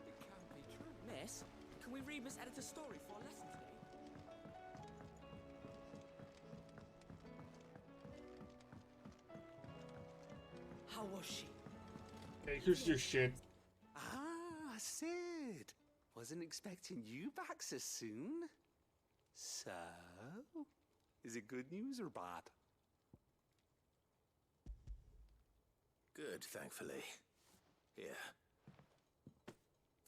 It can't be true. Miss, can we read Miss Editor's story for our lesson today? How was she? Okay, here's your shit. Ah, Sid. Wasn't expecting you back so soon. So, is it good news or bad? Good, thankfully. Here.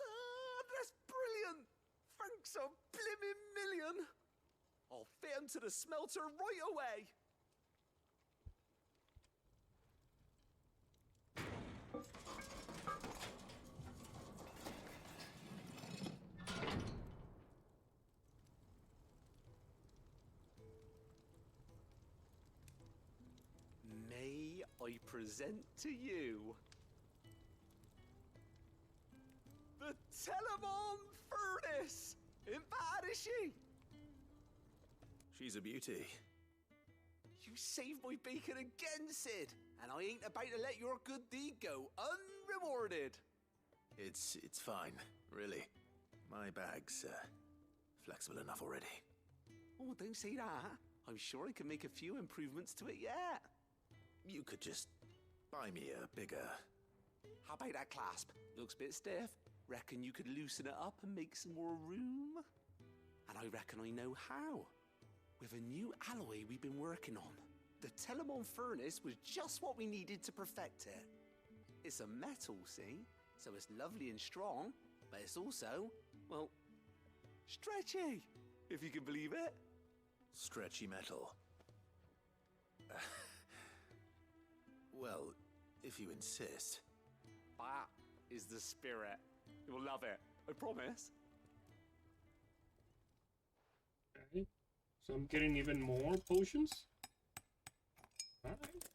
Ah, that's brilliant! Thanks a blimmin' million! I'll fit 'em to the smelter right away! May I present to you the Telemon Furnace! Ain't bad, is she? She's a beauty. You saved my bacon again, Sid, and I ain't about to let your good deed go unrewarded. It's fine, really. My bag's flexible enough already. Oh, don't say that. I'm sure I can make a few improvements to it yet. You could just buy me a bigger... How about that clasp? Looks a bit stiff. Reckon you could loosen it up and make some more room? And I reckon I know how. With a new alloy we've been working on. The Telemon Furnace was just what we needed to perfect it. It's a metal, see? So it's lovely and strong, but it's also, well, stretchy, if you can believe it. Stretchy metal. Well, if you insist. That is the spirit. You'll love it, I promise. Okay. So I'm getting even more potions? Alright.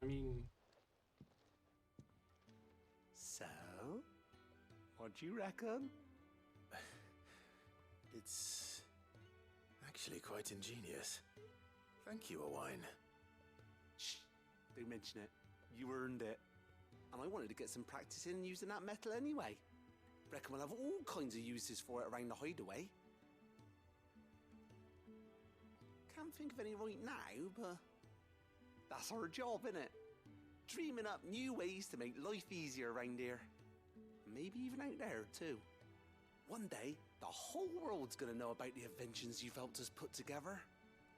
I mean... So, what do you reckon? It's actually quite ingenious. Thank you, Owain. Shh, don't mention it. You earned it. And I wanted to get some practice in using that metal anyway. Reckon we'll have all kinds of uses for it around the hideaway. Can't think of any right now, but that's our job, innit? Dreaming up new ways to make life easier around here. Maybe even out there, too. One day, the whole world's gonna know about the inventions you've helped us put together.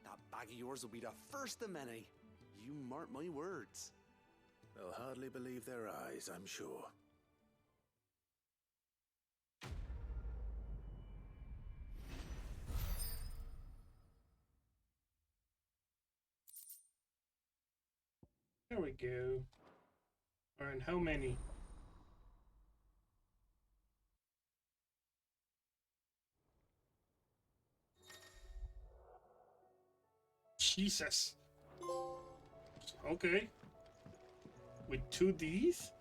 That bag of yours will be the first of many. You mark my words. They'll hardly believe their eyes, I'm sure. There we go. And how many? Jesus. Okay. With 2 Ds?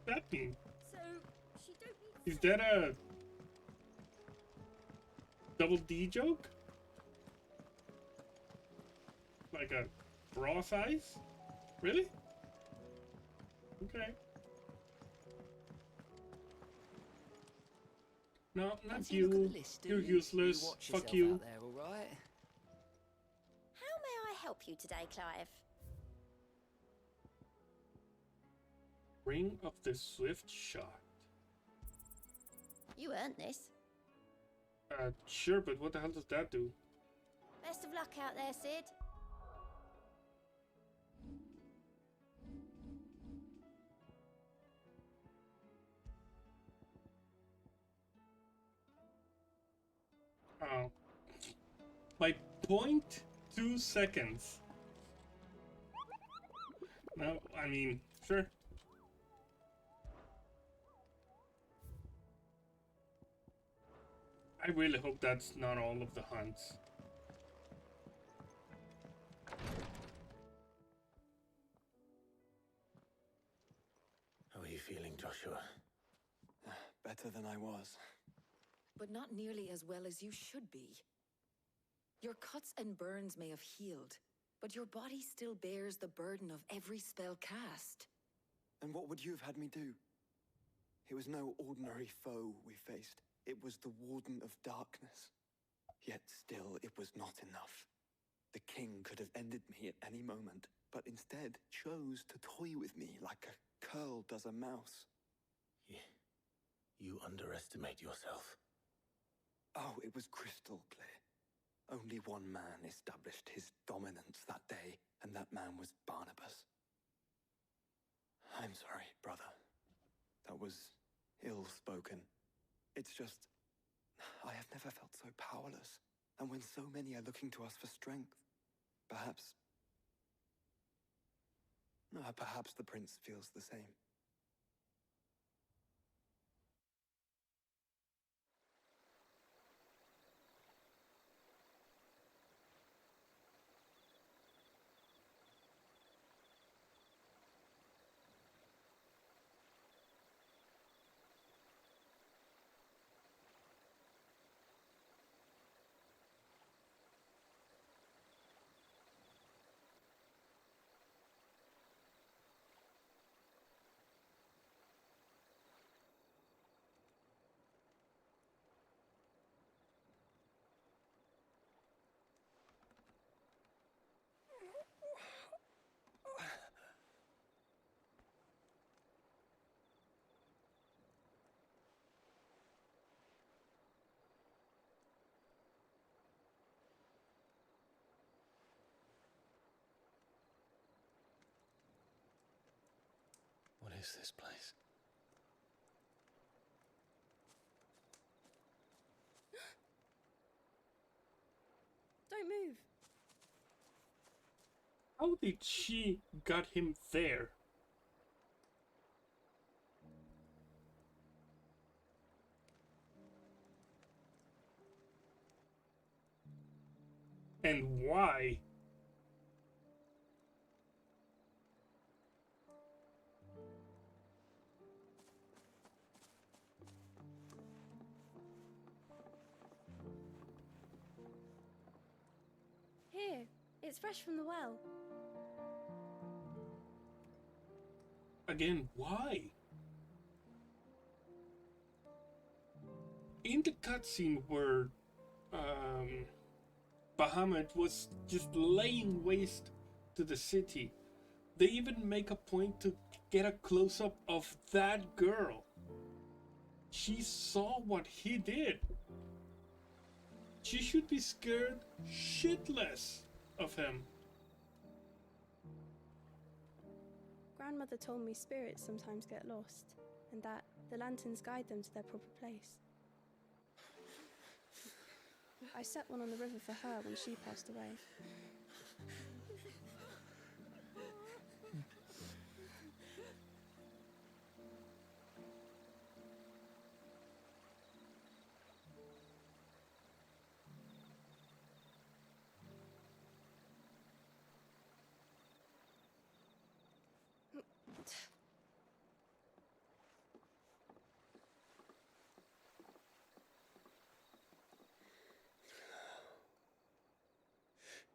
That mean? So, she don't need... Is that a double D joke? Like a bra size? Really? Okay. No, not you. You're useless. Fuck you. Out there, all right? How may I help you today, Clive? Ring of the Swift Shot. You earned this. Sure, but what the hell does that do? Best of luck out there, Sid. Oh. By 0.2 seconds. No, I mean, sure. I really hope that's not all of the hunts. feeling, Joshua? Better than I was. But not nearly as well as you should be. Your cuts and burns may have healed, but your body still bears the burden of every spell cast. And what would you have had me do? It was no ordinary foe we faced. It was the Warden of Darkness. Yet still, it was not enough. The king could have ended me at any moment, but instead chose to toy with me like a curl does a mouse. You underestimate yourself. Oh, it was crystal clear. Only one man established his dominance that day, and that man was Barnabas. I'm sorry, brother. That was ill-spoken. It's just, I have never felt so powerless. And when so many are looking to us for strength, perhaps the prince feels the same. What is this place? Don't move. How did she got him there? And why? Here, it's fresh from the well. Again, why? In the cutscene where Bahamut was just laying waste to the city, they even make a point to get a close-up of that girl. She saw what he did. She should be scared shitless of him. Grandmother told me spirits sometimes get lost, and that the lanterns guide them to their proper place. I set one on the river for her when she passed away.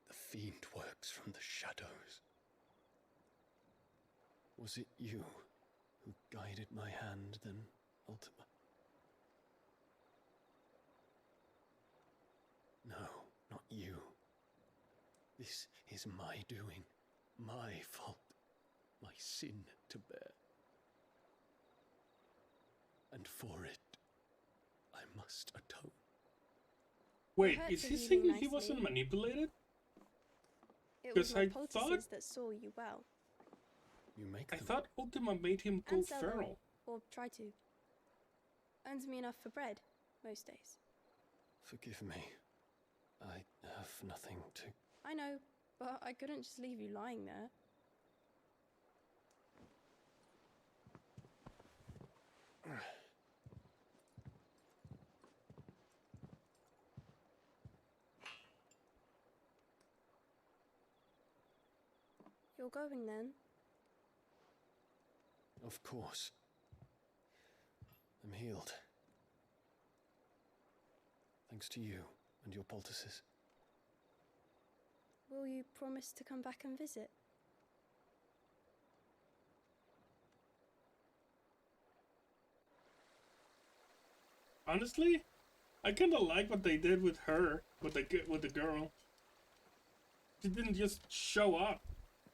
The fiend works from the shadows. Was it you who guided my hand then, Ultima? No, not you. This is my doing, my fault, my sin to bear. And for it, I must atone. Wait, is he saying he wasn't manipulated? It was my I poultices that saw you well. You make I thought Ultima made him go And sell them, feral. or try to. Earns me enough for bread, most days. Forgive me. I have nothing to... I know, but I couldn't just leave you lying there. You're going then? Of course. I'm healed. Thanks to you and your poultices. Will you promise to come back and visit? Honestly, I kind of like what they did with her, with the girl. She didn't just show up.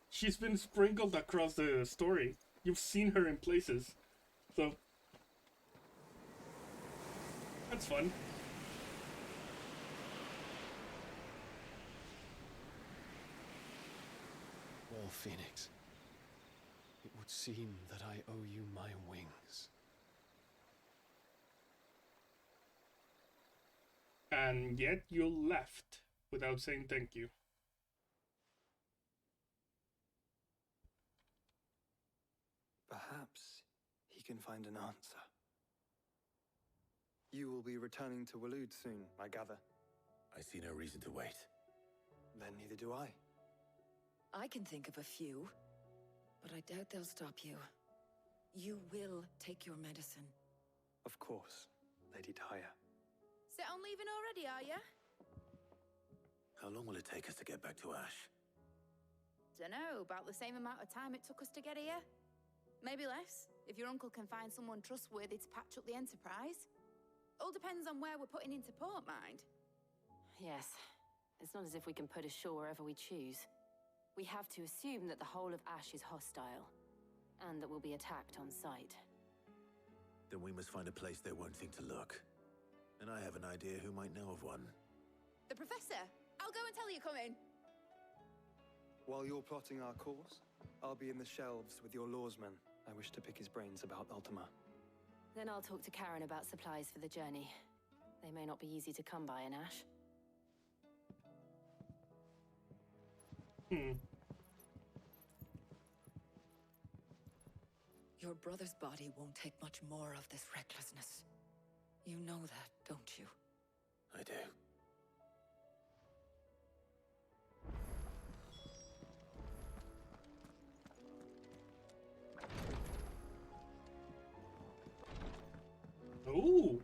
She's been sprinkled across the story. You've seen her in places. So that's fun. Well, Phoenix, it would seem that I owe you my wings. And yet you left without saying thank you. Perhaps he can find an answer. You will be returning to Waloed soon, I gather. I see no reason to wait. Then neither do I. I can think of a few, but I doubt they'll stop you. You will take your medicine. Of course, Lady Daya. Set on leaving already, are ya? How long will it take us to get back to Ash? Dunno, about the same amount of time it took us to get here. Maybe less, if your uncle can find someone trustworthy to patch up the Enterprise. All depends on where we're putting into port, mind. Yes. It's not as if we can put ashore wherever we choose. We have to assume that the whole of Ash is hostile, and that we'll be attacked on sight. Then we must find a place they won't think to look. And I have an idea who might know of one. The Professor! I'll go and tell you coming! While you're plotting our course, I'll be in the shelves with your lawsman. I wish to pick his brains about Ultima. Then I'll talk to Karen about supplies for the journey. They may not be easy to come by in Ash. Your brother's body won't take much more of this recklessness. You know that, don't you? I do. Ooh.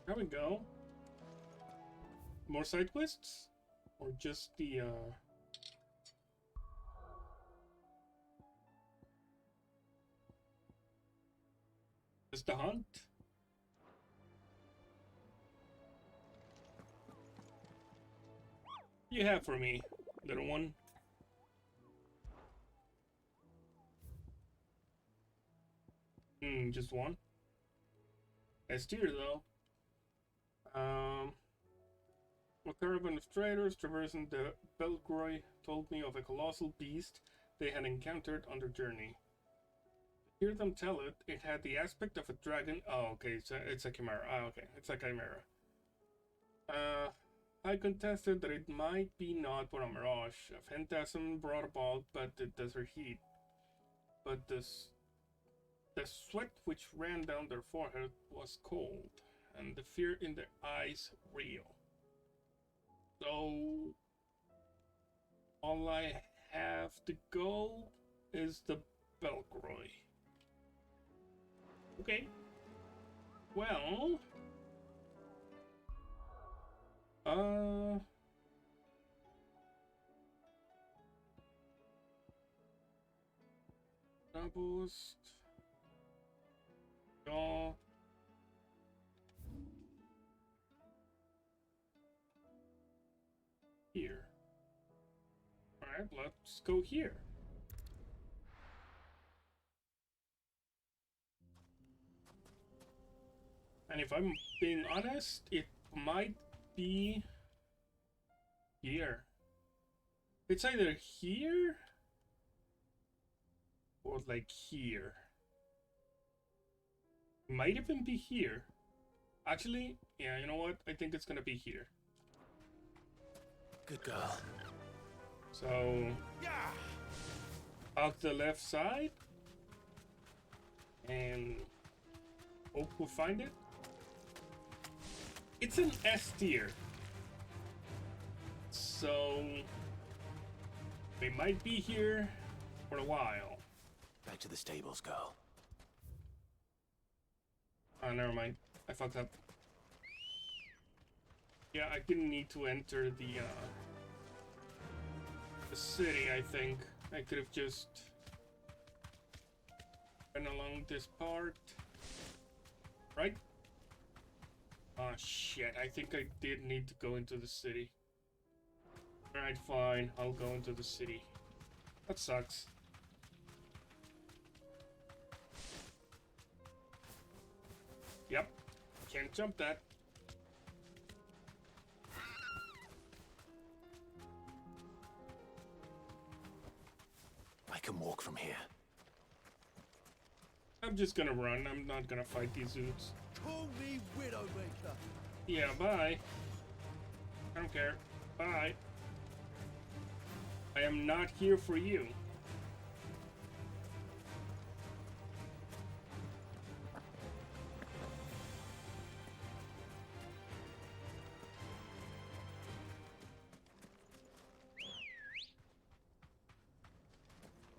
There we go. More side quests? Or just the just the hunt? What do you have for me, little one? Just one. S tier though. A caravan of traders traversing the Belgroy told me of a colossal beast they had encountered on their journey. To hear them tell it, it had the aspect of a dragon. Oh, okay, it's a chimera. Ah, okay, it's a chimera. I contested that it might be not but a mirage, a phantasm brought about by the desert heat. But the sweat which ran down their forehead was cold, and the fear in their eyes real. So all I have to go is the Belgroy. Okay. Well, boost. Go. Here. Alright, let's go here. And if I'm being honest, it might be here. It's either here or like here. It might even be here. Actually, yeah, you know what? I think it's gonna be here. Good girl. So, out the left side, and hope we'll find it. It's an S tier, so we might be here for a while. Back to the stables, girl. Oh, never mind. I fucked up. Yeah, I didn't need to enter the city, I think. I could have just went along this part. Right? Oh shit, I think I did need to go into the city. Alright, fine. I'll go into the city. That sucks. Yep. Can't jump that. I can walk from here. I'm just gonna run. I'm not gonna fight these dudes. Call me Widowmaker. Yeah, bye. I don't care. Bye. I am not here for you.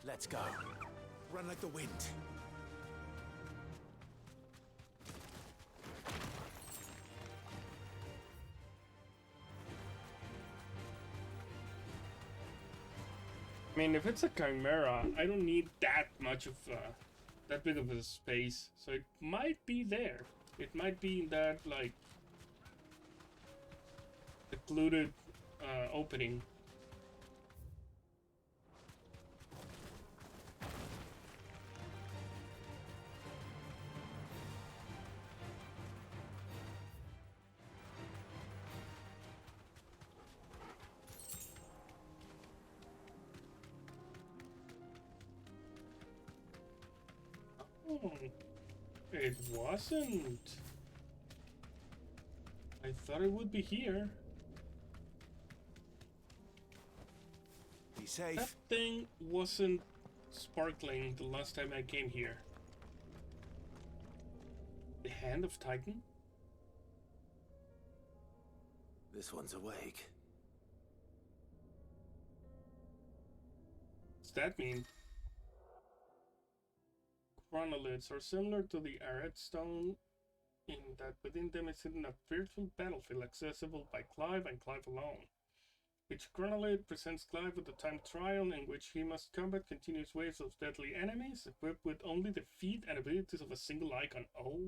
Let's go. Run like the wind. I mean, if it's a chimera, I don't need that much of that big of a space, so it might be there. It might be in that like secluded opening. Oh, it wasn't. I thought it would be here. Be safe. That thing wasn't sparkling the last time I came here. The Hand of Titan? This one's awake. What's that mean? Chronoliths are similar to the Arid Stone in that within them is hidden a virtual battlefield accessible by Clive and Clive alone. Each chronolith presents Clive with a time trial in which he must combat continuous waves of deadly enemies, equipped with only the feat and abilities of a single icon. Oh.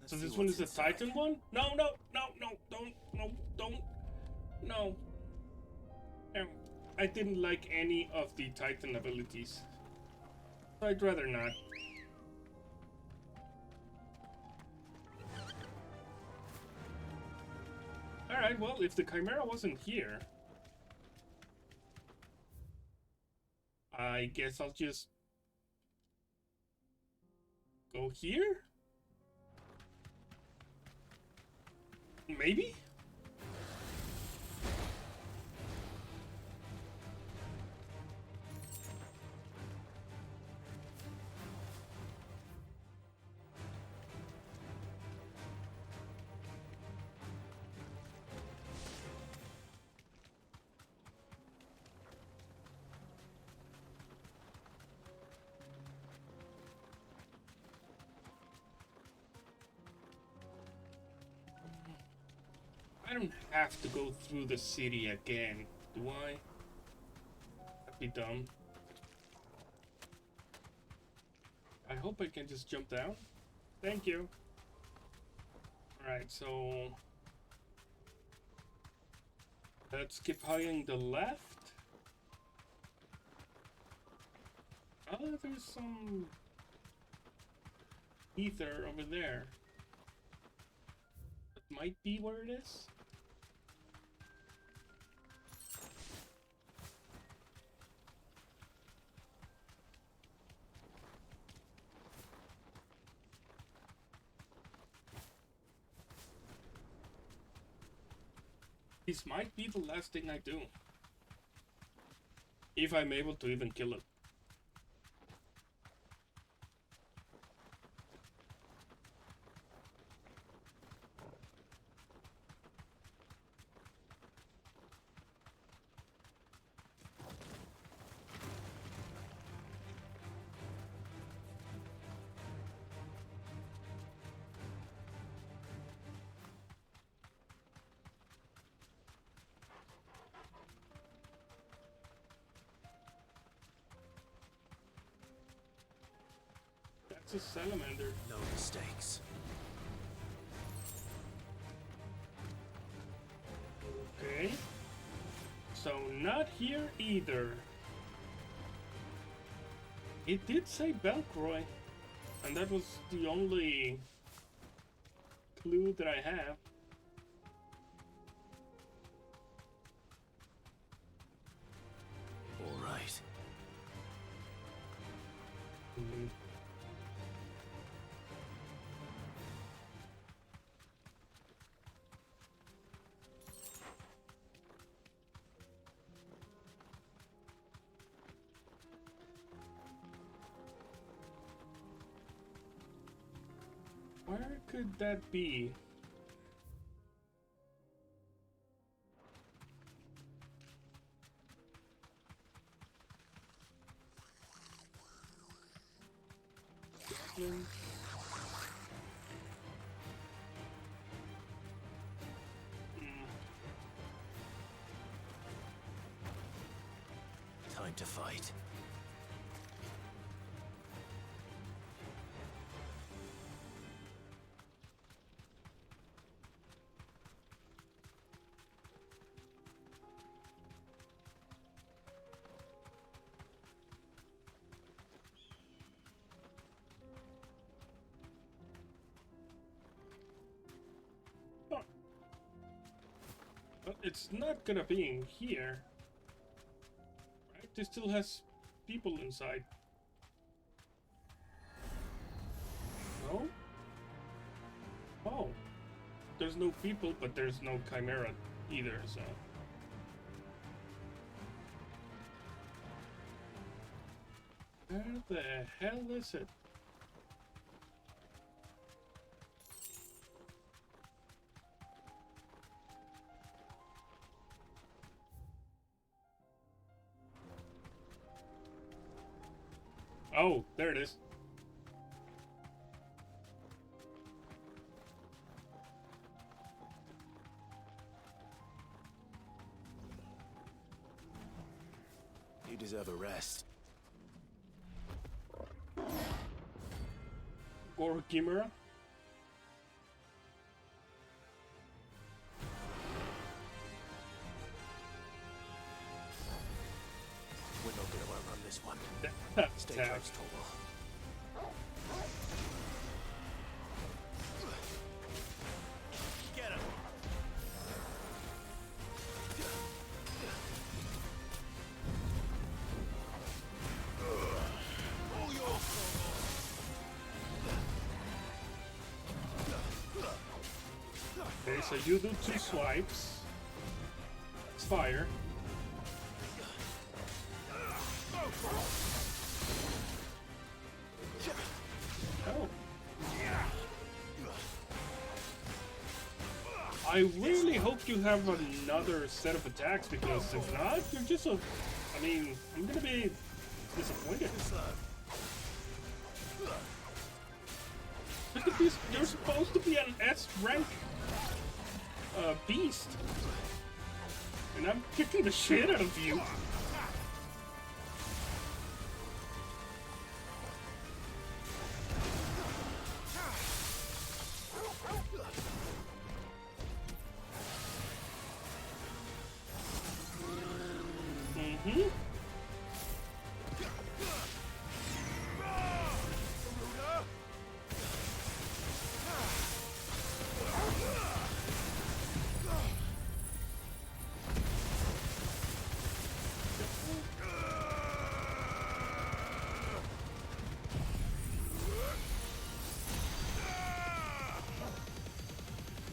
So this one is a Titan one? No, no, no, no, don't. No. I didn't like any of the Titan abilities. I'd rather not. Alright, well, if the Chimera wasn't here, I guess I'll just go here? Maybe? I don't have to go through the city again, do I? That'd be dumb. I hope I can just jump down. Thank you. Alright, so let's keep hugging the left. Oh, there's some ether over there. That might be where it is. This might be the last thing I do. If I'm able to even kill it. It's a salamander. No mistakes. Okay. So not here either. It did say Belcroy, and that was the only clue that I have. All right. Where could that be? Time to fight. But it's not gonna be in here. Right? This still has people inside. No? Oh. There's no people, but there's no chimera either, so. Where the hell is it? Oh, there it is. You deserve a rest. Or chimera? We're not gonna outrun this one. Stay Attack. close, Torval. Get him! Okay, so you do 2 swipes. It's fire. Oh. I really hope you have another set of attacks, because if not, you're just a... I mean, I'm gonna be disappointed. Look at this, you're supposed to be an S rank beast. And I'm kicking the shit out of you.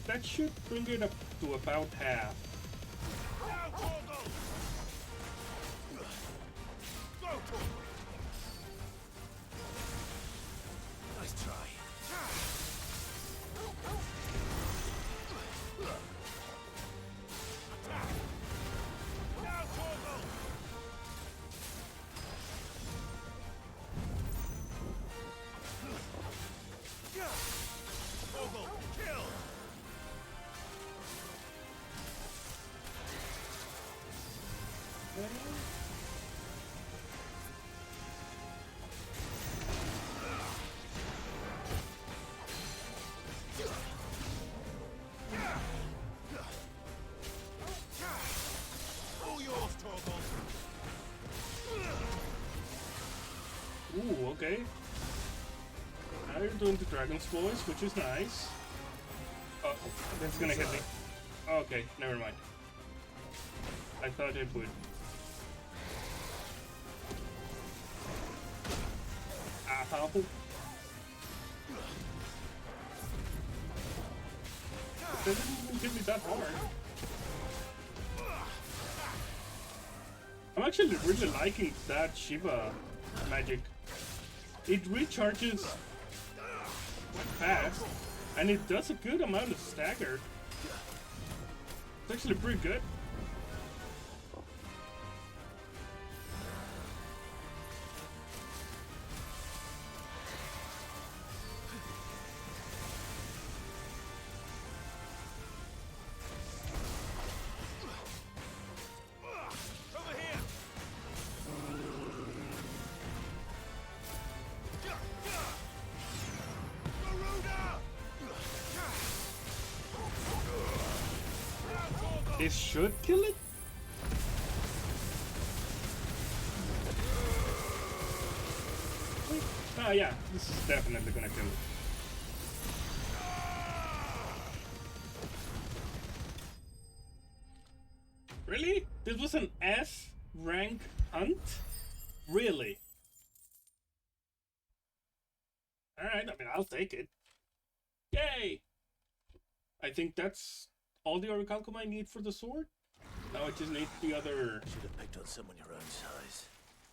That should bring it up to about half. Nice try. Ooh, okay. Now you're doing the dragon's voice, which is nice. Oh, that's gonna hit me. Okay, never mind. I thought it would. Ow. That didn't even hit me that hard. I'm actually really liking that Shiva magic. It recharges quite fast, and it does a good amount of stagger. It's actually pretty good. This should kill it? Oh yeah, this is definitely gonna kill it. Really? This was an S rank hunt? Really? Alright, I mean, I'll take it. Yay! I think that's all the orichalcum I need for the sword. Now I just need the other... Should have picked on someone your own size.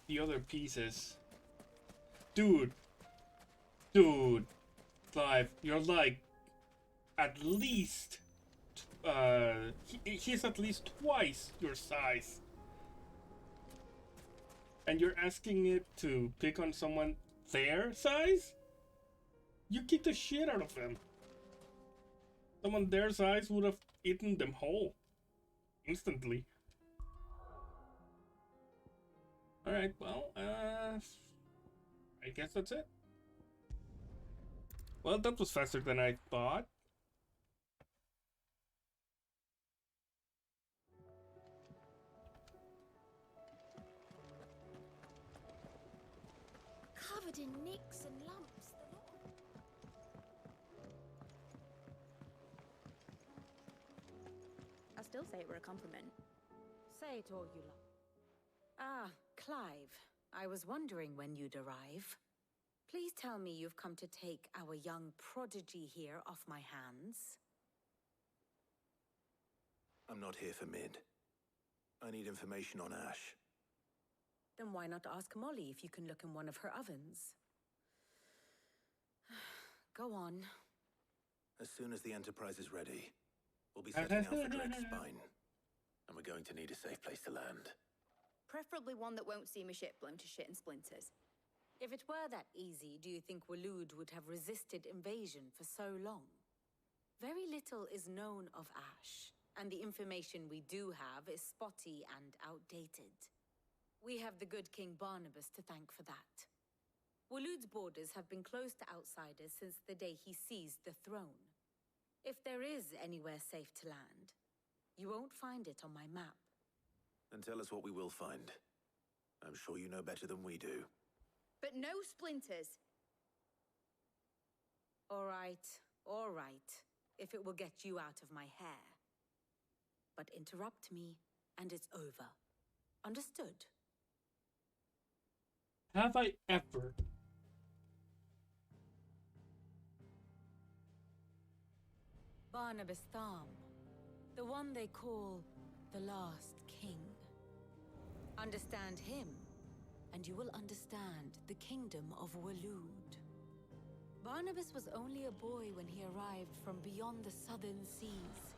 The other pieces. Dude, Clive, you're like at least he's at least twice your size, and you're asking it to pick on someone their size? You kick the shit out of them. Someone their size would have eaten them whole instantly. All right, well, I guess that's it. Well, that was faster than I thought. Covered in nicks and lumps. I still say it were a compliment. Say it all you like. Ah, Clive. I was wondering when you'd arrive. Please tell me you've come to take our young prodigy here off my hands. I'm not here for Mid. I need information on Ash. Then why not ask Molly if you can look in one of her ovens? Go on. As soon as the Enterprise is ready, we'll be setting out for Dread Spine. And we're going to need a safe place to land. Preferably one that won't see my ship blown to shit and splinters. If it were that easy, do you think Waloed would have resisted invasion for so long? Very little is known of Ash, and the information we do have is spotty and outdated. We have the good King Barnabas to thank for that. Waloed's borders have been closed to outsiders since the day he seized the throne. If there is anywhere safe to land, you won't find it on my map. Then tell us what we will find. I'm sure you know better than we do. But no splinters. All right, if it will get you out of my hair. But interrupt me, and it's over. Understood? Have I ever? Barnabas Thom, the one they call the Last King. Understand him, and you will understand the kingdom of Waloed. Barnabas was only a boy when he arrived from beyond the southern seas,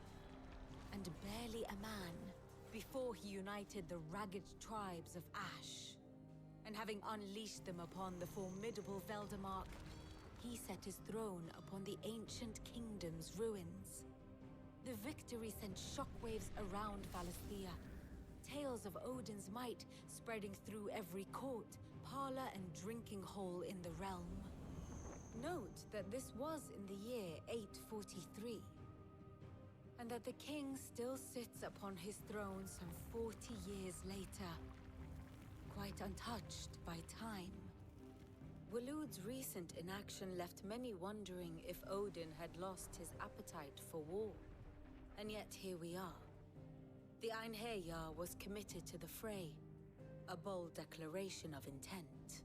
and barely a man before he united the ragged tribes of Ash. And having unleashed them upon the formidable Veldamark, he set his throne upon the ancient kingdom's ruins. The victory sent shockwaves around Valisthea, tales of Odin's might spreading through every court, parlor, and drinking hole in the realm. Note that this was in the year 843, and that the king still sits upon his throne some 40 years later, quite untouched by time. Waloed's recent inaction left many wondering if Odin had lost his appetite for war. And yet here we are. The Einherjar was committed to the fray, a bold declaration of intent.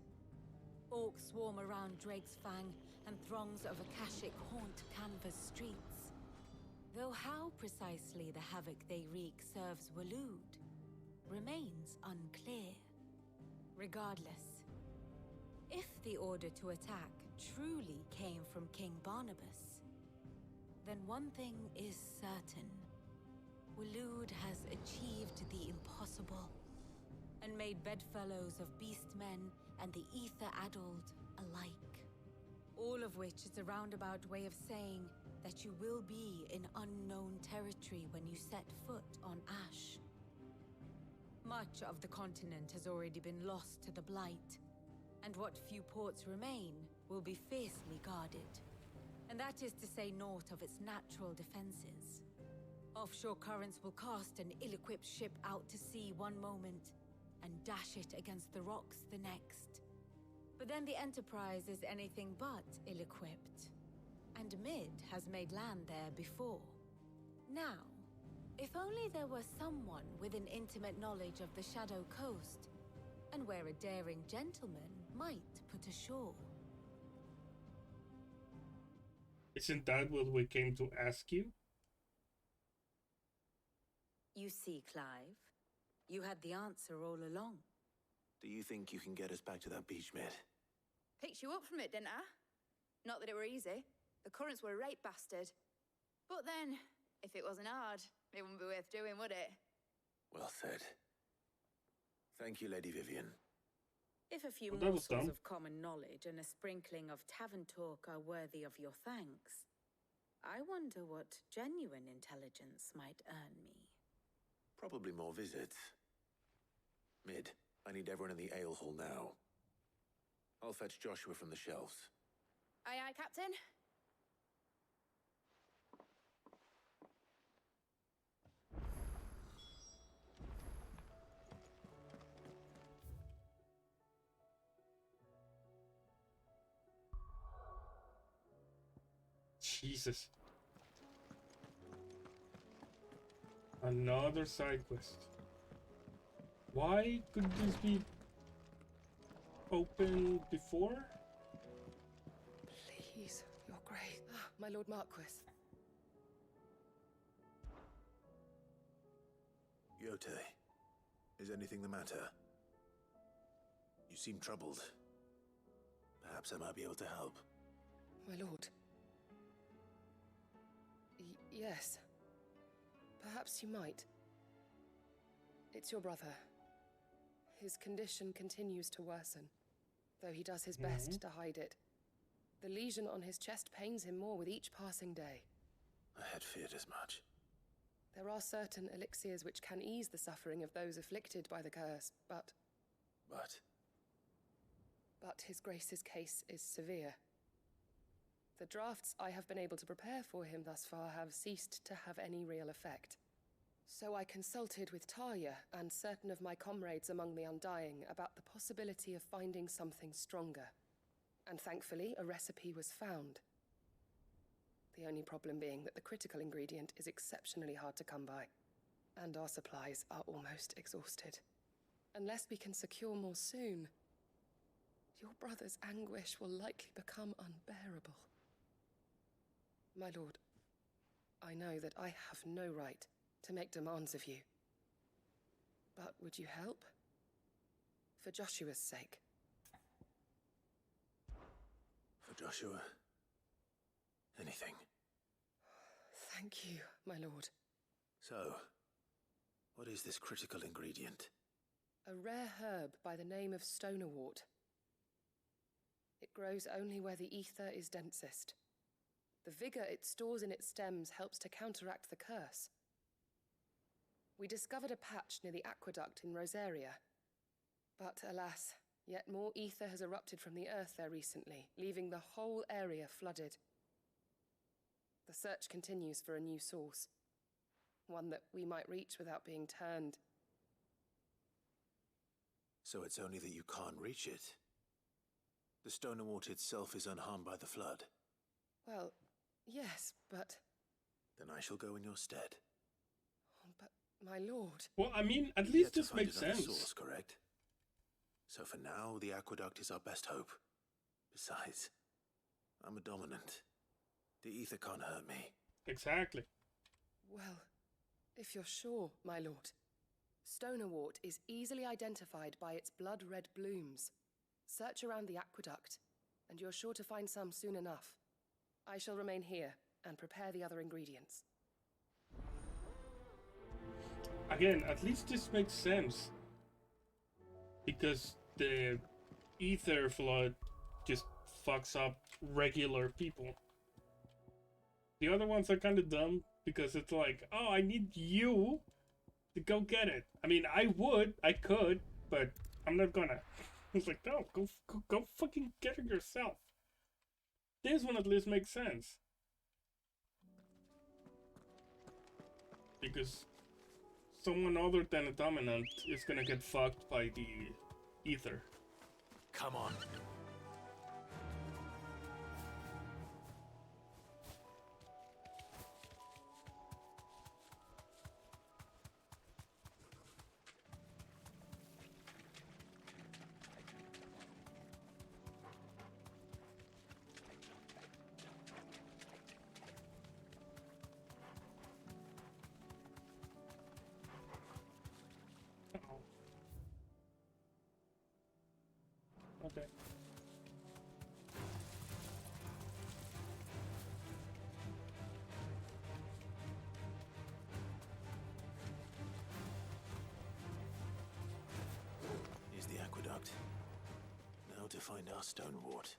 Orcs swarm around Drake's Fang, and throngs of Akashic haunt Canva's streets. Though how precisely the havoc they wreak serves Waloed remains unclear. Regardless, if the order to attack truly came from King Barnabas, then one thing is certain. Waloed has achieved the impossible, and made bedfellows of beastmen and the ether-addled alike. All of which is a roundabout way of saying that you will be in unknown territory when you set foot on Ash. Much of the continent has already been lost to the Blight, and what few ports remain will be fiercely guarded. And that is to say naught of its natural defenses. Offshore currents will cast an ill-equipped ship out to sea one moment, and dash it against the rocks the next. But then the Enterprise is anything but ill-equipped. And Mid has made land there before. Now, if only there were someone with an intimate knowledge of the Shadow Coast, and where a daring gentleman might put ashore. Isn't that what we came to ask you? You see, Clive, you had the answer all along. Do you think you can get us back to that beach, Mid? Picked you up from it, didn't I? Not that it were easy. The currents were a right bastard. But then, if it wasn't hard, it wouldn't be worth doing, would it? Well said. Thank you, Lady Vivian. If a few Well, that was morsels dumb. of common knowledge and a sprinkling of tavern talk are worthy of your thanks, I wonder what genuine intelligence might earn me. Probably more visits. Mid, I need everyone in the ale hall now. I'll fetch Joshua from the shelves. Aye, aye, Captain. Jesus. Another side quest. Why could this be open before? Please, your grace. My Lord Marquis. Yote, is anything the matter? You seem troubled. Perhaps I might be able to help. My lord. Yes. Perhaps you might. It's your brother. His condition continues to worsen, though he does his best to hide it. The lesion on his chest pains him more with each passing day. I had feared as much. There are certain elixirs which can ease the suffering of those afflicted by the curse, but his grace's case is severe. The drafts I have been able to prepare for him thus far have ceased to have any real effect. So I consulted with Tarja and certain of my comrades among the Undying about the possibility of finding something stronger. And thankfully, a recipe was found. The only problem being that the critical ingredient is exceptionally hard to come by, and our supplies are almost exhausted. Unless we can secure more soon, your brother's anguish will likely become unbearable. My lord, I know that I have no right to make demands of you. But would you help? For Joshua's sake. For Joshua, anything. Thank you, my lord. So, what is this critical ingredient? A rare herb by the name of stonerwort. It grows only where the ether is densest. The vigor it stores in its stems helps to counteract the curse. We discovered a patch near the aqueduct in Rosaria. But alas, yet more ether has erupted from the earth there recently, leaving the whole area flooded. The search continues for a new source. One that we might reach without being turned. So it's only that you can't reach it. The The Stoner Water itself is unharmed by the flood. Well, yes, but... Then I shall go in your stead. Oh, but, my lord... Well, I mean, at least this makes sense. Source, correct? So for now, the aqueduct is our best hope. Besides, I'm a dominant. The ether can't hurt me. Exactly. Well, if you're sure, my lord. Stonerwort is easily identified by its blood-red blooms. Search around the aqueduct, and you're sure to find some soon enough. I shall remain here and prepare the other ingredients. Again, at least this makes sense. Because the ether flood just fucks up regular people. The other ones are kind of dumb because it's like, oh, I need you to go get it. I mean, I could, but I'm not gonna. It's like, no, go fucking get it yourself. This one at least makes sense. Because someone other than a dominant is gonna get fucked by the ether. Come on. Okay. Here's the aqueduct. Now to find our stonewort.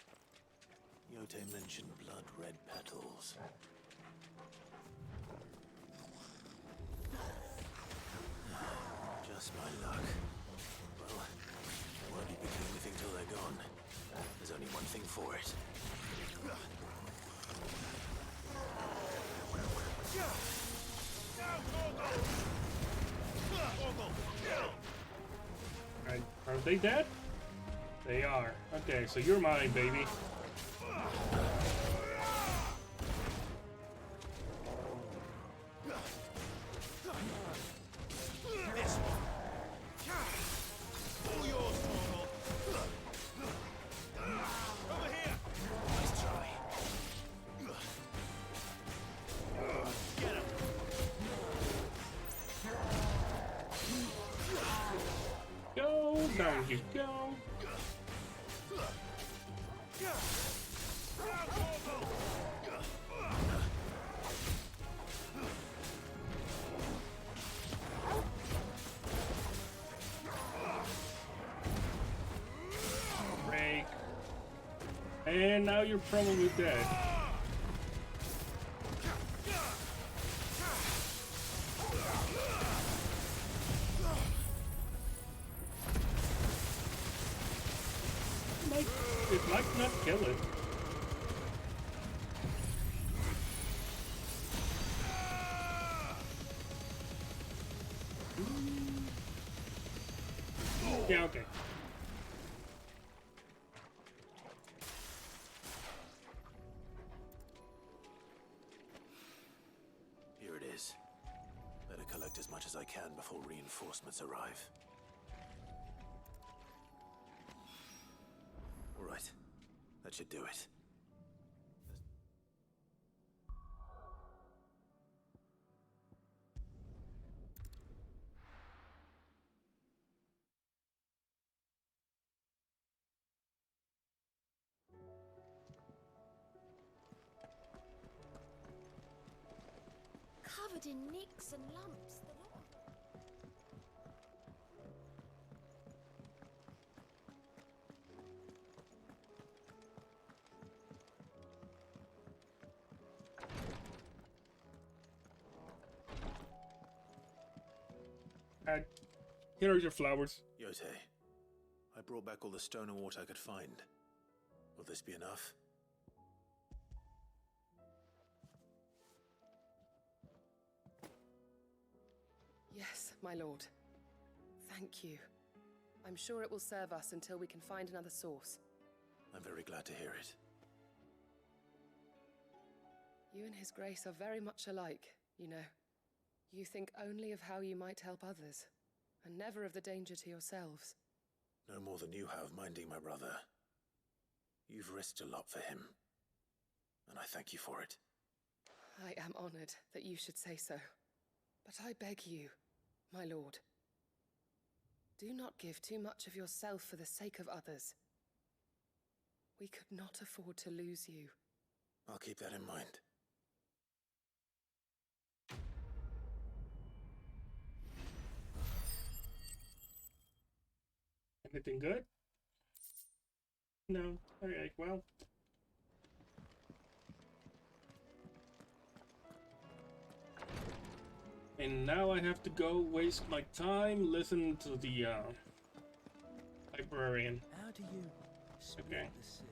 Yote mentioned blood-red petals. Just my luck. Well, they won't be picking anything till they're gone. There's only one thing for it. Are they dead? They are. Okay, so you're mine, baby. Down you go. Break. And now you're probably dead. It might not kill it. Yeah, okay. Here it is. Better collect as much as I can before reinforcements arrive. All right. That should do it. Covered in nicks and lumps. Here are your flowers. Yote, I brought back all the stoner water I could find. Will this be enough? Yes, my lord. Thank you. I'm sure it will serve us until we can find another source. I'm very glad to hear it. You and His Grace are very much alike, you know. You think only of how you might help others, and never of the danger to yourselves. No more than you have minding my brother. You've risked a lot for him, and I thank you for it. I am honored that you should say so. But I beg you, my lord, do not give too much of yourself for the sake of others. We could not afford to lose you. I'll keep that in mind. Anything good? No. Okay, well. And now I have to go waste my time listen to the librarian. How do you split Okay. the sea?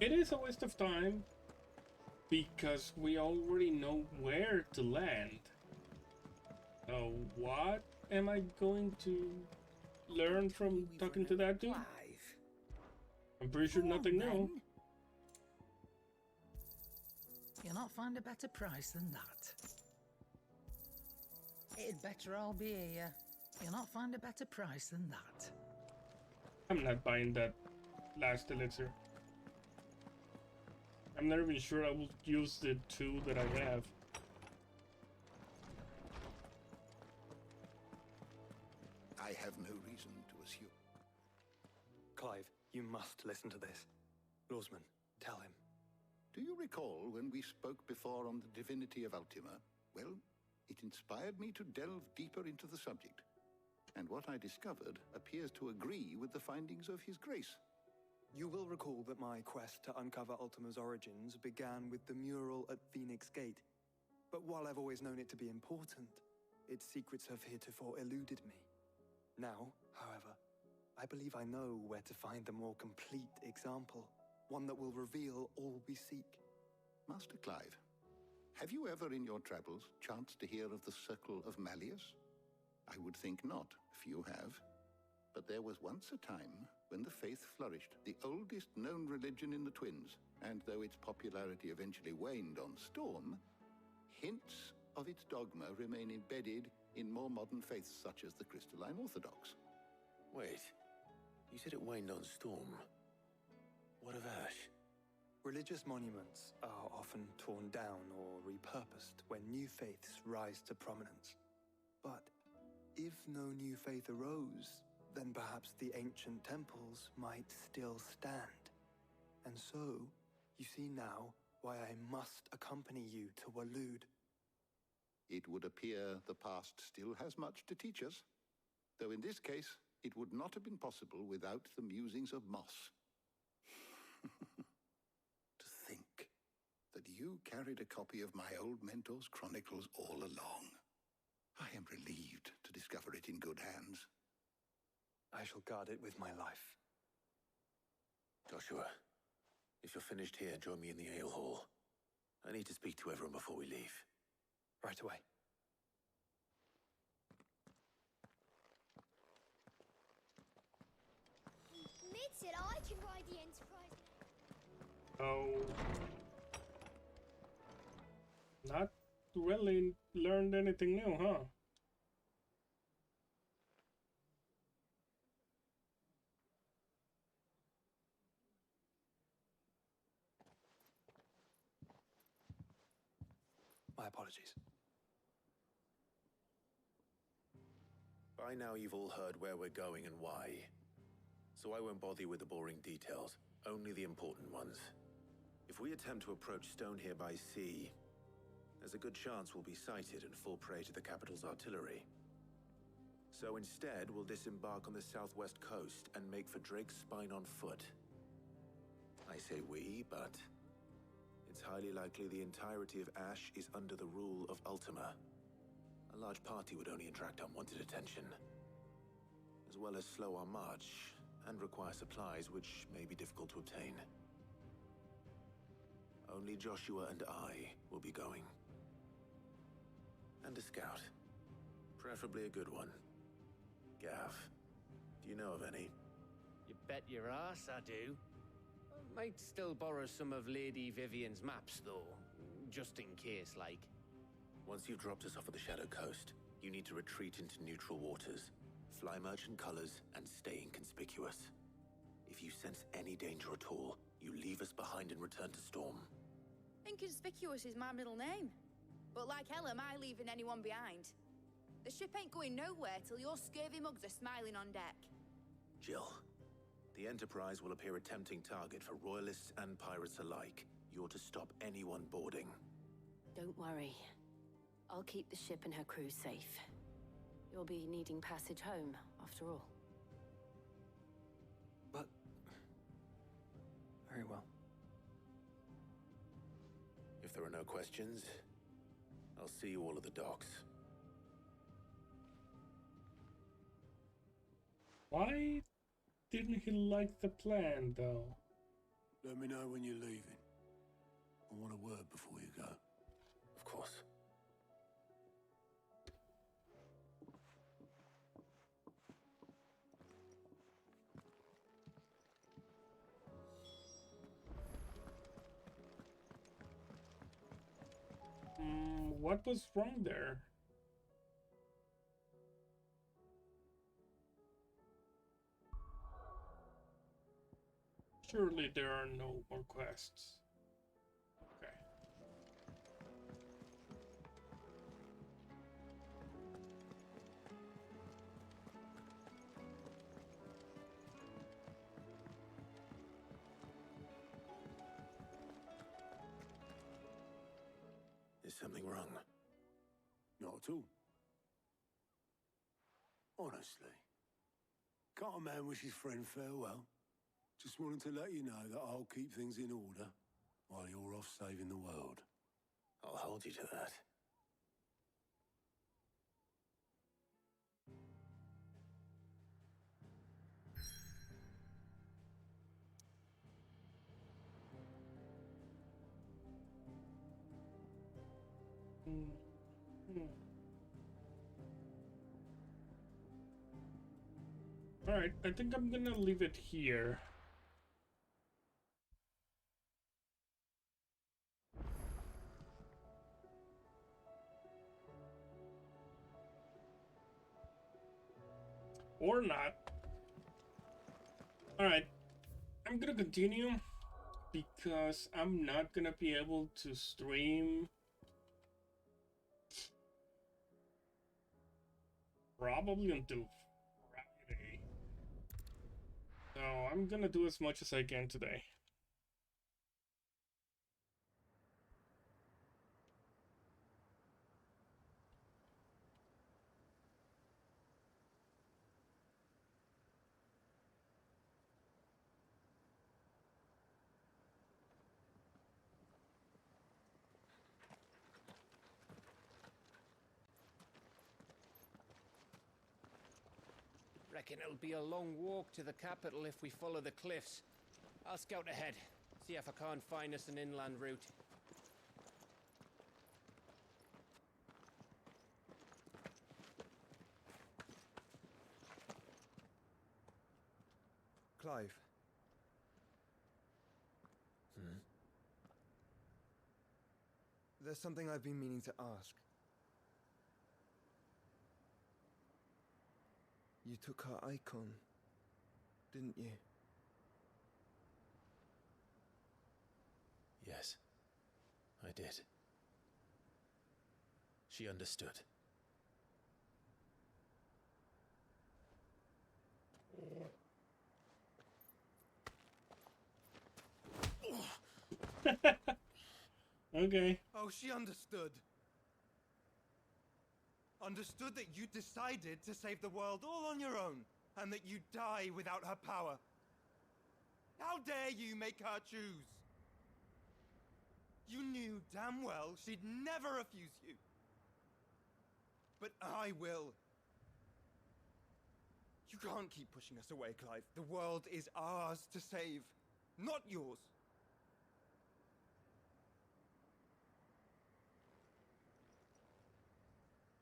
It is a waste of time because we already know where to land. So what am I going to learn from talking to that dude? I'm pretty sure nothing new. You'll not find a better price than that. It'd better all be here. You'll not find a better price than that. I'm not buying that last elixir. I'm not even sure I will use the 2 that I have. I have no reason to assume. Clive, you must listen to this. Lawsman, tell him. Do you recall when we spoke before on the divinity of Ultima? Well, it inspired me to delve deeper into the subject. And what I discovered appears to agree with the findings of His Grace. You will recall that my quest to uncover Ultima's origins began with the mural at Phoenix Gate. But while I've always known it to be important, its secrets have heretofore eluded me. Now, however, I believe I know where to find the more complete example, one that will reveal all we seek. Master Clive, have you ever in your travels chanced to hear of the Circle of Malleus? I would think not, few have. But there was once a time when the faith flourished, the oldest known religion in the Twins, and though its popularity eventually waned on Storm, hints of its dogma remain embedded in more modern faiths such as the Crystalline Orthodox. Wait, you said it waned on Storm. What of Ash? Religious monuments are often torn down or repurposed when new faiths rise to prominence. But if no new faith arose, then perhaps the ancient temples might still stand. And so, you see now why I must accompany you to Waloed. It would appear the past still has much to teach us, though in this case, it would not have been possible without the musings of Moss. To think that you carried a copy of my old mentor's chronicles all along. I am relieved to discover it in good hands. I shall guard it with my life. Joshua, if you're finished here, join me in the ale hall. I need to speak to everyone before we leave. Right away. Mid said I can ride the Enterprise. Oh. Not really learned anything new, huh? My apologies. By now you've all heard where we're going and why. So I won't bother you with the boring details, only the important ones. If we attempt to approach Stone here by sea, there's a good chance we'll be sighted and fall prey to the capital's artillery. So instead, we'll disembark on the southwest coast and make for Drake's Spine on foot. I say we, but it's highly likely the entirety of Ash is under the rule of Ultima. A large party would only attract unwanted attention, as well as slow our march and require supplies which may be difficult to obtain. Only Joshua and I will be going. And a scout. Preferably a good one. Gav, do you know of any? You bet your ass I do. Might still borrow some of Lady Vivian's maps, though. Just in case, like. Once you've dropped us off at the Shadow Coast, you need to retreat into neutral waters, fly merchant colors, and stay inconspicuous. If you sense any danger at all, you leave us behind and return to Storm. Inconspicuous is my middle name. But like hell am I leaving anyone behind? The ship ain't going nowhere till your scurvy mugs are smiling on deck. Jill, the Enterprise will appear a tempting target for royalists and pirates alike. You're to stop anyone boarding. Don't worry. I'll keep the ship and her crew safe. You'll be needing passage home, after all. But... very well. If there are no questions, I'll see you all at the docks. Why didn't he like the plan, though? Let me know when you're leaving. I want a word before you go. Of course. What was wrong there? Surely there are no more quests. Okay. Is something wrong? Not at all. Honestly. Can't a man wish his friend farewell? Just wanted to let you know that I'll keep things in order while you're off saving the world. I'll hold you to that. Alright, I think I'm gonna leave it here. Or not. Alright, I'm gonna continue because I'm not gonna be able to stream probably until Friday. So I'm gonna do as much as I can today. Reckon it'll be a long walk to the capital if we follow the cliffs. I'll scout ahead, see if I can't find us an inland route. Clive. There's something I've been meaning to ask. You took her icon, didn't you? Yes, I did. She understood. Okay. Oh, she understood. Understood that you decided to save the world all on your own, and that you'd die without her power. How dare you make her choose? You knew damn well she'd never refuse you. But I will. You can't keep pushing us away, Clive. The world is ours to save, not yours.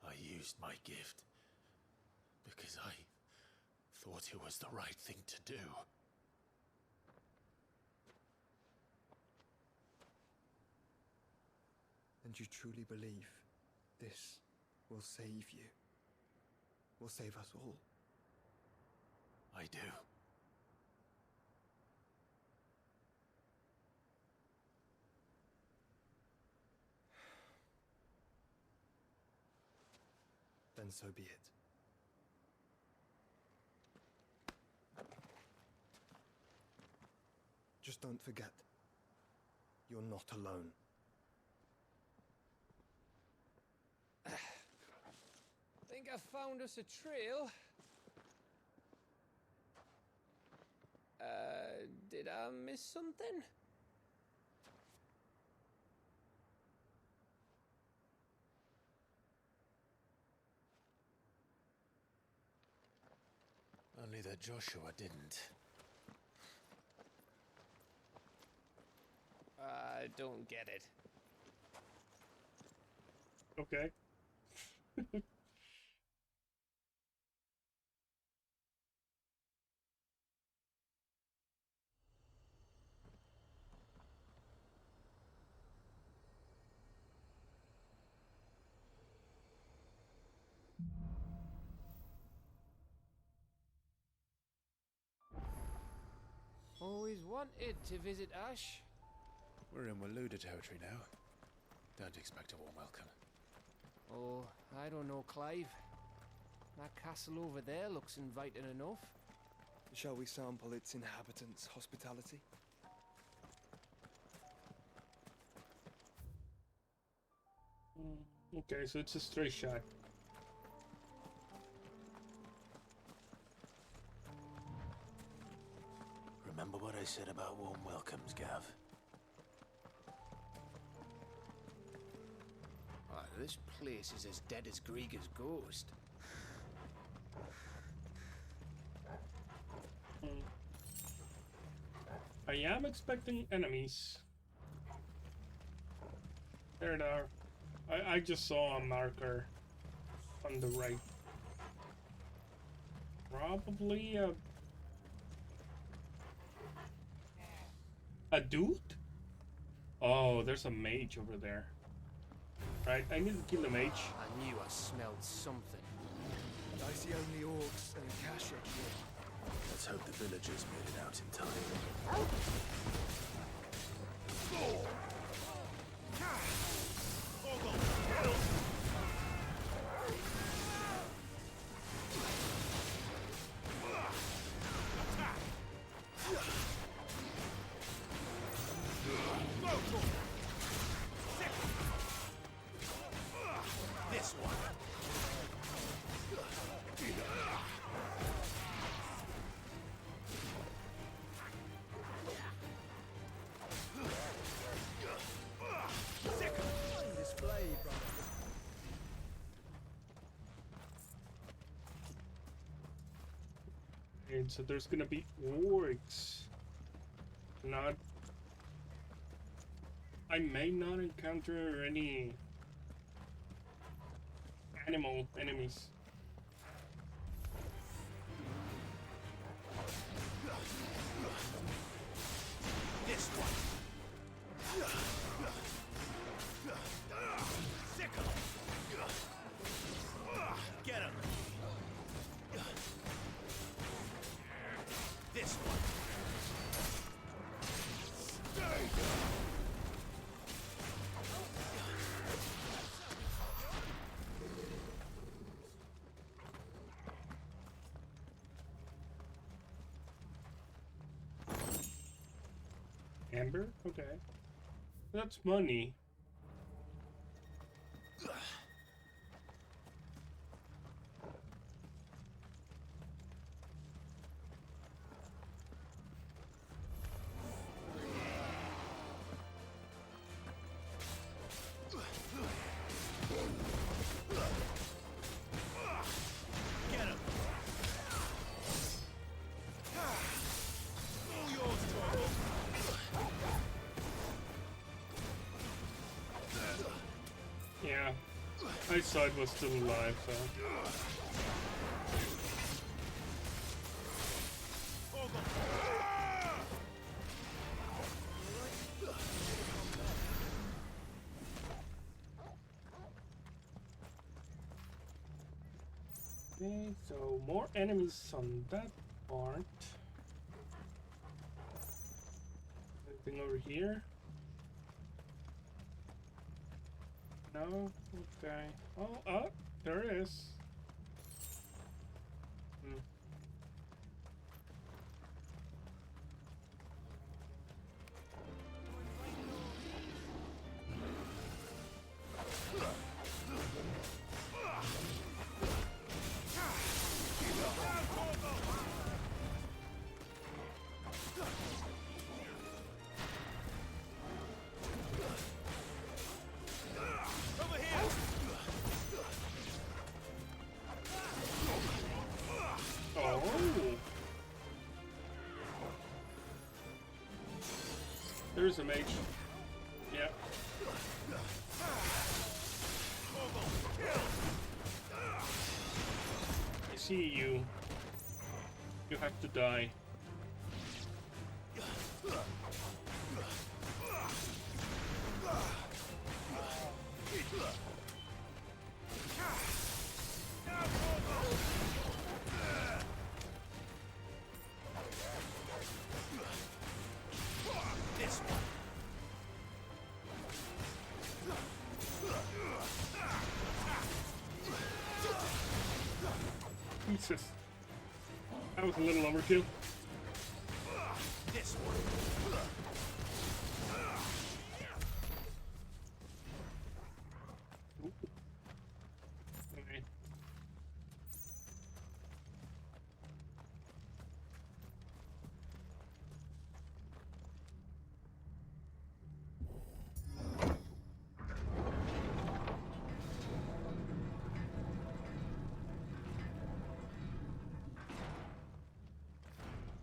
I used my gift because thought it was the right thing to do. And you truly believe this will save you? Will save us all? I do. Then so be it. Just don't forget, you're not alone. Think I found us a trail. Did I miss something? Only that Joshua didn't. I don't get it. Okay. Always wanted to visit Ash. We're in Waluda territory now. Don't expect a warm welcome. Oh, I don't know, Clive. That castle over there looks inviting enough. Shall we sample its inhabitants' hospitality? Okay, so it's a straight shot. Remember what I said about warm welcomes, Gav? Oh, this place is as dead as Grieger's ghost. I am expecting enemies. There they are. I just saw a marker on the right. Probably a dude? Oh, there's a mage over there. Right, I need to kill the mage. I knew I smelled something. I see only orcs and Kashyyyk here. Let's hope the villagers made it out in time. This one. And so there's gonna be orcs. Not. I may not encounter any animal enemies. This one. Sick of him. Get him. This one. Stay. Amber? Okay. That's money. Get him. All yours, Torvald. Yeah. I saw it was still alive, so. Okay, so more enemies on that part. Anything over here? No? Okay. Oh, there it is. Hmm. There's a mage. Yeah. I see you. You have to die. Jesus. That was a little overkill. This one. Okay.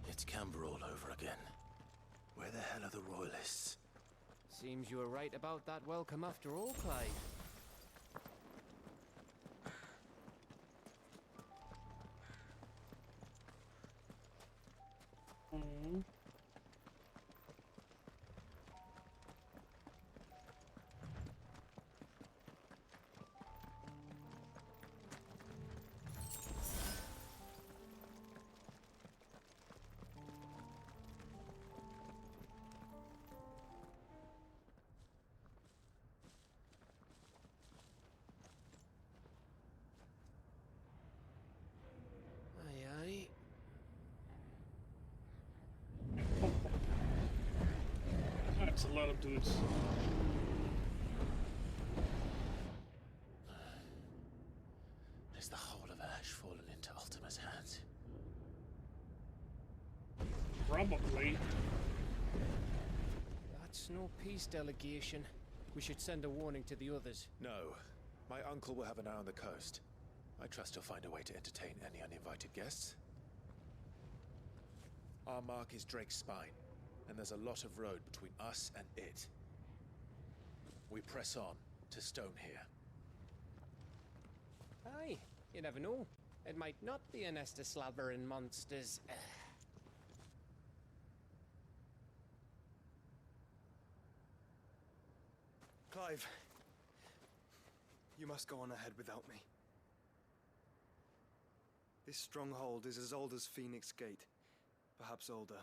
It's Camber all over again. Where the hell are the royalists? Seems you were right about that welcome after all, Clive. That's a lot of dudes. Is the whole of Ash fallen into Ultima's hands? Probably. That's no peace delegation. We should send a warning to the others. No. My uncle will have an eye on the coast. I trust he'll find a way to entertain any uninvited guests. Our mark is Drake's Spine, and there's a lot of road between us and it. We press on to Stonehere. Aye, you never know. It might not be a nest of slabbering monsters. Clive, you must go on ahead without me. This stronghold is as old as Phoenix Gate, perhaps older.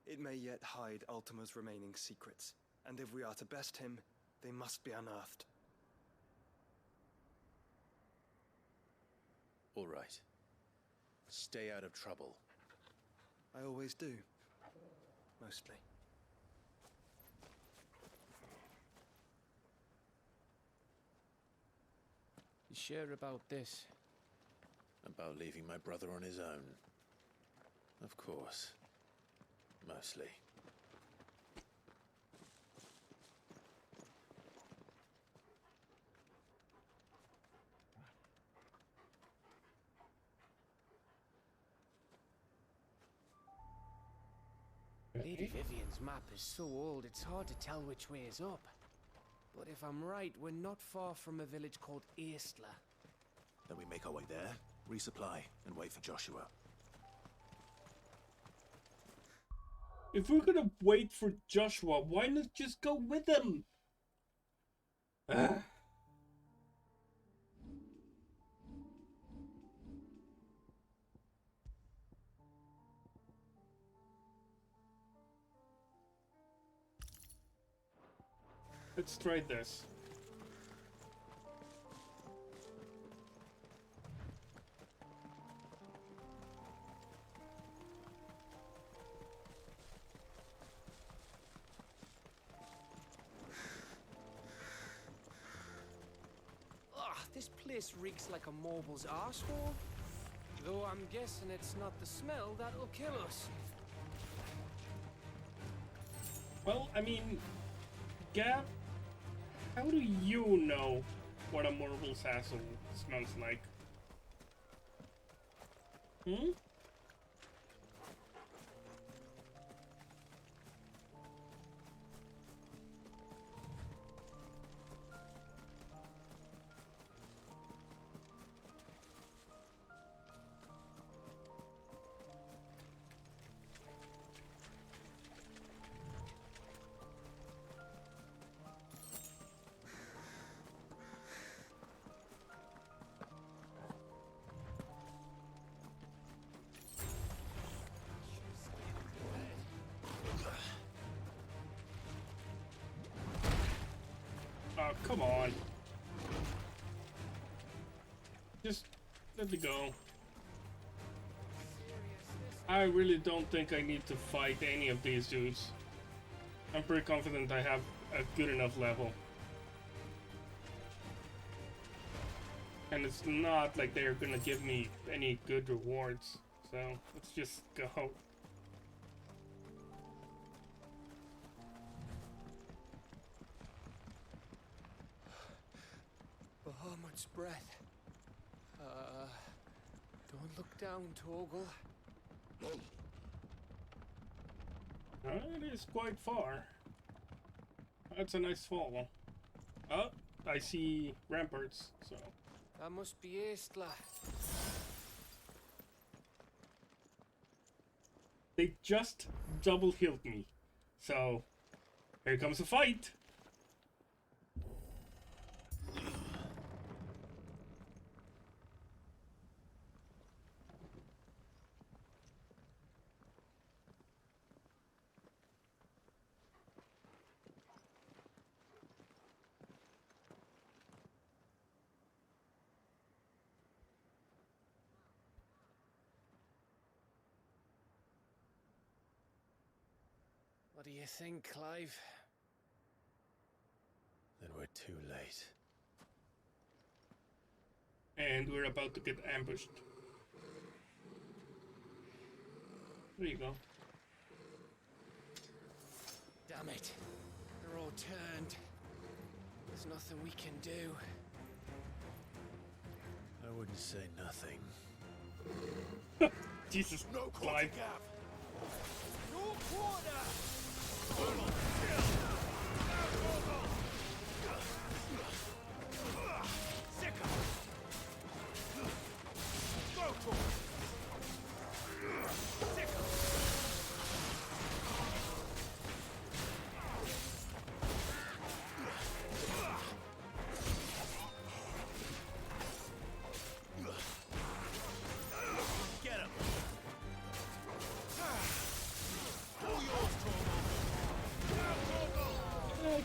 It may yet hide Ultima's remaining secrets, and if we are to best him, they must be unearthed. All right. Stay out of trouble. I always do. Mostly. You sure about this? About leaving my brother on his own. Of course. Mostly. Lady Vivian's map is so old it's hard to tell which way is up. But if I'm right, we're not far from a village called Eastla. Then we make our way there, resupply, and wait for Joshua. If we're gonna wait for Joshua, why not just go with him? Let's try this. This place reeks like a mobile's arsehole. Though I'm guessing it's not the smell that'll kill us. Well, I mean, Gab, how do you know what a morble's asshole smells like? Hmm? Oh, come on. Just let me go. I really don't think I need to fight any of these dudes. I'm pretty confident I have a good enough level. And it's not like they're gonna give me any good rewards. So, let's just go. Bahamut's breath. Don't look down, Torgal. It is quite far. That's a nice fall. Oh, I see ramparts, so... That must be Estla. They just double healed me. So, here comes a fight! What do you think, Clive? Then we're too late. And we're about to get ambushed. There you go. Damn it. They're all turned. There's nothing we can do. I wouldn't say nothing. Jesus, no Clive. No quarter!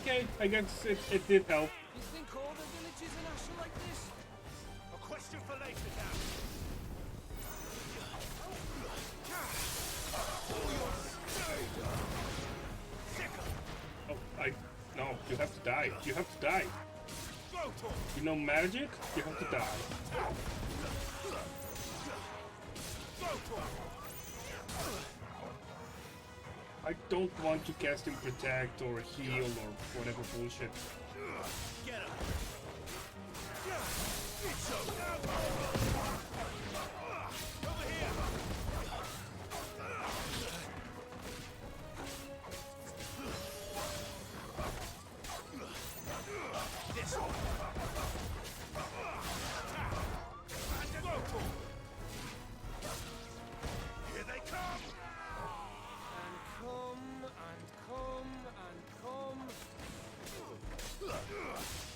Okay, I guess it did help. You think all the villages in Asher like this? A question for later, Dan. Oh, no, you have to die. You have to die. You know magic? You have to die. I don't want to cast him protect or heal or whatever bullshit. Get him. Over here. This one. Here they come.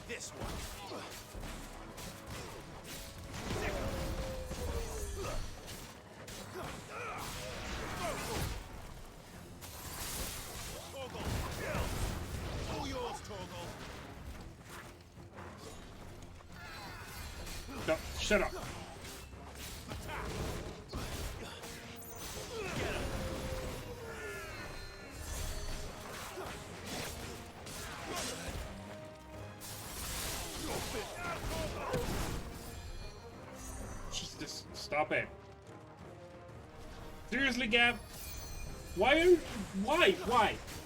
This one. Shut up. Jesus, stop it. Seriously, Gav? Why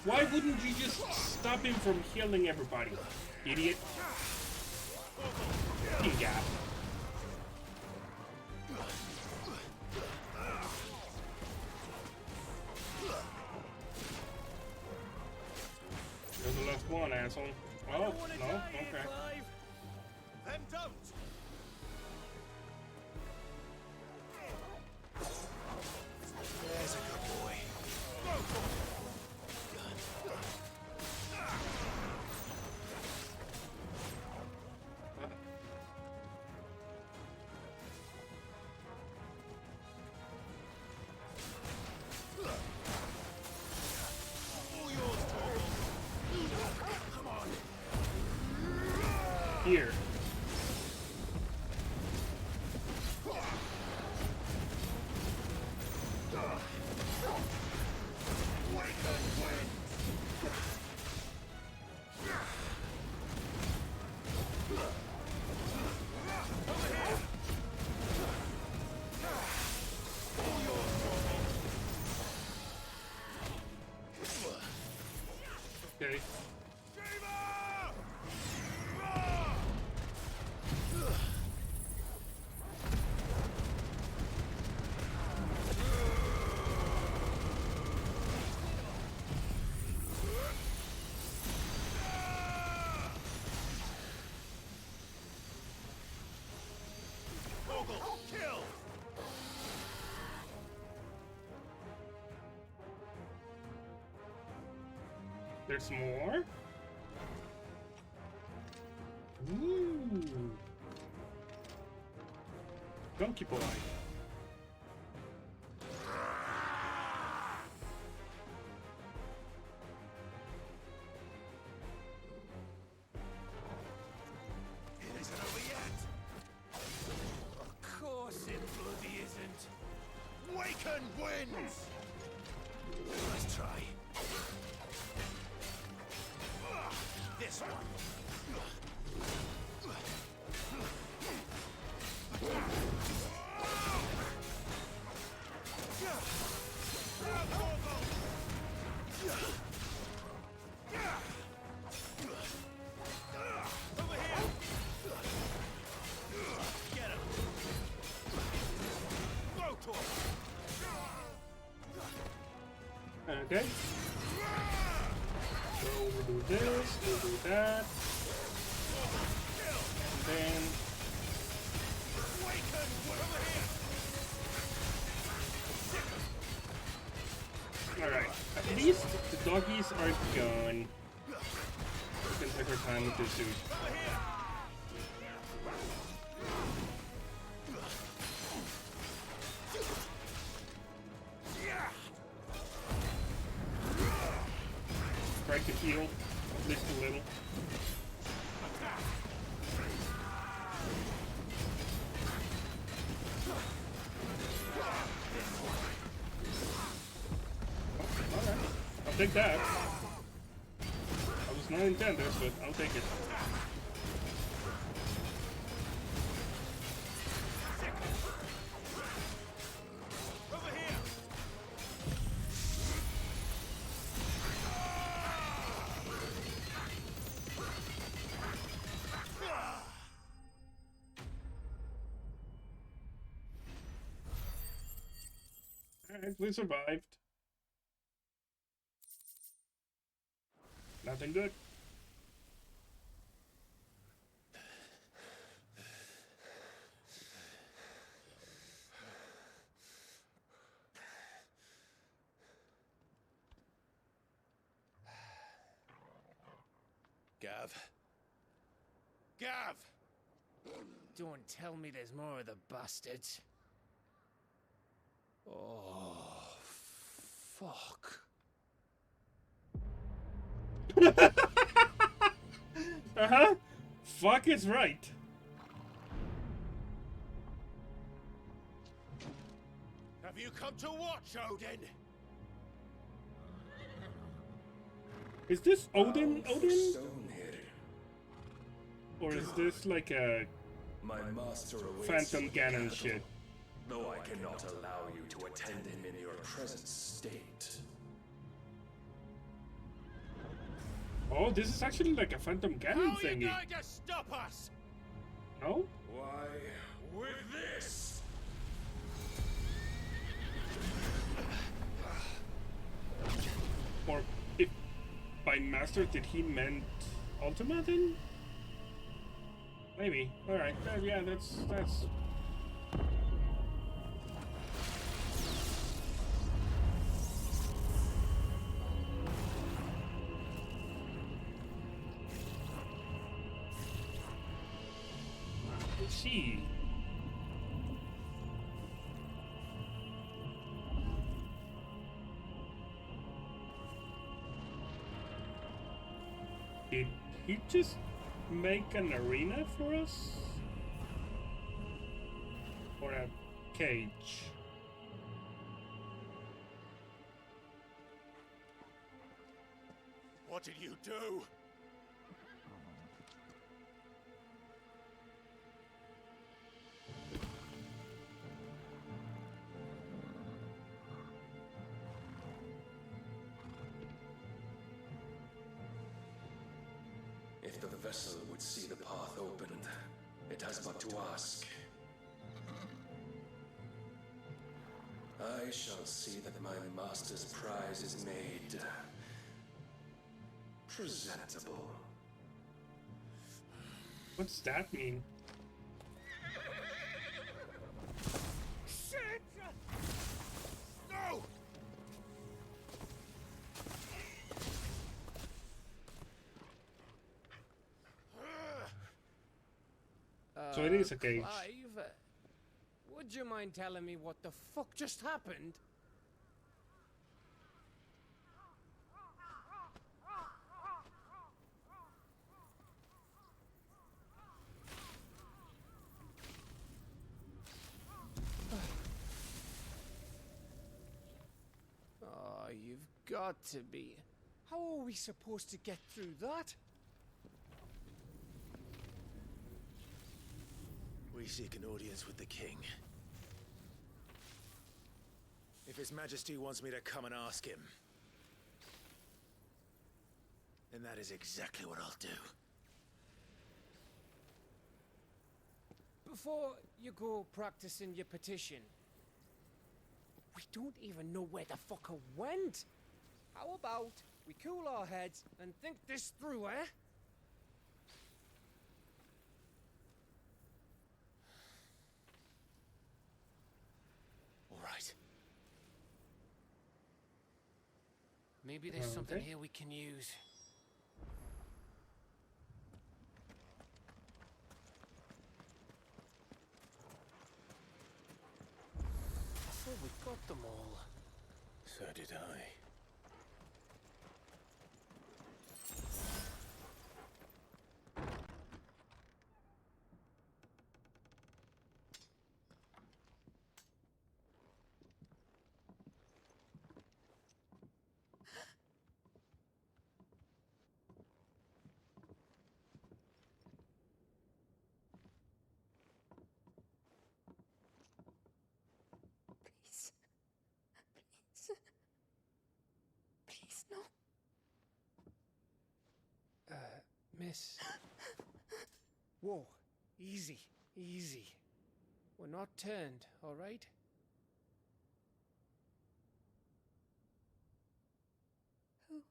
wouldn't you just stop him from healing everybody? Idiot. Fucking Gav. You're the last one, asshole. Oh, no? Okay. Then don't! There's a good boy. Here. Okay. Kill! There's more? Ooh. Donkey boy. It isn't over yet! Of course it bloody isn't! Waken wins! Let's try. This one! Okay. So we'll do this, we'll do that. And then... Alright, at least the doggies are gone. We can take our time with this suit. Try to heal, at least a little. Alright, I'll take that. I was not intended, but I'll take it. Alright, we survived. Nothing good. Gav. Gav! Don't tell me there's more of the bastards. Oh, fuck. Uh-huh. Fuck is right. Have you come to watch, Odin? Is this Odin? Odin? Stonehead. Or is this like a My master awaits Phantom you in the Ganon capital, shit? though I cannot allow you to attend him in your present state. Oh, this is actually like a Phantom Ganon How are you thingy. going to stop us? No? Why, with this! Or if by master did he meant Ultima then? Maybe. Alright, yeah, that's let's see. Did he just make an arena for us? Or a cage? What did you do? If the vessel would see the path opened, it has but to ask. I shall see that my master's prize is made presentable. What's that mean? Shit! No! So it is a cage. Clive, would you mind telling me what the fuck just happened? Oh, you've got to be. How are we supposed to get through that? We seek an audience with the king. If His Majesty wants me to come and ask him, then that is exactly what I'll do. Before you go practicing your petition, we don't even know where the fucker went. How about we cool our heads and think this through, eh? All right. Maybe there's something Okay. here we can use. I thought we got them all. So did I. Please. Please. Please, no. Miss. Whoa. Easy. Easy. We're not turned, all right? Who?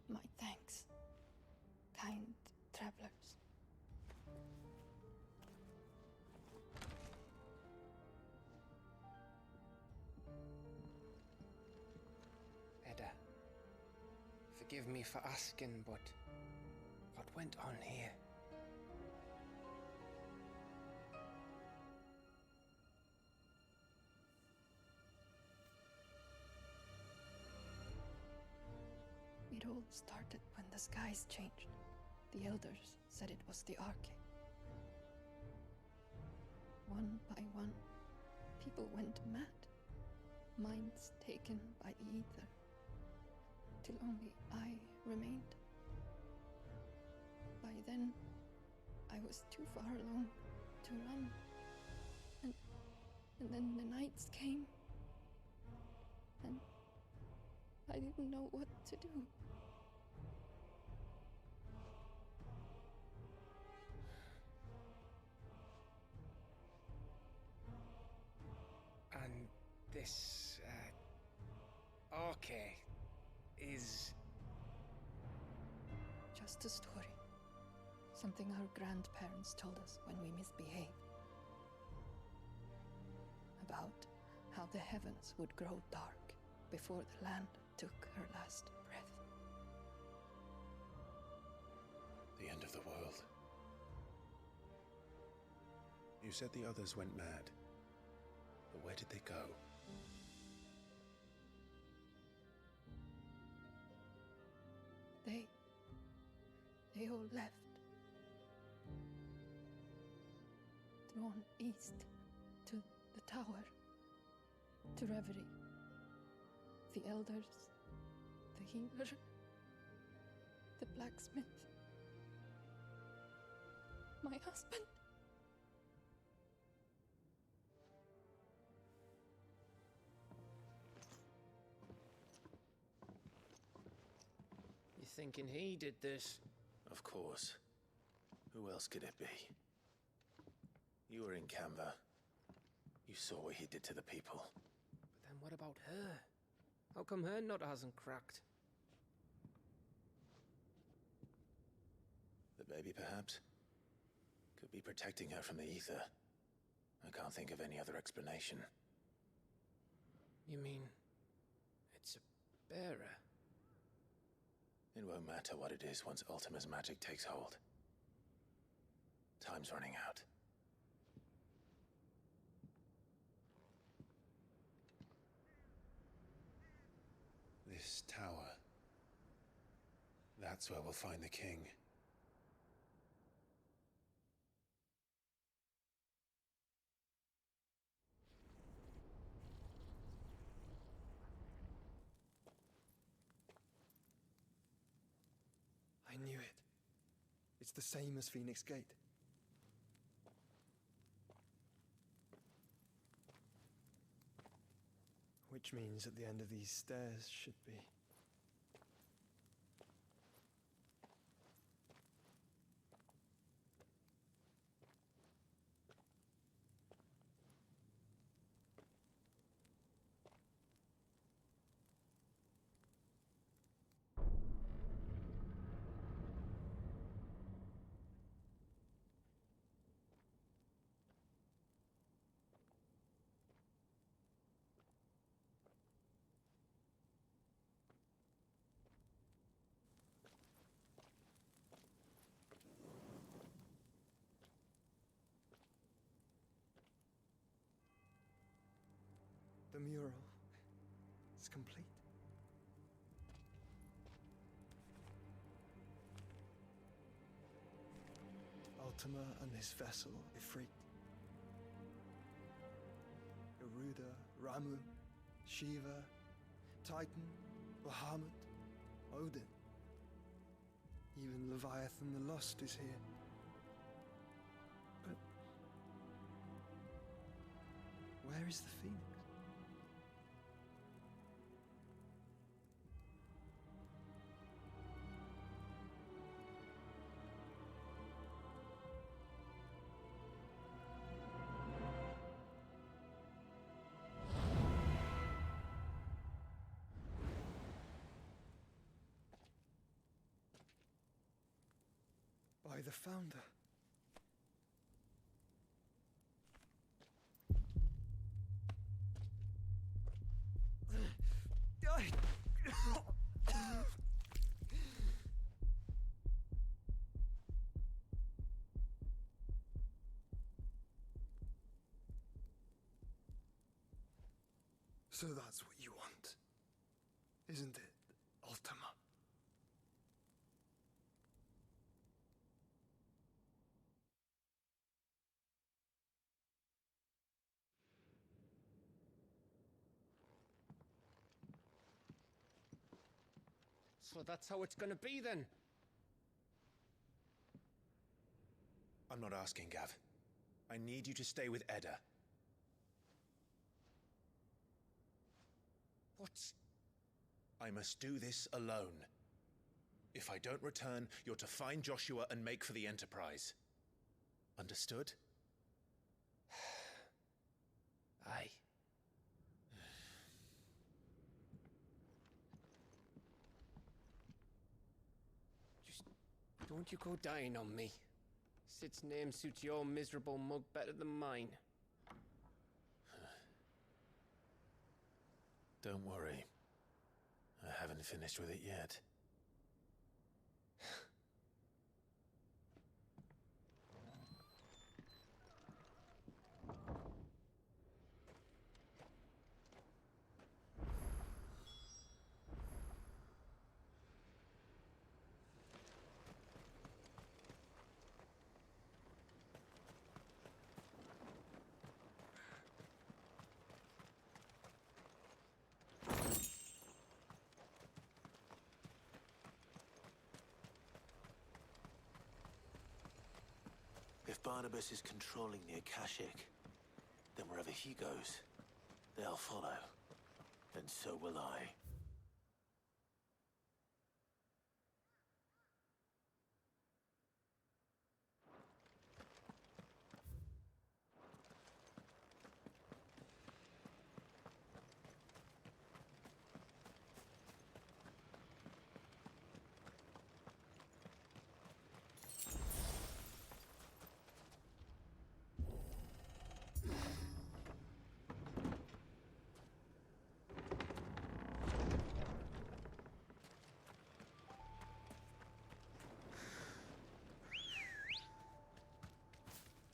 My thanks, kind travelers. Edda, forgive me for asking, but what went on here? It all started when the skies changed. The elders said it was the Arche. One by one, people went mad. Minds taken by the ether. Till only I remained. By then, I was too far along to run. And then the nights came. And I didn't know what to do. And this, Arche is... Just a story. Something our grandparents told us when we misbehaved. About how the heavens would grow dark before the land took her last breath. The end of the world. You said the others went mad. But where did they go? They all left. Drawn east to the tower, to Reverie. The elders, the healer, the blacksmith, my husband. You thinking he did this? Of course. Who else could it be? You were in Canva. You saw what he did to the people. But then what about her? How come her nut hasn't cracked? The baby, perhaps? Could be protecting her from the ether. I can't think of any other explanation. You mean... it's a bearer? It won't matter what it is once Ultima's magic takes hold. Time's running out. This tower. That's where we'll find the king. I knew it. It's the same as Phoenix Gate. Which means at the end of these stairs should be... The mural is complete. Ultima and his vessel, Ifrit. Garuda, Ramu, Shiva, Titan, Bahamut, Odin. Even Leviathan the Lost is here. But where is the Phoenix? By the Founder. So that's what you want, isn't it, Ultima? So that's how it's gonna be then? I'm not asking, Gav. I need you to stay with Edda. What's... I must do this alone. If I don't return, you're to find Joshua and make for the Enterprise. Understood? Aye. Just don't you go dying on me. Sid's name suits your miserable mug better than mine. Don't worry. I haven't finished with it yet. If Barnabas is controlling the Akashic, then wherever he goes, they'll follow. And so will I.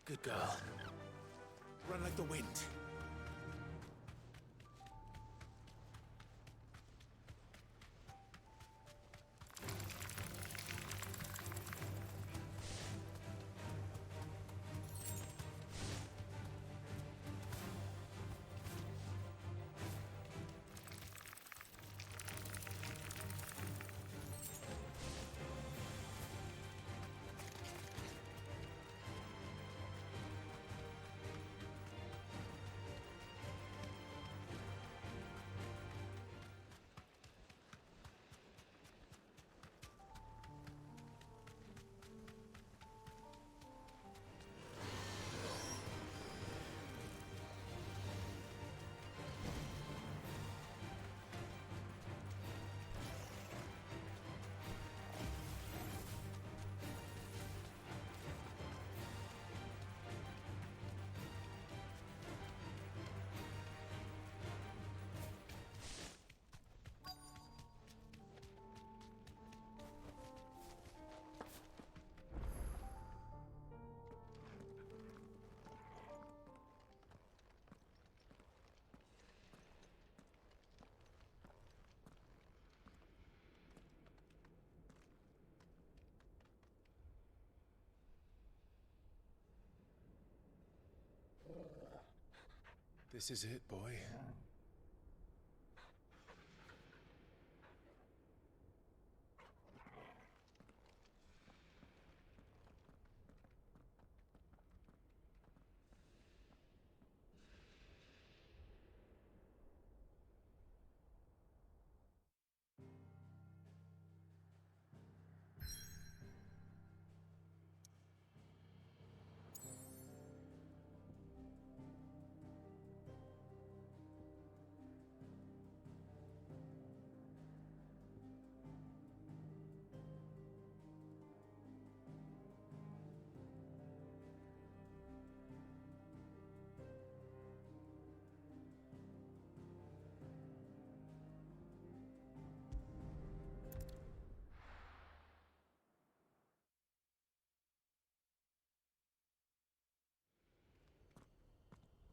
Good girl. Run like the wind. This is it, boy.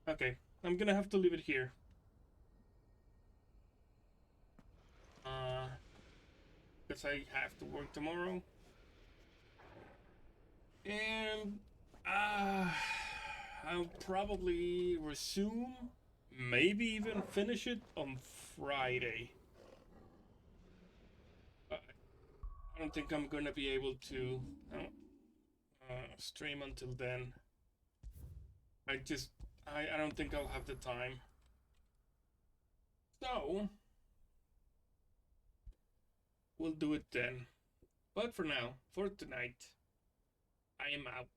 Okay, I'm gonna have to leave it here. because I have to work tomorrow. And I'll probably resume, maybe even finish it on Friday. I don't think I'm gonna be able to stream until then. I don't think I'll have the time. So we'll do it then. But for now, for tonight, I am out.